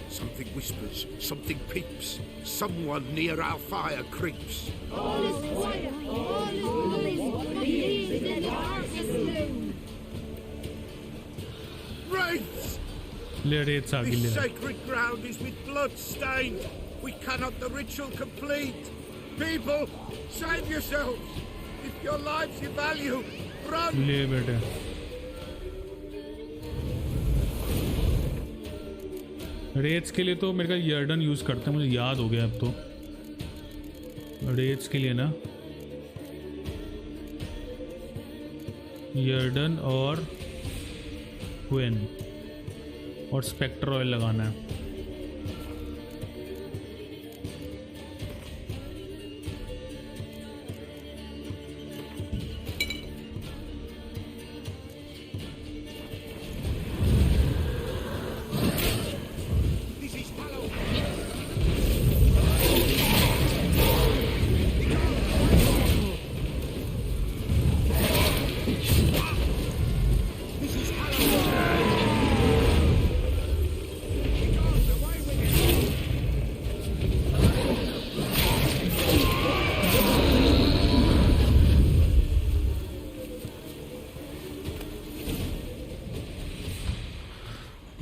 Something whispers, something peeps. Someone near our fire creeps. all is quiet, all is the darkest gloom. Wraiths! ले रेत आगे This ले. sacred ground is with blood stained. We cannot the ritual complete. People, save yourselves. If your lives you value, run. ले बेटे. Rates के लिए तो मेरे ख्याल यर्डन यूज करते हैं, मुझे याद हो गया अब तो. रेट्स के लिए ना यर्डन और क्विन और स्पेक्टर ऑयल लगाना है.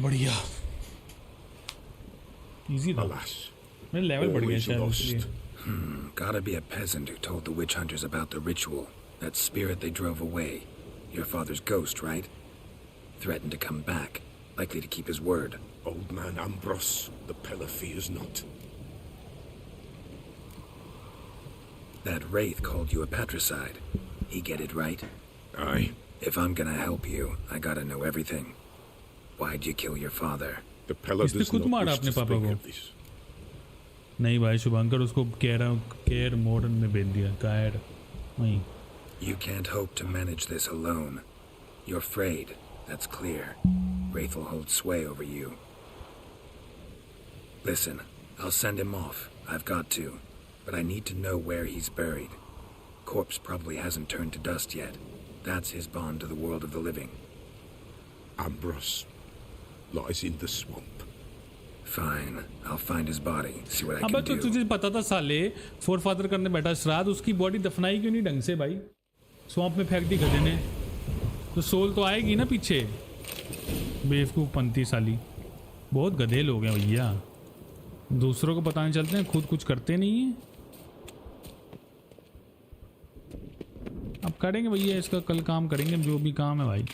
बढ़िया. इजी था. मेरा लेवल बढ़ गया शायद इसलिए. Gotta be a peasant who told the witch hunters about the ritual. That spirit they drove away. Your father's ghost, right? Threatened to come back. Likely to keep his word. Old man Ambrose, the Pella fears not. That wraith called you a patricide. He get it right? Aye. If I'm gonna help you, I gotta know everything. Why'd you kill your father? The Pella does not wish to speak of this. नहीं भाई शुभंकर उसको care modern में भेज दिया. कायर वहीं. You can't hope to manage this alone. You're afraid, that's clear. Wraith will hold sway over you. Listen, I'll send him off. I've got to. But I need to know where he's buried. corpse probably hasn't turned to dust yet. That's his bond to the world of the living. Ambrose lies in the swamp. Fine, I'll find his body, see what I अबे can तो do. तुझे पता था साले, four father करने बैठा श्राद्ध, उसकी बॉडी दफनाई क्यों नहीं ढंग से भाई? स्वैम्प में फेंक दी गधे ने, तो सोल तो आएगी ना पीछे। बेवकूफ़ पंती साली, बहुत गधे लोग हैं भैया, दूसरों को पता नहीं चलते हैं, खुद कुछ करते नहीं हैं। अब करेंगे भैया इसका, कल काम करेंगे जो भी काम है भाई,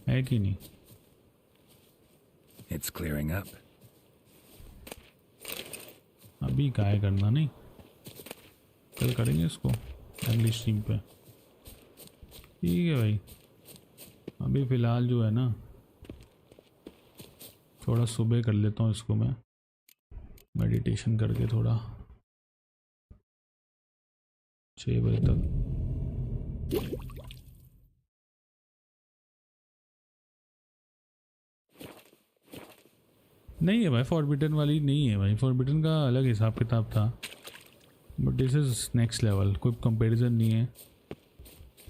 है कि नहीं? It's clearing up. अभी काय करना नहीं, कल करेंगे इसको अगली स्ट्रीम पे। ठीक है भाई, अभी फ़िलहाल जो है ना थोड़ा सुबह कर लेता हूँ इसको मैं, मेडिटेशन करके थोड़ा 6 बजे तक। नहीं है भाई, फॉरबिडन वाली नहीं है भाई, फॉरबिडन का अलग हिसाब किताब था, but this is next level, कोई कंपैरिजन नहीं है।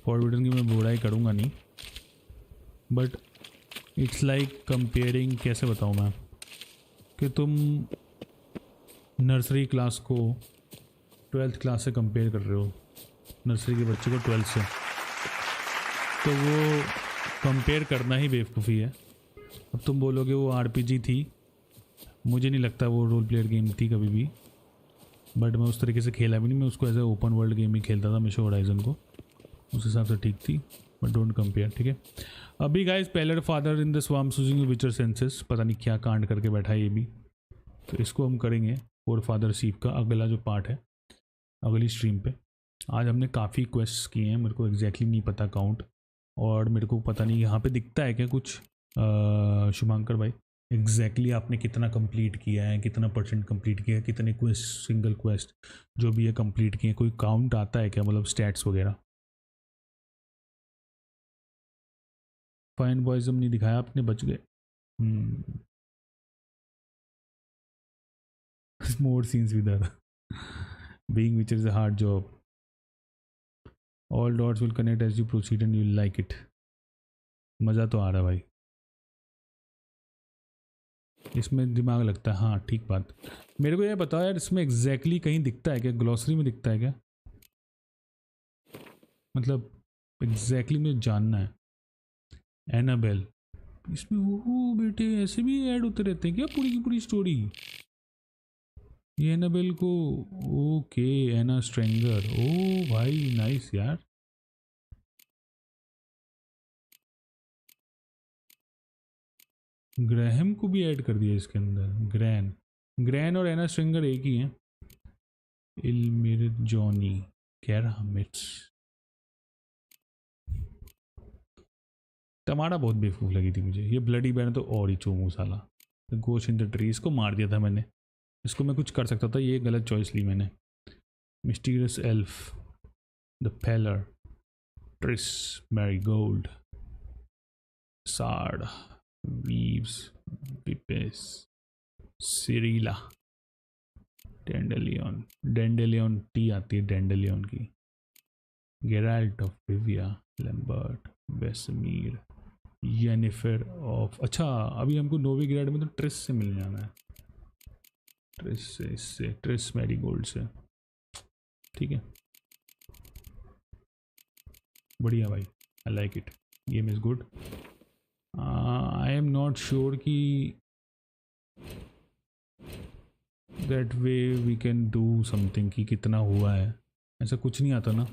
फॉरबिडन की मैं बुराई करूँगा नहीं, बट इट्स लाइक कंपेयरिंग, कैसे बताऊँ मैं, कि तुम नर्सरी क्लास को 12th क्लास से कंपेयर कर रहे हो, नर्सरी के बच्चे को 12th से, तो वो कंपेयर करना ही बेवकूफ़ी है। अब तुम बोलोगे वो RPG थी, मुझे नहीं लगता वो रोल प्लेयर गेम थी कभी भी, बट मैं उस तरीके से खेला भी नहीं, मैं उसको as a open world game ही खेलता था हमेशा, होराइजन को, उस हिसाब से ठीक थी, बट डोंट कंपेयर, ठीक है। अभी guys, Pellar father in the swamp using Witcher senses, पता नहीं क्या कांड करके बैठा है ये भी, तो इसको हम करेंगे फोर फादर सीप का अगला जो पार्ट है अगली स्ट्रीम पे। आज हमने काफ़ी क्वेश्ट्स किए हैं, मेरे को एग्जैक्टली नहीं पता काउंट, और मेरे को पता नहीं यहाँ पे दिखता है क्या कुछ, शुभांकर भाई एग्जैक्टली आपने कितना कंप्लीट किया है, कितना % कंप्लीट किया है, कितने क्वेस्ट, सिंगल क्वेस्ट जो भी है कंप्लीट किए हैं, कोई काउंट आता है क्या, मतलब स्टैट्स वगैरह? फाइन बॉयज़म नहीं दिखाया आपने, बच गए। More scenes with other being which is a hard job, all dots will connect as you proceed and you will like it. मज़ा तो आ रहा है भाई, इसमें दिमाग लगता है। हाँ ठीक बात, मेरे को ये बताओ यार, इसमें एग्जैक्टली कहीं दिखता है क्या, ग्लॉसरी में दिखता है क्या, मतलब एग्जैक्टली मुझे जानना है। एनाबेल, इसमें वो बेटे ऐसे भी ऐड होते रहते हैं क्या पूरी की पूरी स्टोरी? ये एनाबेल को, ओके, एना स्ट्रेंगर, ओ भाई नाइस यार। ग्रैहम को भी ऐड कर दिया इसके अंदर, ग्रैन और एना स्ट्रिंगर एक ही हैं। इल्मिर जॉनी कैरामिट्स, टमाटा बहुत बेवकूफ़ लगी थी मुझे, ये ब्लडी बैन तो और ही चोमू साला। गोश इन द ट्री, इसको मार दिया था मैंने, इसको मैं कुछ कर सकता था, ये गलत चॉइस ली मैंने। Mysterious elf, the Pellar, Triss, marigold, Sard, Weavess, Whispess, Cirilla, Dandelion, dandelion tea आती है डेंडेलियन की, Geralt of Rivia, Lambert, Vesemir, Yennefer of, अच्छा अभी हमको नोविग्राड में तो ट्रिस से मिल जाना है, ट्रिस से, इससे ट्रिस मैरीगोल्ड से, ठीक है बढ़िया भाई, I like it, game is good. I am not sure कि that way we can do something, कि कितना हुआ है, ऐसा कुछ नहीं आता ना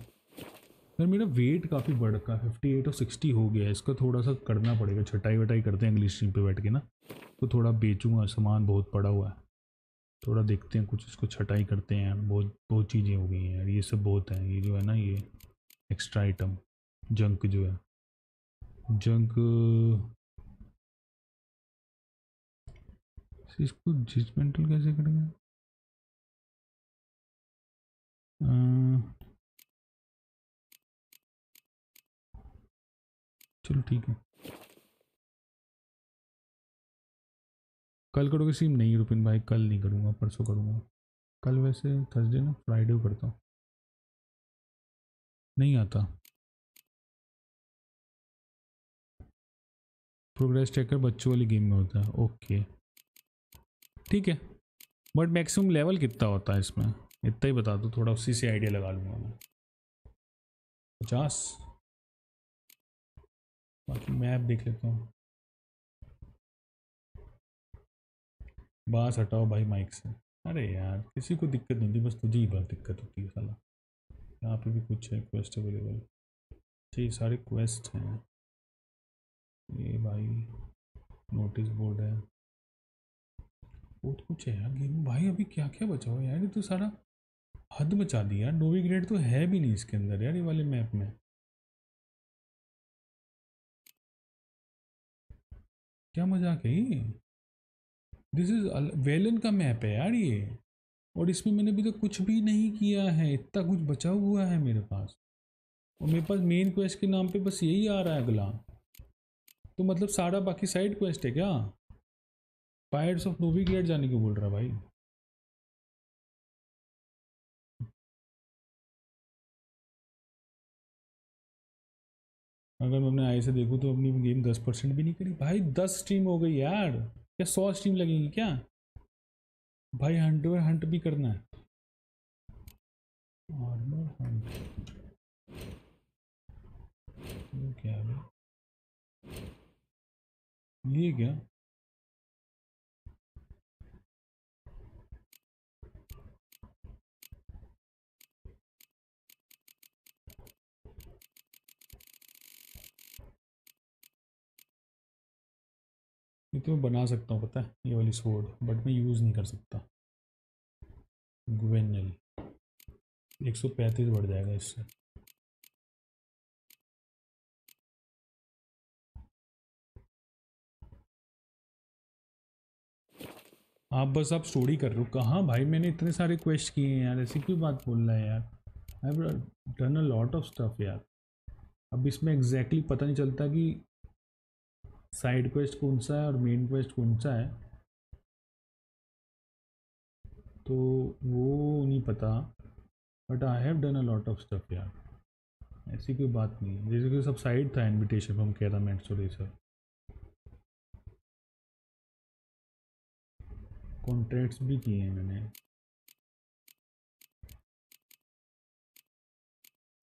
यार। मेरा वेट काफ़ी बढ़ का 58 और 60 हो गया है, इसका थोड़ा सा करना पड़ेगा, छटाई वटाई करते हैं अगली स्ट्रीम पे बैठ के ना, तो थोड़ा बेचूंगा, सामान बहुत पड़ा हुआ है, थोड़ा देखते हैं कुछ, इसको छटाई करते हैं यार, बहुत बहुत चीज़ें हो गई हैं यार, ये सब बहुत है, ये जो है ना, ये एक्स्ट्रा आइटम जंक जो है, जंक, इसको जजमेंटल कैसे करेंगे? चलो ठीक है, कल करोगे स्ट्रीम? नहीं रुपिन भाई, कल नहीं करूँगा, परसों करूँगा, कल वैसे थर्सडे ना, फ्राइडे को करता हूँ। नहीं आता। प्रोग्रेस ट्रैकर बच्चों वाली गेम में होता है, ओके ठीक है। बट मैक्सिमम लेवल कितना होता है इसमें, इतना ही बता दो थोड़ा, उसी से आइडिया लगा लूँगा मैं। 50। बाकी मैप देख लेता हूँ। बास हटाओ भाई माइक से। अरे यार किसी को दिक्कत नहीं होती, बस तुझे ही बस दिक्कत होती है साला। यहाँ पे भी कुछ है क्वेस्ट अवेलेबल, जी सारे क्वेस्ट हैं। ये भाई नोटिस बोर्ड है, बहुत कुछ है यार गेम में भाई। अभी क्या क्या बचा हुआ है यार, ये तो सारा हद मचा दी यार। नोवी ग्रेड तो है भी नहीं इसके अंदर यार, ये वाले मैप में। क्या मजाक है ये। दिस इज वेलन का मैप है यार ये, और इसमें मैंने अभी तक कुछ भी नहीं किया है, इतना कुछ बचा हुआ है मेरे पास। और मेरे पास मेन क्वेस्ट के नाम पे बस यही आ रहा है अगला, तो मतलब सारा बाकी साइड क्वेस्ट है क्या। पायरेट्स ऑफ नोवी ग्रेड जाने को बोल रहा भाई। अगर मैं अपने आई से देखूँ तो अपनी गेम 10% भी नहीं करी भाई। 10 स्ट्रीम हो गई यार, क्या 100 स्ट्रीम लगेंगी क्या भाई। हंट भी करना है। आर्मर हंट ये क्या है, ये क्या। ये तो मैं बना सकता हूँ पता है, ये वाली स्वॉर्ड, बट मैं यूज़ नहीं कर सकता। ग्वेनल 135 बढ़ जाएगा इससे। आप बस आप स्टोरी कर रहे हो कहाँ भाई, मैंने इतने सारे क्वेस्ट किए हैं यार, ऐसी क्यों बात बोल रहा है यार। I have done a lot of stuff यार। अब इसमें एग्जैक्टली पता नहीं चलता कि साइड क्वेस्ट कौन सा है और मेन क्वेस्ट कौन सा है, तो वो नहीं पता। But I have done a lot of stuff यार, ऐसी कोई बात नहीं है। जैसे कि सब साइड था इनविटेशन फ्रॉम केरा मेट्स और ये सब कॉन्ट्रैक्ट्स भी किए हैं मैंने।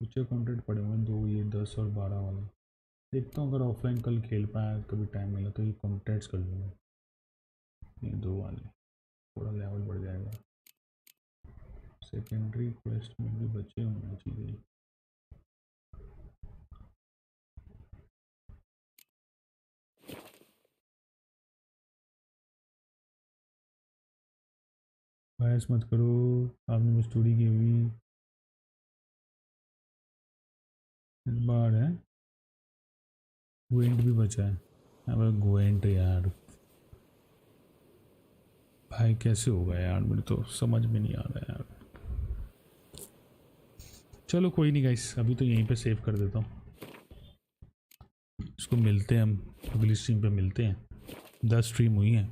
कुछ कॉन्ट्रैक्ट पड़े हुए हैं, 2 ये 10 और 12 वाले। देखता हूँ अगर ऑफलाइन कल खेल पाया कभी टाइम मिला तो ये कॉन्ट्रैक्ट्स कर लूँगा, ये 2 वाले थोड़ा लेवल बढ़ जाएगा। सेकेंडरी क्वेस्ट में भी बचे होने चाहिए। बहस मत करो, आपने स्टोरी की हुई इस बार है। ग्वेंट भी बचा है। अब ग्वेंट यार भाई कैसे होगा यार, मेरे तो समझ में नहीं आ रहा यार। चलो कोई नहीं गाइस, अभी तो यहीं पे सेव कर देता हूँ। इसको मिलते हैं हम अगली स्ट्रीम पे मिलते हैं। 10 स्ट्रीम हुई हैं,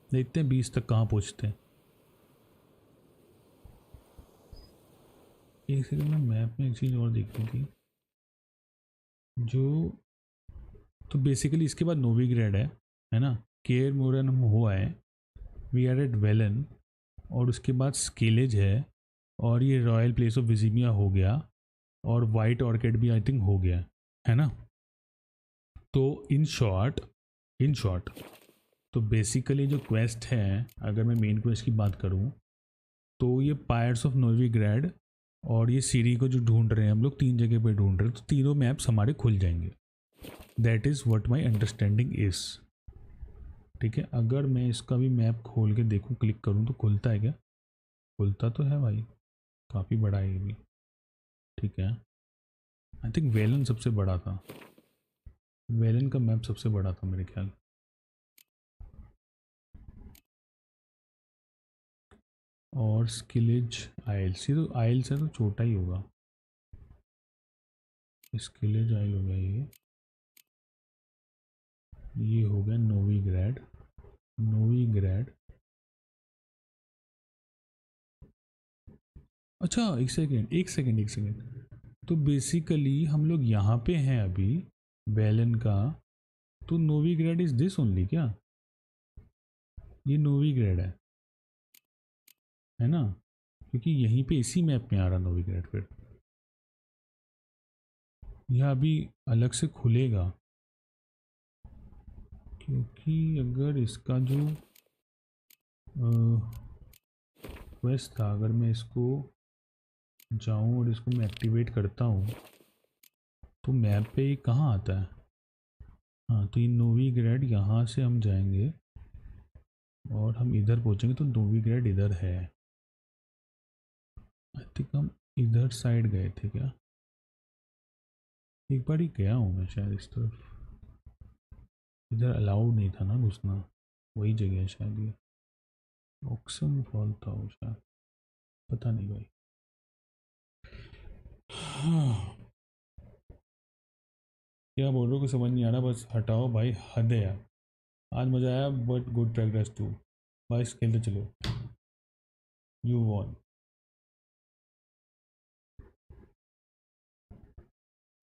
देखते हैं 20 तक कहाँ पहुँचते हैं। एक सेकंड में मैप में एक चीज़ और देखनी थी जो, तो बेसिकली इसके बाद नोवी ग्रेड है ना। केयर मोरन हम हो आए, वी आर एट वेलन, और उसके बाद स्केलेज है, और ये रॉयल प्लेस ऑफ विजिमिया हो गया, और वाइट ऑर्किड भी आई थिंक हो गया है ना। तो इन शॉर्ट तो बेसिकली जो क्वेस्ट है, अगर मैं मेन क्वेस्ट की बात करूँ तो ये पायरेट्स ऑफ नोवी ग्रेड और ये सीरी को जो ढूंढ रहे हैं हम लोग, 3 जगह पे ढूंढ रहे हैं, तो तीनों मैप्स हमारे खुल जाएंगे। That is what my understanding is. ठीक है, अगर मैं इसका भी मैप खोल के देखूँ, क्लिक करूँ तो खुलता है क्या। खुलता तो है भाई, काफ़ी बड़ा है ये भी। ठीक है, आई थिंक वेलन सबसे बड़ा था, वेलन का मैप सबसे बड़ा था मेरे ख्याल। और स्किलेज आइल्स, ये तो आइल्स है तो छोटा ही होगा। स्किलेज आइल हो गया ये हो गया नोवी ग्रेड। अच्छा एक सेकेंड, तो बेसिकली हम लोग यहाँ पे हैं अभी बेलन का। तो नोविग्रेड इज दिस ओनली क्या? ये नोविग्रेड है ना, क्योंकि यहीं पे इसी मैप में आ रहा नोविग्रेड। फिर यह अभी अलग से खुलेगा, क्योंकि अगर इसका जो क्वेस्ट था, अगर मैं इसको जाऊं और इसको मैं एक्टिवेट करता हूं तो मैप पे ये कहाँ आता है? हाँ, तो ये नोविग्रेड यहाँ से हम जाएंगे और हम इधर पहुँचेंगे तो नोविग्रेड इधर है। आई थिंक हम इधर साइड गए थे क्या? एक बार ही गया हूँ मैं शायद इस तरफ। इधर अलाउड नहीं था ना घुसना, वही जगह है शायद ये। ऑक्सन फॉल था वो शायद, पता नहीं भाई। हाँ, क्या बोल रहे हो, समझ नहीं आ रहा, बस हटाओ भाई, हद है यार। आज मज़ा आया बट गुड प्रोग्रेस टू। बस खेलते चलो, यू वॉन।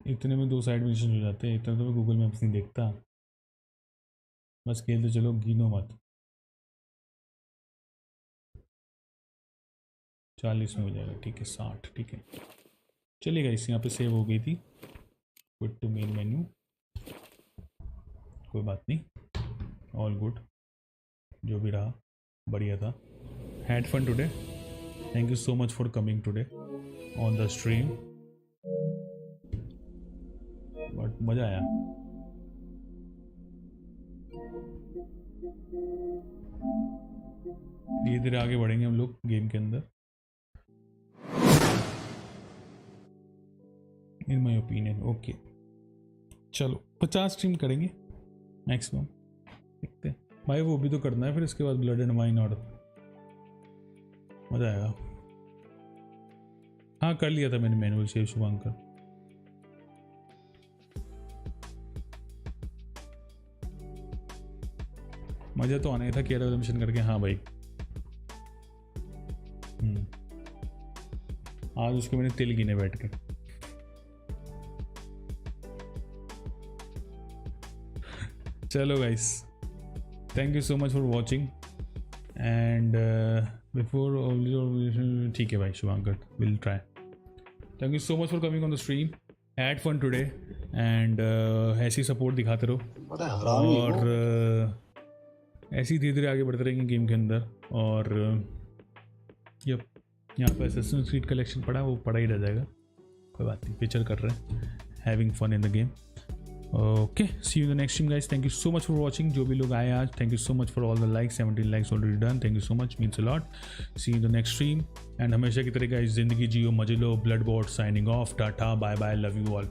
इतने में 2 साइड मिशन हो जाते हैं, इतना तो मैं गूगल मैप्स नहीं देखता। बस खेलते चलो, गिनो मत। 40 में हो जाएगा, ठीक है। 60 ठीक है, चलेगा। इस यहाँ पे सेव हो गई थी। क्विट टू मेन मेन्यू, कोई बात नहीं, ऑल गुड, जो भी रहा बढ़िया था। Had fun today, thank you so much for coming today on the stream, but मज़ा आया। धीरे धीरे आगे बढ़ेंगे हम लोग गेम के अंदर, इन माई ओपिनियन। ओके चलो 50 स्ट्रीम करेंगे मैक्सिमम, देखते हैं भाई। वो भी तो करना है फिर इसके बाद ब्लड एंड वाइन, और मज़ा आएगा। हाँ कर लिया था मैंने मैनुअल सेव शुभांकर। मज़ा तो आना ही था केरा वाला मिशन करके। हाँ भाई, आज उसको मैंने तिल गिने बैठ के। चलो guys, thank you so much for watching and before, ठीक है भाई Shubhankar, will try. Thank you so much for coming on the stream, had fun today and ऐसी सपोर्ट दिखाते रहो और ऐसे ही धीरे धीरे आगे बढ़ते रहेंगे गेम के अंदर। और यप, यहाँ पर असैसिन्स क्रीड कलेक्शन पड़ा, वो पड़ा ही रह जाएगा, कोई बात नहीं, पिक्चर कर रहे हैं, having fun in the game. Okay, see you in the next stream guys, thank you so much for watching. जो भी लोग आए आज, thank you so much for all the likes, 17 likes already done, thank you so much, means a lot. See you in the next stream and हमेशा की तरह guys, जिंदगी जियो, मजे लो, blood bot signing off, tata bye bye, love you all.